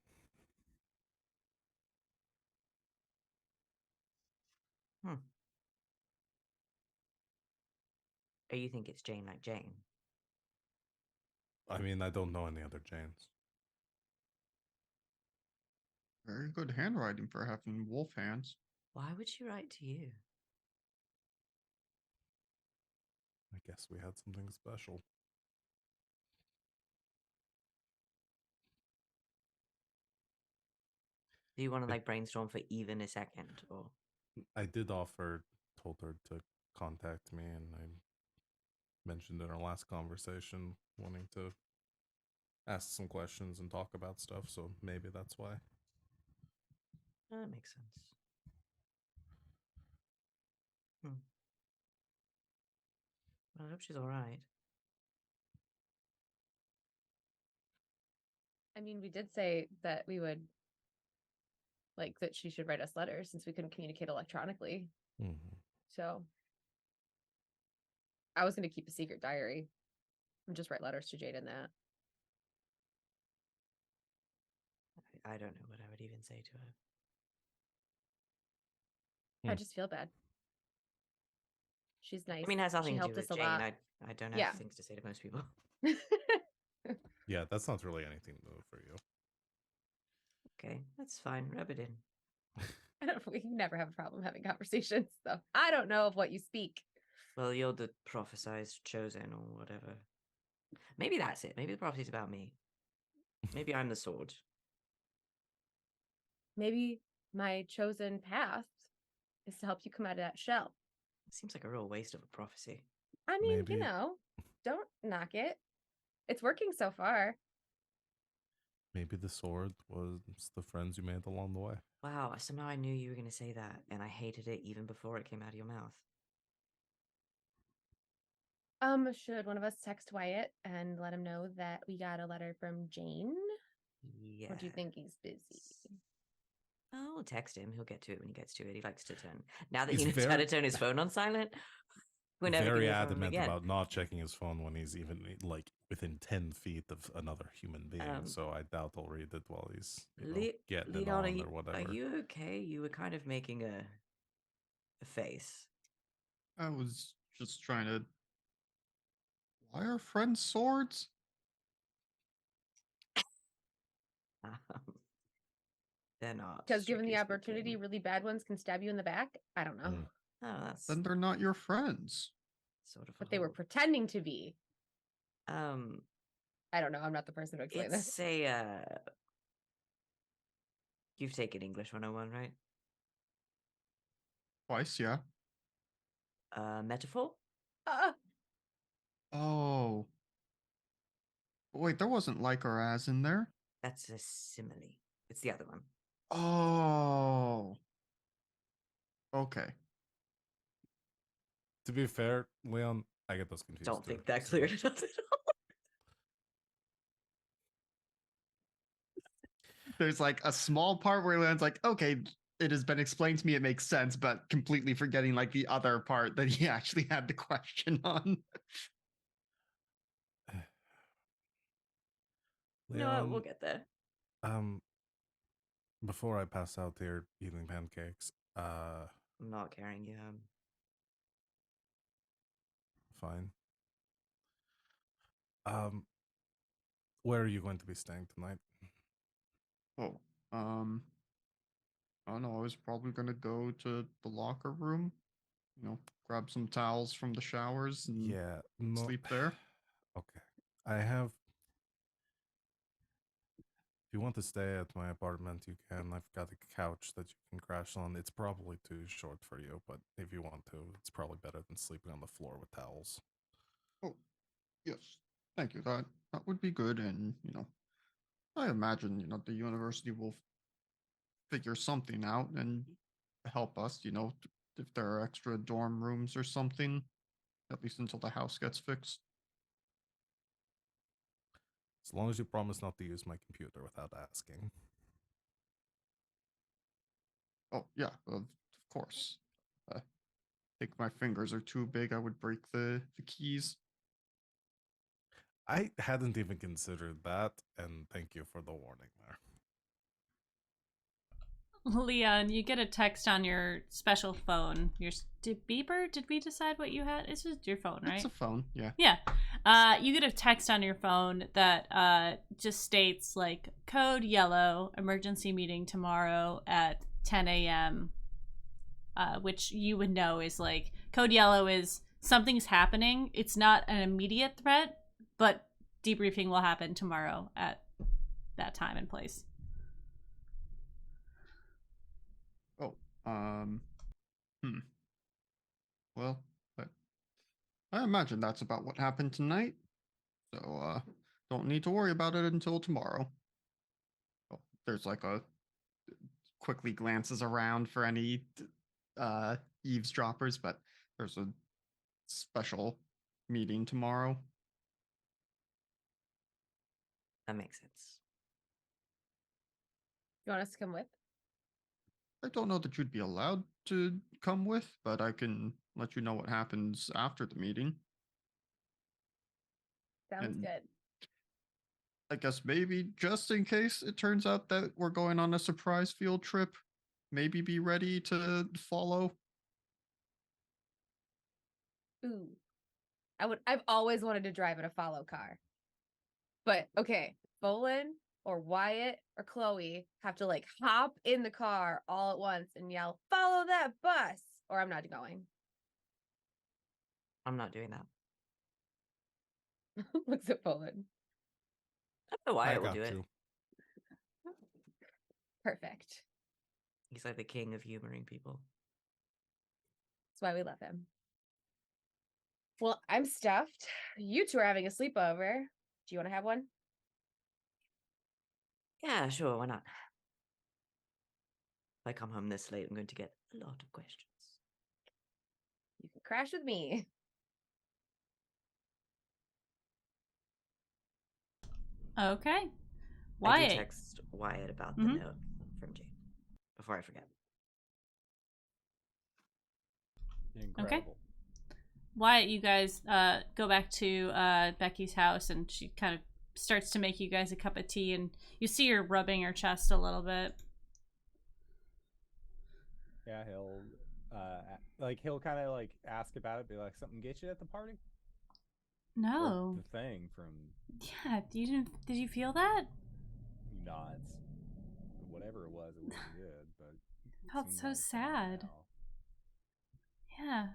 [SPEAKER 4] Oh, you think it's Jane like Jane?
[SPEAKER 6] I mean, I don't know any other Janes.
[SPEAKER 5] Very good handwriting for having wolf hands.
[SPEAKER 4] Why would she write to you?
[SPEAKER 6] I guess we had something special.
[SPEAKER 4] Do you want to like brainstorm for even a second, or?
[SPEAKER 6] I did told her to contact me, and I mentioned in our last conversation wanting to ask some questions and talk about stuff, so maybe that's why.
[SPEAKER 4] That makes sense. Well, I hope she's all right.
[SPEAKER 3] I mean, we did say that we would like that she should write us letters since we couldn't communicate electronically.
[SPEAKER 6] Mm-hmm.
[SPEAKER 3] So I was going to keep a secret diary and just write letters to Jade in that.
[SPEAKER 4] I don't know what I would even say to her.
[SPEAKER 3] I just feel bad. She's nice.
[SPEAKER 4] I mean, it has nothing
[SPEAKER 3] she
[SPEAKER 4] to do
[SPEAKER 3] helped
[SPEAKER 4] with
[SPEAKER 3] us a
[SPEAKER 4] Jane.
[SPEAKER 3] lot.
[SPEAKER 4] I don't have
[SPEAKER 3] Yeah.
[SPEAKER 4] things to say to most people.
[SPEAKER 6] Yeah, that's not really anything new for you.
[SPEAKER 4] Okay, that's fine. Rub it in.
[SPEAKER 3] We never have a problem having conversations, so I don't know of what you speak.
[SPEAKER 4] Well, you're the prophesized chosen or whatever. Maybe that's it. Maybe the prophecy's about me. Maybe I'm the sword.
[SPEAKER 3] Maybe my chosen path is to help you come out of that shell.
[SPEAKER 4] Seems like a real waste of a prophecy.
[SPEAKER 3] I mean,
[SPEAKER 6] Maybe.
[SPEAKER 3] don't knock it. It's working so far.
[SPEAKER 6] Maybe the sword was the friends you made along the way.
[SPEAKER 4] Wow, somehow I knew you were going to say that, and I hated it even before it came out of your mouth.
[SPEAKER 3] Should one of us text Wyatt and let him know that we got a letter from Jane?
[SPEAKER 4] Yeah.
[SPEAKER 3] Or do you think he's busy?
[SPEAKER 4] I'll text him. He'll get to it when he gets to it. He likes to turn. Now that
[SPEAKER 6] He's
[SPEAKER 4] he knows how to turn his phone on silent, we're never
[SPEAKER 6] very
[SPEAKER 4] gonna hear from him
[SPEAKER 6] adamant
[SPEAKER 4] again.
[SPEAKER 6] about not checking his phone when he's even like within 10 feet of another human being. So I doubt he'll read it while he's getting it
[SPEAKER 4] Leon,
[SPEAKER 6] on or whatever.
[SPEAKER 4] are you okay? You were kind of making a face.
[SPEAKER 5] I was just trying to. Why are friends swords?
[SPEAKER 4] They're not.
[SPEAKER 3] Because given the
[SPEAKER 4] strictly
[SPEAKER 3] opportunity,
[SPEAKER 4] speaking.
[SPEAKER 3] really bad ones can stab you in the back. I don't know.
[SPEAKER 4] Oh, that's
[SPEAKER 5] Then they're not your friends.
[SPEAKER 4] sort of.
[SPEAKER 3] But they were pretending to be. I don't know. I'm not the person to explain this.
[SPEAKER 4] It's a. You've taken English 101, right?
[SPEAKER 5] Twice, yeah.
[SPEAKER 4] Metaphor?
[SPEAKER 5] Oh. Wait, there wasn't like or as in there.
[SPEAKER 4] That's a simile. It's the other one.
[SPEAKER 5] Oh. Okay.
[SPEAKER 6] To be fair, Leon, I get those confused.
[SPEAKER 4] Don't
[SPEAKER 6] too,
[SPEAKER 4] think that
[SPEAKER 6] so-
[SPEAKER 4] cleared it up at all.
[SPEAKER 5] There's like a small part where Leon's like, okay, it has been explained to me, it makes sense, but completely forgetting like the other part that he actually had the question on.
[SPEAKER 4] No, we'll get there.
[SPEAKER 6] Before I pass out here eating pancakes,
[SPEAKER 4] I'm not carrying you home.
[SPEAKER 6] fine. Where are you going to be staying tonight?
[SPEAKER 5] Oh, I don't know. I was probably gonna go to the locker room, grab some towels from the showers and sleep there.
[SPEAKER 6] Okay. I have. If you want to stay at my apartment, you can. I've got a couch that you can crash on. It's probably too short for you, but if you want to, it's probably better than sleeping on the floor with towels.
[SPEAKER 5] Oh, yes. Thank you. That would be good. And, I imagine, the university will figure something out and help us, if there are extra dorm rooms or something, at least until the house gets fixed.
[SPEAKER 6] As long as you promise not to use my computer without asking.
[SPEAKER 5] Oh, yeah, of course. I think my fingers are too big. I would break the keys.
[SPEAKER 6] I hadn't even considered that, and thank you for the warning there.
[SPEAKER 1] Leon, you get a text on your special phone. Your beeper? Did we decide what you had? It's just your phone, right?
[SPEAKER 5] It's a phone, yeah.
[SPEAKER 1] Yeah. You get a text on your phone that just states like code yellow, emergency meeting tomorrow at 10 a.m. Which you would know is like code yellow is something's happening. It's not an immediate threat, but debriefing will happen tomorrow at that time and place.
[SPEAKER 5] Oh, well, I imagine that's about what happened tonight. So, don't need to worry about it until tomorrow. Oh, there's like a quickly glances around for any eavesdroppers, but there's a special meeting tomorrow.
[SPEAKER 4] That makes sense.
[SPEAKER 3] You want us to come with?
[SPEAKER 5] I don't know that you'd be allowed to come with, but I can let you know what happens after the meeting.
[SPEAKER 3] Sounds
[SPEAKER 5] And
[SPEAKER 3] good.
[SPEAKER 5] I guess maybe just in case it turns out that we're going on a surprise field trip, maybe be ready to follow.
[SPEAKER 3] Ooh. I've always wanted to drive in a follow car. But okay, Bolin or Wyatt or Chloe have to like hop in the car all at once and yell, "Follow that bus!" Or I'm not going.
[SPEAKER 4] I'm not doing that.
[SPEAKER 3] Looks at Bolin.
[SPEAKER 4] I don't know why
[SPEAKER 6] I
[SPEAKER 4] I will
[SPEAKER 6] got
[SPEAKER 4] do it.
[SPEAKER 6] to.
[SPEAKER 3] Perfect.
[SPEAKER 4] He's like the king of humoring people.
[SPEAKER 3] That's why we love him. Well, I'm stuffed. You two are having a sleepover. Do you want to have one?
[SPEAKER 4] Yeah, sure, why not? If I come home this late, I'm going to get a lot of questions.
[SPEAKER 3] You can crash with me.
[SPEAKER 1] Okay.
[SPEAKER 4] I do
[SPEAKER 1] Wyatt.
[SPEAKER 4] text Wyatt about the
[SPEAKER 1] Mhm.
[SPEAKER 4] note from Jane before I forget.
[SPEAKER 2] Incredible.
[SPEAKER 1] Wyatt, you guys go back to Becky's house, and she kind of starts to make you guys a cup of tea, and you see her rubbing her chest a little bit.
[SPEAKER 2] Yeah, he'll kind of like ask about it, be like, something get you at the party?
[SPEAKER 1] No.
[SPEAKER 2] Or the thing from
[SPEAKER 1] Yeah, you didn't. Did you feel that?
[SPEAKER 2] nods. Whatever it was good, but it
[SPEAKER 1] Felt
[SPEAKER 2] seemed
[SPEAKER 1] so
[SPEAKER 2] like fine
[SPEAKER 1] sad.
[SPEAKER 2] now.
[SPEAKER 1] Yeah.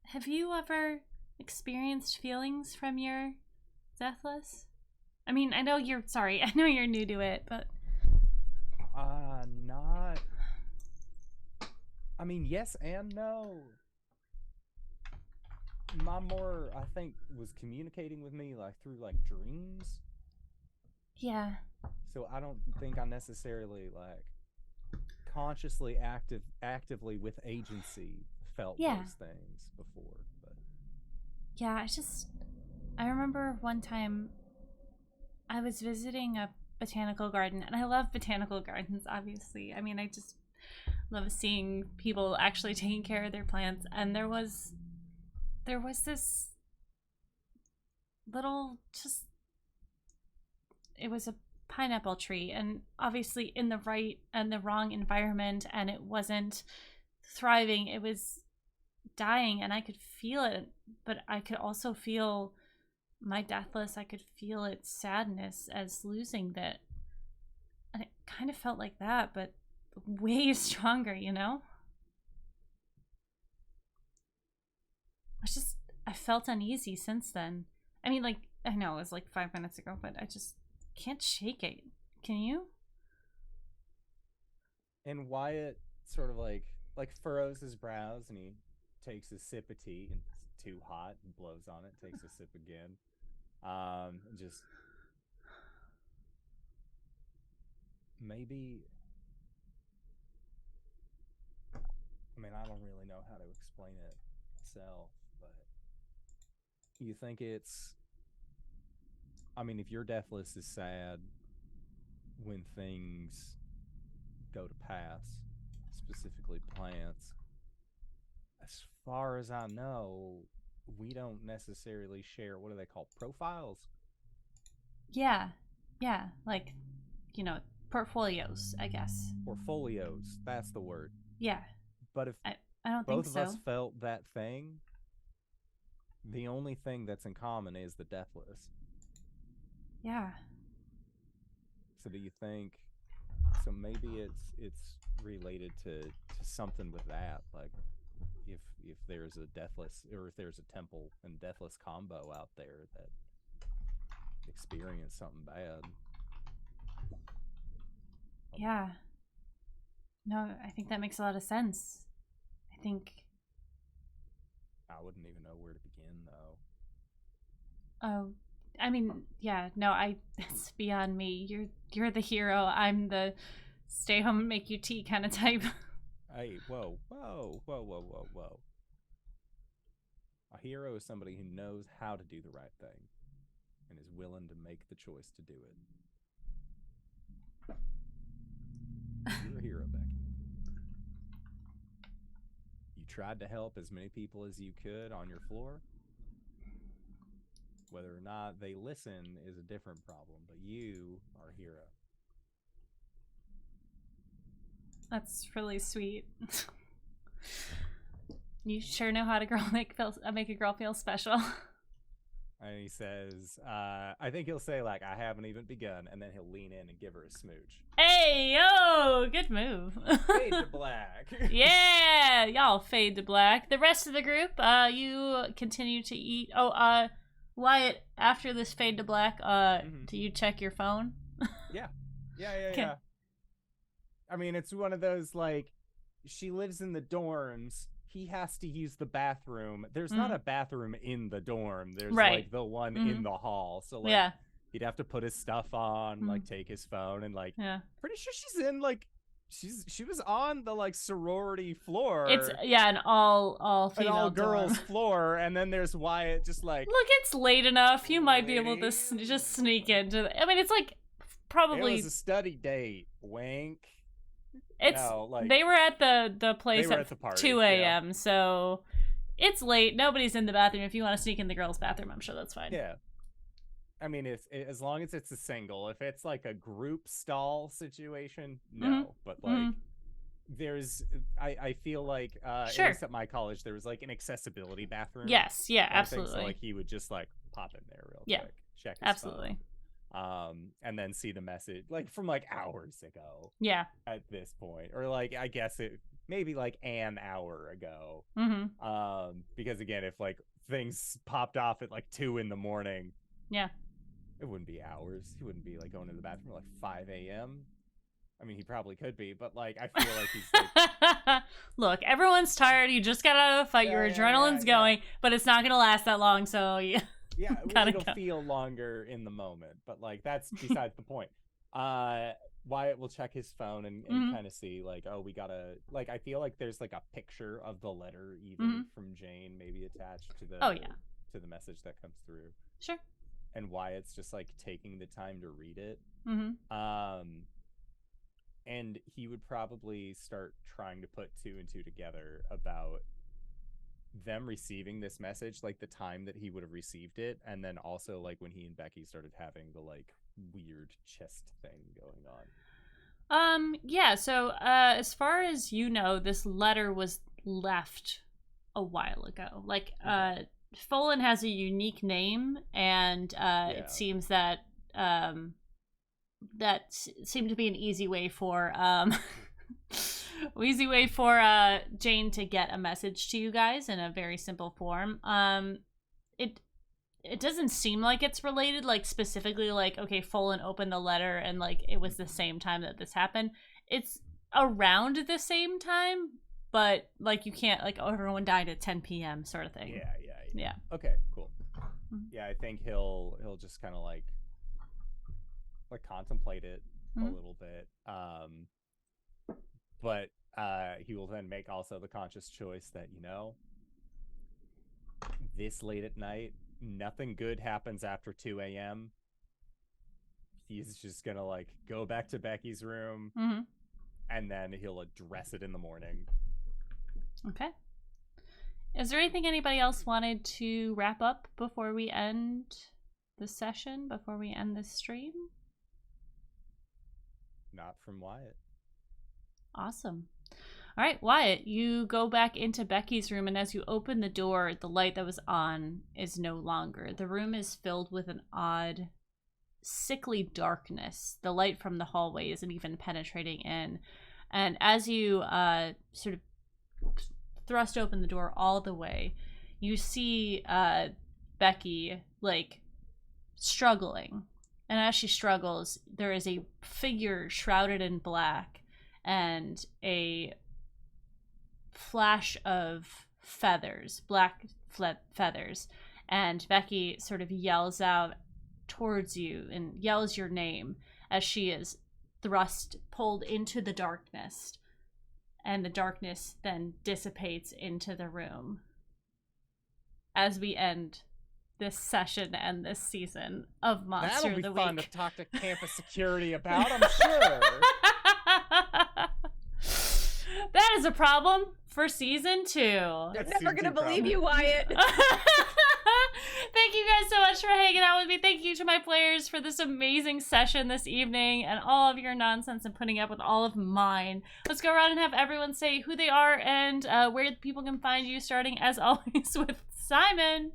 [SPEAKER 1] Have you ever experienced feelings from your deathless? I mean, I know you're sorry. I know you're new to it, but
[SPEAKER 2] Not. I mean, yes and no. My more, I think, was communicating with me like through like dreams.
[SPEAKER 1] yeah.
[SPEAKER 2] So I don't think I necessarily like consciously actively with agency felt
[SPEAKER 1] Yeah.
[SPEAKER 2] those things before. But
[SPEAKER 1] Yeah, I remember one time I was visiting a botanical garden, and I love botanical gardens, obviously. I mean, I just love seeing people actually taking care of their plants, and there was this little just it was a pineapple tree, and obviously in the right and the wrong environment, and it wasn't thriving. It was dying, and I could feel it, but I could also feel my deathless. I could feel its sadness as losing that, and it kind of felt like that, but way stronger, you know. I felt uneasy since then. I mean, like, I know it was like 5 minutes ago, but I just can't shake it. Can you?
[SPEAKER 2] and Wyatt sort of like furrows his brows and he takes a sip of tea and it's too hot and blows on it, takes a sip again. And just maybe I mean, I don't really know how to explain it myself, but you think it's I mean, if your deathless is sad when things go to pass, specifically plants. As far as I know, we don't necessarily share, what do they call, profiles?
[SPEAKER 1] Yeah. Like, portfolios, I guess.
[SPEAKER 2] Portfolios, that's the word.
[SPEAKER 1] Yeah.
[SPEAKER 2] But if
[SPEAKER 1] I don't think
[SPEAKER 2] both of
[SPEAKER 1] so.
[SPEAKER 2] us felt that thing, the only thing that's in common is the deathless.
[SPEAKER 1] Yeah.
[SPEAKER 2] So do you think, so maybe it's related to something with that, like if there's a deathless, or if there's a temple and deathless combo out there that experienced something bad.
[SPEAKER 1] Yeah. No, I think that makes a lot of sense. I think.
[SPEAKER 2] I wouldn't even know where to begin, though.
[SPEAKER 1] Oh, I mean, yeah. No, it's beyond me. You're the hero. I'm the stay home and make you tea kind of type.
[SPEAKER 2] Hey, whoa. A hero is somebody who knows how to do the right thing and is willing to make the choice to do it. You're a hero, Becky. You tried to help as many people as you could on your floor. Whether or not they listen is a different problem, but you are a hero.
[SPEAKER 1] That's really sweet. You sure know how to make a girl feel special.
[SPEAKER 2] And he says, I think he'll say, like, I haven't even begun, and then he'll lean in and give her a smooch.
[SPEAKER 1] Hey, yo, good move.
[SPEAKER 2] Fade to black.
[SPEAKER 1] Yeah, y'all fade to black. The rest of the group, you continue to eat. Oh, Wyatt, after this fade to black, do you check your phone?
[SPEAKER 2] Yeah. I mean, it's one of those, like, she lives in the dorms. He has to use the bathroom. There's not a bathroom in the dorm. There's, like, the one in the hall. So, like, he'd have to put his stuff on, like, take his phone, and, like, pretty sure she's in, like, she was on the, like, sorority floor.
[SPEAKER 1] It's, an all female
[SPEAKER 2] an all girls
[SPEAKER 1] dorm.
[SPEAKER 2] floor, and then there's Wyatt just, like,
[SPEAKER 1] look, it's late enough. You might be able to just sneak into I mean, it's, like, probably...
[SPEAKER 2] It was a study date. Wink.
[SPEAKER 1] It's they were at the place at 2 a.m. So it's late. Nobody's in the bathroom. If you want to sneak in the girls' bathroom, I'm sure that's fine.
[SPEAKER 2] Yeah. I mean, as long as it's a single. If it's like a group stall situation, no. But like, there's I feel like at least at my college there was like an accessibility bathroom.
[SPEAKER 1] Yes. Yeah. Absolutely.
[SPEAKER 2] So like he would just like pop in there real quick, check his
[SPEAKER 1] absolutely.
[SPEAKER 2] phone. And then see the message like from like hours ago.
[SPEAKER 1] Yeah.
[SPEAKER 2] At this point, or like I guess it maybe like an hour ago. Because again, if like things popped off at like 2 a.m, it wouldn't be hours. He wouldn't be like going to the bathroom at like 5 a.m. I mean, he probably could be, but like I feel like he's like...
[SPEAKER 1] Look, everyone's tired. You just got out of a fight. Your adrenaline's going, but it's not gonna last that long. So yeah.
[SPEAKER 2] Yeah, it'll feel longer in the moment, but like that's besides the point. Wyatt will check his phone and kind of see like, oh, we gotta like. I feel like there's like a picture of the letter even from Jane, maybe attached to the to the message that comes through.
[SPEAKER 1] Sure.
[SPEAKER 2] And Wyatt's just like taking the time to read it. And he would probably start trying to put 2 and 2 together about them receiving this message, like the time that he would have received it, and then also like when he and Becky started having the like weird chest thing going on.
[SPEAKER 1] So as far as you know, this letter was left a while ago. Like Folan has a unique name, and it seems that that seemed to be an easy way for Jane to get a message to you guys in a very simple form. It doesn't seem like it's related, like specifically like, okay, Folan opened the letter and like it was the same time that this happened. It's around the same time, but like you can't like, oh, everyone died at 10 p.m. sort of thing. Yeah.
[SPEAKER 2] Okay, cool. Yeah, I think he'll just kind of like contemplate it a little bit. But he will then make also the conscious choice that, you know, this late at night, nothing good happens after 2 a.m. He's just gonna like go back to Becky's room and then he'll address it in the morning.
[SPEAKER 1] Okay. Is there anything anybody else wanted to wrap up before we end the session, before we end this stream?
[SPEAKER 2] Not from Wyatt.
[SPEAKER 1] Awesome. All right, Wyatt, you go back into Becky's room, and as you open the door, the light that was on is no longer. The room is filled with an odd, sickly darkness. The light from the hallway isn't even penetrating in. And as you sort of thrust open the door all the way, you see Becky, like, struggling. And as she struggles, there is a figure shrouded in black and a flash of feathers, black feathers. And Becky sort of yells out towards you and yells your name as she is pulled into the darkness. And the darkness then dissipates into the room. As we end this session and this season of Monster
[SPEAKER 2] That'll
[SPEAKER 1] of the
[SPEAKER 2] be fun
[SPEAKER 1] Week.
[SPEAKER 2] to talk to campus security about, I'm sure.
[SPEAKER 1] That is a problem for season 2.
[SPEAKER 2] That's
[SPEAKER 3] Never
[SPEAKER 2] season
[SPEAKER 3] gonna
[SPEAKER 2] 2
[SPEAKER 3] believe
[SPEAKER 2] problem.
[SPEAKER 3] you, Wyatt.
[SPEAKER 1] Thank you guys so much for hanging out with me. Thank you to my players for this amazing session this evening and all of your nonsense and putting up with all of mine. Let's go around and have everyone say who they are and where people can find you, starting as always with Simon.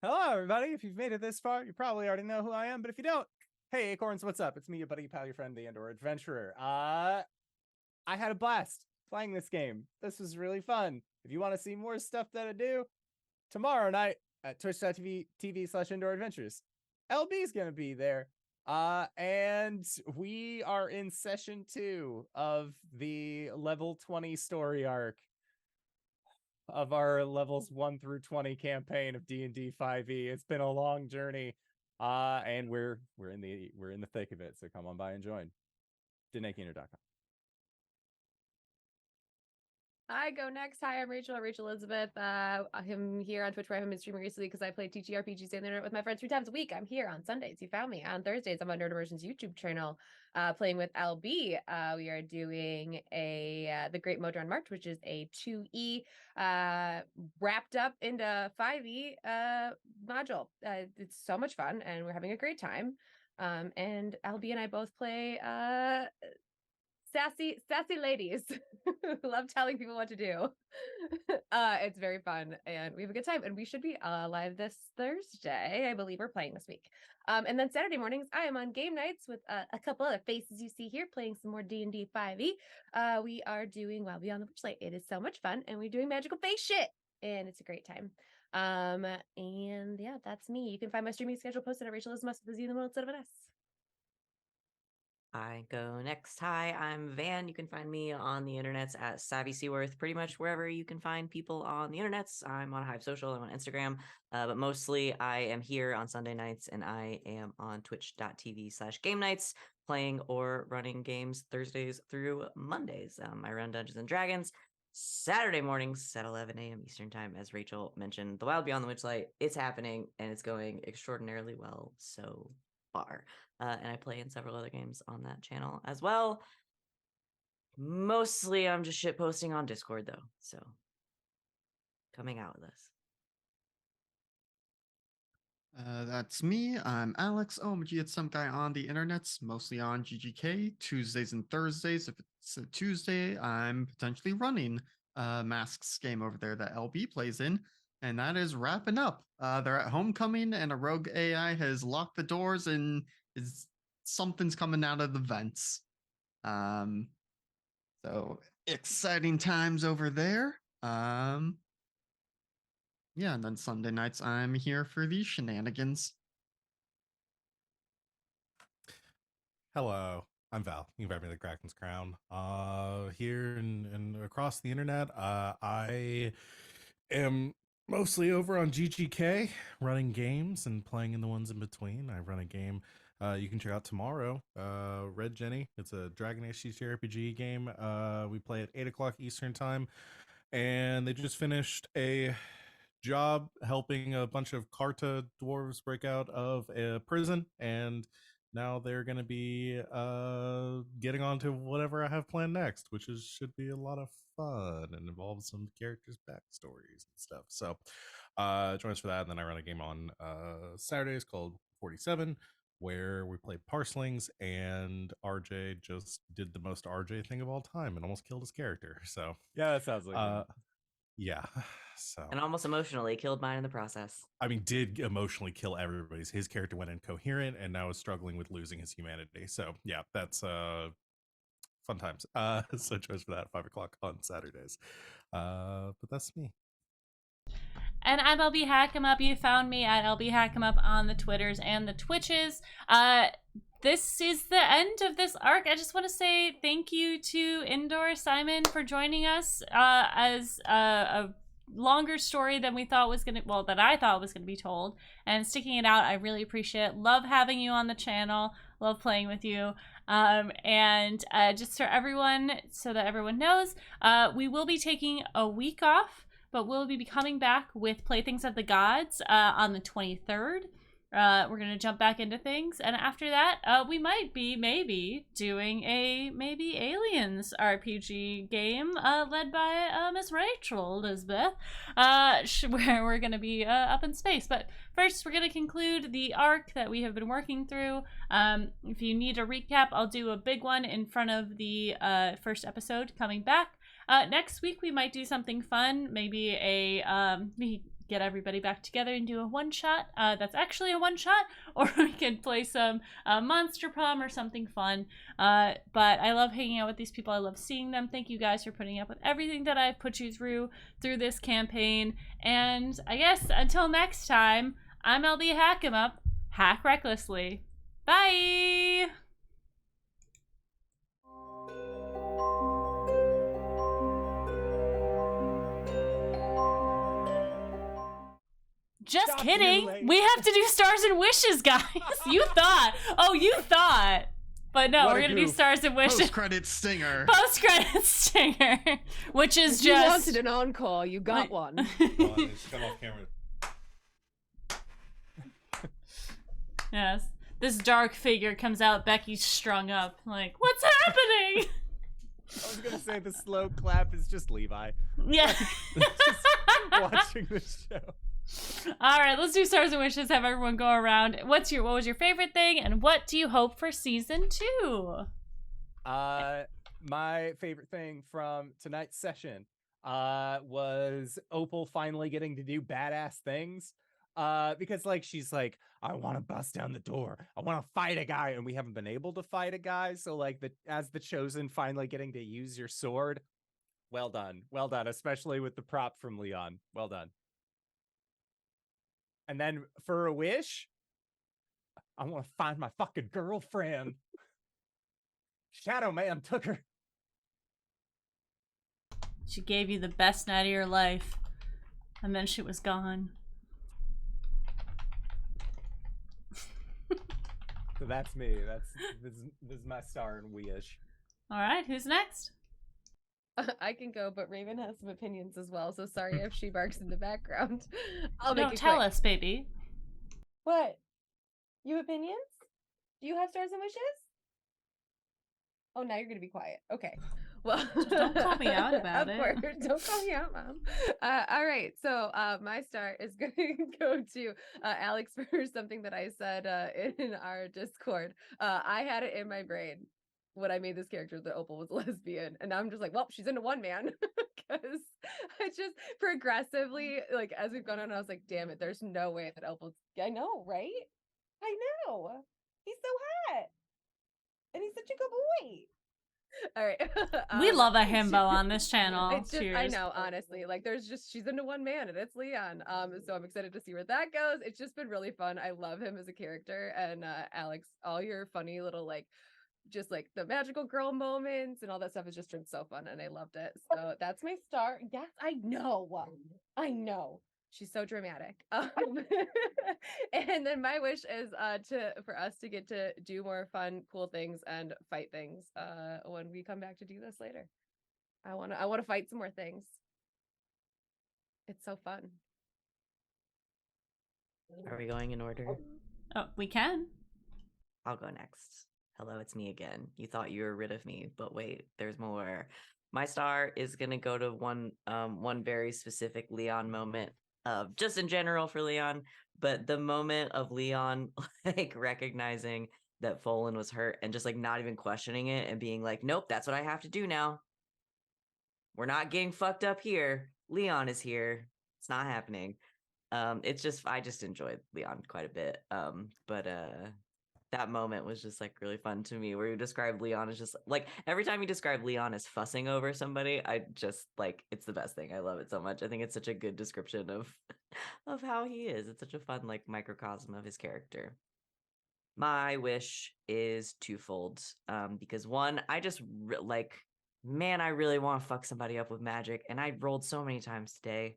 [SPEAKER 2] Hello, everybody. If you've made it this far, you probably already know who I am. But if you don't, hey, Acorns, what's up? It's me, your buddy, your pal, your friend, the Indoor Adventurer. I had a blast playing this game. This was really fun. If you want to see more stuff that I do, tomorrow night at twitch.tv/Indoor Adventures, LB's going to be there. And we are in session 2 of the level 20 story arc of our levels 1 through 20 campaign of D&D 5e. It's been a long journey, and we're in the thick of it. So come on by and join. DenakeInner.com.
[SPEAKER 3] I go next. Hi, I'm Rachel Elizabeth. I'm here on Twitch where I haven't been streaming recently because I play TTRPGs on the internet with my friends 3 times a week. I'm here on Sundays. You found me. On Thursdays, I'm on Nerd Immersion's YouTube channel playing with LB. We are doing the Great Modron March, which is a 2E wrapped up into 5E module. It's so much fun, and we're having a great time. And LB and I both play sassy ladies who love telling people what to do. It's very fun and we have a good time, and we should be live this Thursday. I believe we're playing this week. And then Saturday mornings I am on game nights with a couple other faces you see here playing some more D&D 5e. We are doing Wild Beyond the Witchlight. It is so much fun, and we're doing magical face shit, and it's a great time. And yeah, that's me. You can find my streaming schedule posted at Rachel Ismus with a Z in the middle instead of an S.
[SPEAKER 4] I go next. Hi, I'm Van. You can find me on the internets at Savvy Seaworth, pretty much wherever you can find people on the internets. I'm on Hive Social, I'm on Instagram, but mostly I am here on Sunday nights, and I am on twitch.tv/game nights, playing or running games Thursdays through Mondays. I run Dungeons and Dragons Saturday mornings at 11 a.m. Eastern Time, as Rachel mentioned. The Wild Beyond the Witchlight, it's happening, and it's going extraordinarily well so far. And I play in several other games on that channel as well. Mostly I'm just shit posting on Discord though, so coming out with this.
[SPEAKER 5] That's me. I'm Alex. OMG, it's some guy on the internets, mostly on GGK, Tuesdays and Thursdays. If it's a Tuesday, I'm potentially running Masks game over there that LB plays in, and that is wrapping up. They're at homecoming, and a rogue AI has locked the doors, and something's coming out of the vents. So exciting times over there. Yeah, and then Sunday nights I'm here for these shenanigans.
[SPEAKER 6] Hello, I'm Val. You can find me at the Kraken's Crown. Here and across the internet, I am mostly over on GGK, running games and playing in the ones in between. I run a game you can check out tomorrow, Red Jenny. It's a Dragon Age CCRPG game. We play at 8 o'clock Eastern Time, and they just finished a job helping a bunch of Karta dwarves break out of a prison, and now they're going to be getting on to whatever I have planned next, which should be a lot of fun and involves some characters' backstories and stuff. So join us for that. And then I run a game on Saturdays called 47, where we play Parslings, and RJ just did the most RJ thing of all time and almost killed his character. So
[SPEAKER 2] Yeah, that sounds like fun.
[SPEAKER 6] yeah. So
[SPEAKER 4] And almost emotionally killed mine in the process.
[SPEAKER 6] I mean, did emotionally kill everybody's. His character went incoherent and now is struggling with losing his humanity. So yeah, that's fun times. So join us for that at 5:00 on Saturdays. But that's me.
[SPEAKER 1] And I'm LB Hackemup. You found me at LB Hackemup on the Twitters and the Twitches. This is the end of this arc. I just want to say thank you to Indoor Simon for joining us as a longer story than we thought was gonna, well, that I thought was gonna be told, and sticking it out. I really appreciate it. Love having you on the channel. Love playing with you. And just for everyone, so that everyone knows, we will be taking a week off, but we'll be coming back with Playthings of the Gods on the 23rd. We're gonna jump back into things, and after that, we might be maybe doing a Aliens RPG game led by Miss Rachel Elizabeth, where we're gonna be up in space. But first, we're gonna conclude the arc that we have been working through. If you need a recap, I'll do a big one in front of the first episode coming back. Next week we might do something fun, maybe we get everybody back together and do a one-shot that's actually a one-shot, or we can play some Monster Prom or something fun. But I love hanging out with these people. I love seeing them. Thank you guys for putting up with everything that I've put you through this campaign. And I guess until next time, I'm LB Hackemup. Hack recklessly. Bye! Just
[SPEAKER 2] Stop,
[SPEAKER 1] kidding.
[SPEAKER 2] too late.
[SPEAKER 1] We have to do stars and wishes, guys. You thought. But no,
[SPEAKER 2] What
[SPEAKER 1] we're
[SPEAKER 2] a
[SPEAKER 1] going to do
[SPEAKER 2] goof.
[SPEAKER 1] stars and wishes.
[SPEAKER 5] Post-credit stinger.
[SPEAKER 1] Post-credit stinger. Which is
[SPEAKER 3] If you
[SPEAKER 1] just...
[SPEAKER 3] wanted an encore, you got one.
[SPEAKER 6] Come off camera.
[SPEAKER 1] Yes. This dark figure comes out, Becky's strung up. Like, what's happening?
[SPEAKER 2] I was gonna say the slow clap is just Levi
[SPEAKER 1] Yeah.
[SPEAKER 2] just watching this show.
[SPEAKER 1] All right, let's do stars and wishes. Have everyone go around. What was your favorite thing, and what do you hope for season 2?
[SPEAKER 2] My favorite thing from tonight's session was Opal finally getting to do badass things. Because like she's like, I want to bust down the door, I want to fight a guy, and we haven't been able to fight a guy. So like as the chosen, finally getting to use your sword. Well done, especially with the prop from Leon. Well done. And then for a wish, I want to find my fucking girlfriend. Shadow Man took her.
[SPEAKER 1] She gave you the best night of your life, and then she was gone.
[SPEAKER 2] So that's me. This is my star and wish.
[SPEAKER 1] All right, who's next?
[SPEAKER 3] I can go, but Raven has some opinions as well, so sorry if she barks in the background. I'll
[SPEAKER 1] No,
[SPEAKER 3] make it
[SPEAKER 1] tell
[SPEAKER 3] quick.
[SPEAKER 1] us, baby.
[SPEAKER 3] What? You have opinions? Do you have stars and wishes? Oh, now you're gonna be quiet. Okay. Well,
[SPEAKER 1] Don't call me out about
[SPEAKER 3] of
[SPEAKER 1] it.
[SPEAKER 3] course. Don't call me out, Mom. All right. So my star is going to go to Alex for something that I said in our Discord. I had it in my brain when I made this character that Opal was a lesbian, and now I'm just like, well, she's into one man, because I just progressively, like, as we've gone on, I was like, damn it, there's no way that Opal's. I know, right? I know. He's so hot, and he's such a good boy. All right.
[SPEAKER 1] We love a himbo on this channel.
[SPEAKER 3] It's just, I know, honestly, like she's into one man, and it's Leon. So I'm excited to see where that goes. It's just been really fun. I love him as a character, and Alex, all your funny little just like the magical girl moments and all that stuff has just been so fun, and I loved it. So that's my star. Yes, I know. She's so dramatic. And then my wish is for us to get to do more fun, cool things and fight things when we come back to do this later. I want to fight some more things. It's so fun.
[SPEAKER 4] Are we going in order?
[SPEAKER 1] Oh, we can.
[SPEAKER 4] I'll go next. Hello, it's me again. You thought you were rid of me, but wait, there's more. My star is gonna go to one very specific Leon moment. Just in general for Leon, but the moment of Leon like recognizing that Folan was hurt and just like not even questioning it and being like, nope, that's what I have to do now. We're not getting fucked up here. Leon is here. It's not happening. It's just I just enjoyed Leon quite a bit. But that moment was just like really fun to me where you describe Leon as just like every time you describe Leon as fussing over somebody, I just like it's the best thing. I love it so much. I think it's such a good description of of how he is. It's such a fun like microcosm of his character. My wish is twofold. Because one, I just like man, I really want to fuck somebody up with magic, and I rolled so many times today.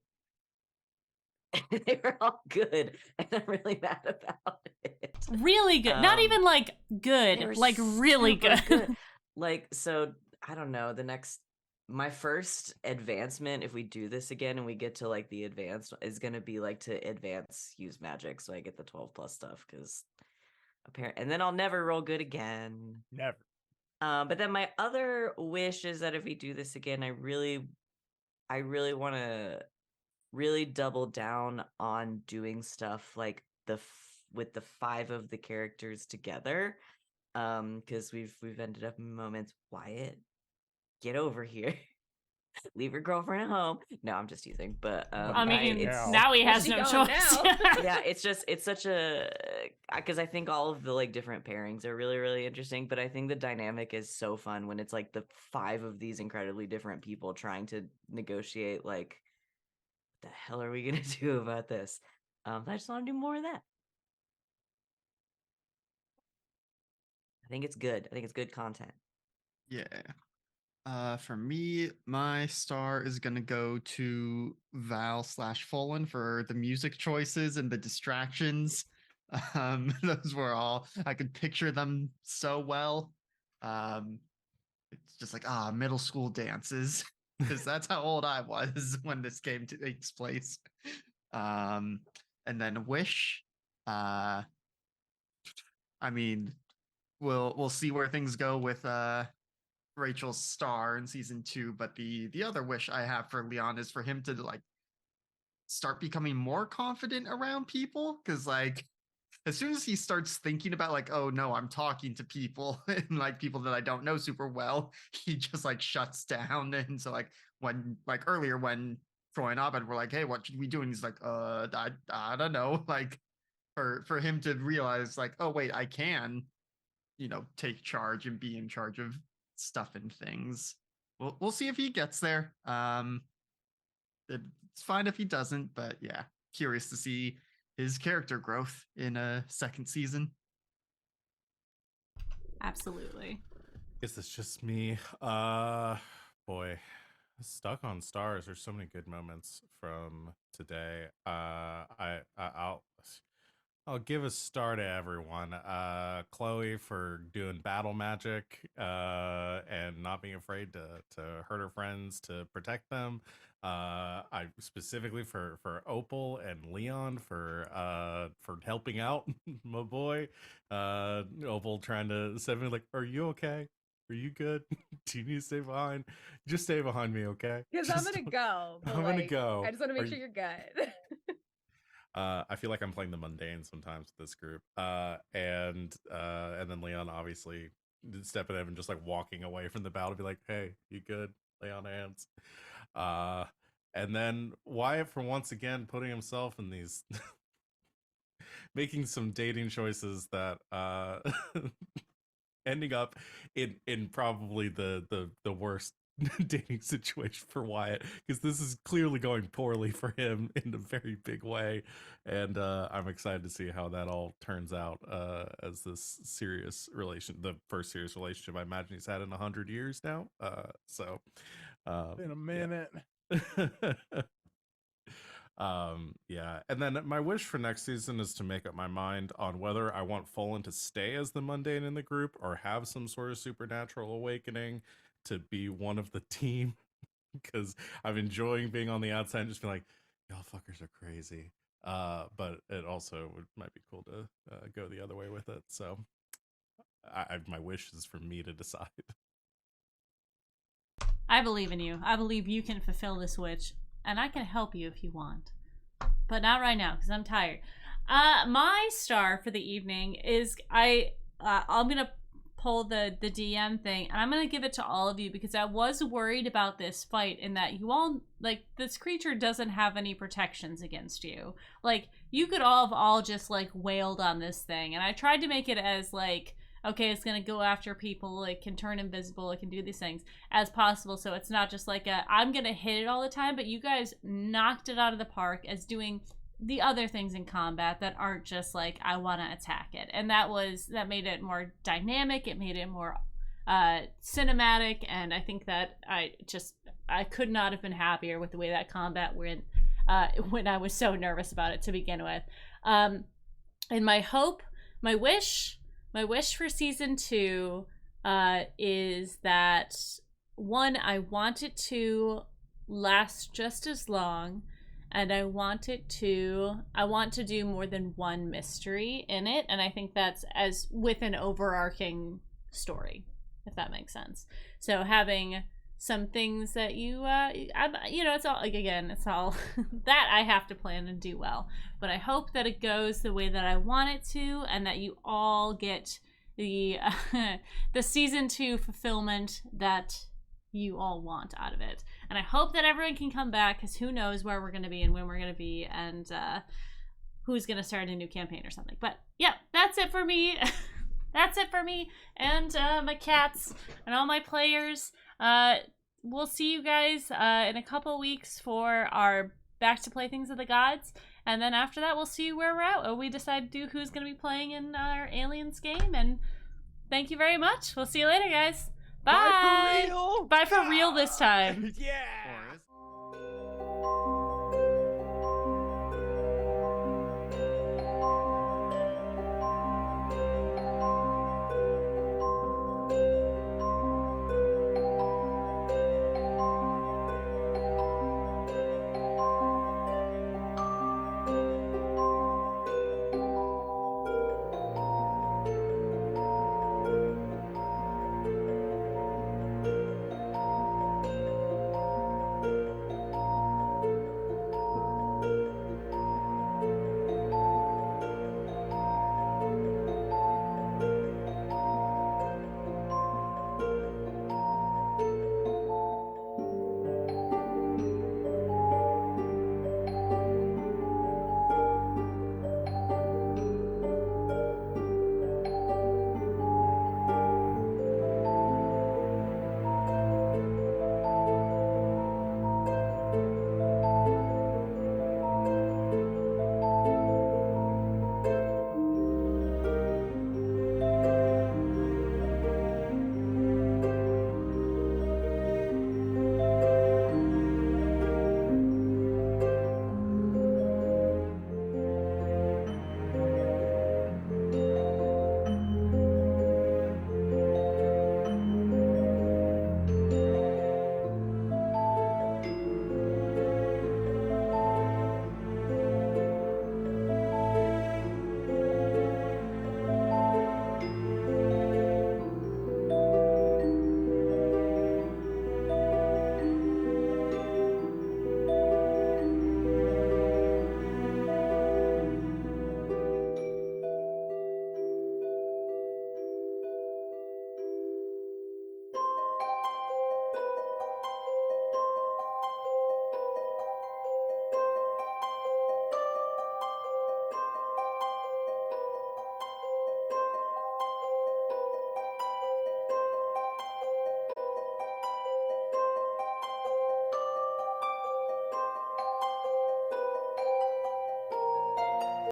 [SPEAKER 4] They were all good, and I'm really mad about it.
[SPEAKER 1] Really good. Not even like
[SPEAKER 4] They
[SPEAKER 1] good,
[SPEAKER 4] were
[SPEAKER 1] like really
[SPEAKER 4] super
[SPEAKER 1] good.
[SPEAKER 4] Like, so I don't know. My first advancement, if we do this again and we get to like the advanced, is gonna be like to advance use magic, so I get the 12 plus stuff because apparently, and then I'll never roll good again.
[SPEAKER 2] Never.
[SPEAKER 4] But then my other wish is that if we do this again, I really want to really double down on doing stuff like with the 5 of the characters together. Because we've ended up in moments. Wyatt, get over here. Leave your girlfriend at home. No, I'm just teasing. But
[SPEAKER 1] I mean,
[SPEAKER 2] now.
[SPEAKER 1] now he
[SPEAKER 3] Where's
[SPEAKER 1] has
[SPEAKER 3] she
[SPEAKER 1] no
[SPEAKER 3] going
[SPEAKER 1] choice.
[SPEAKER 3] now?
[SPEAKER 4] yeah, it's such a because I think all of the like different pairings are really really interesting. But I think the dynamic is so fun when it's like the 5 of these incredibly different people trying to negotiate like what the hell are we gonna do about this? I just want to do more of that. I think it's good. I think it's good content.
[SPEAKER 5] Yeah. For me, my star is gonna go to Val slash Fallen for the music choices and the distractions. Those were all I could picture them so well. It's just like middle school dances because that's how old I was when this game takes place. And then Wish. I mean, we'll see where things go with Rachel's star in season 2, but the other wish I have for Leon is for him to like start becoming more confident around people, because like as soon as he starts thinking about like, oh no, I'm talking to people and like people that I don't know super well, he just like shuts down. And so like when like earlier when Troy and Abed were like, hey, what should we do? And he's like, I don't know. Like for him to realize like, oh wait, I can, take charge and be in charge of stuff and things. We'll see if he gets there. It's fine if he doesn't, but yeah, curious to see his character growth in a second season.
[SPEAKER 1] Absolutely.
[SPEAKER 6] Guess it's just me. Boy, stuck on stars. There's so many good moments from today. I'll give a star to everyone. Chloe for doing battle magic and not being afraid to hurt her friends to protect them. I specifically for Opal and Leon for helping out my boy. Opal trying to send me like, "Are you okay? Are you good? Do you need to stay behind? Just stay behind me, okay?
[SPEAKER 3] Because I'm gonna go. But
[SPEAKER 6] I'm gonna
[SPEAKER 3] like,
[SPEAKER 6] go.
[SPEAKER 3] I just want to
[SPEAKER 6] Are
[SPEAKER 3] make sure
[SPEAKER 6] you-
[SPEAKER 3] you're good.
[SPEAKER 6] I feel like I'm playing the mundane sometimes with this group. And then Leon obviously stepping in and just like walking away from the battle, be like, "Hey, you good? Lay on hands." And then Wyatt for once again putting himself in these, making some dating choices that ending up in probably the worst dating situation for Wyatt, because this is clearly going poorly for him in a very big way, and I'm excited to see how that all turns out as this the first serious relationship I imagine he's had in 100 years now.
[SPEAKER 2] In a minute.
[SPEAKER 6] Yeah, and then my wish for next season is to make up my mind on whether I want Folan to stay as the mundane in the group or have some sort of supernatural awakening to be one of the team, because I'm enjoying being on the outside and just being like, y'all fuckers are crazy. But it also might be cool to go the other way with it. So my wish is for me to decide.
[SPEAKER 1] I believe in you. I believe you can fulfill this wish, and I can help you if you want. But not right now, because I'm tired. My star for the evening is I'm gonna pull the DM thing, and I'm gonna give it to all of you because I was worried about this fight in that you all, like, this creature doesn't have any protections against you. Like, you could all just like wailed on this thing, and I tried to make it as like, okay, it's gonna go after people, it can turn invisible, it can do these things as possible, so it's not just like I'm gonna hit it all the time. But you guys knocked it out of the park as doing the other things in combat that aren't just like I want to attack it, and that made it more dynamic, it made it more cinematic, and I think that I could not have been happier with the way that combat went when I was so nervous about it to begin with. And my wish for season 2 is that, one, I want it to last just as long, and I want to do more than one mystery in it, and I think that's as with an overarching story, if that makes sense. So having some things that it's all, like, again, it's all that I have to plan and do well, but I hope that it goes the way that I want it to, and that you all get the the season 2 fulfillment that you all want out of it. And I hope that everyone can come back, because who knows where we're going to be and when we're going to be, and who's going to start a new campaign or something. But yeah, that's it for me. That's it for me and my cats and all my players. We'll see you guys in a couple weeks for our Back to Playthings of the Gods, and then after that we'll see where we're at. We decide to do who's going to be playing in our Aliens game, and thank you very much. We'll see you later, guys. Bye.
[SPEAKER 2] Bye for real.
[SPEAKER 1] Bye for real this time.
[SPEAKER 2] Yeah.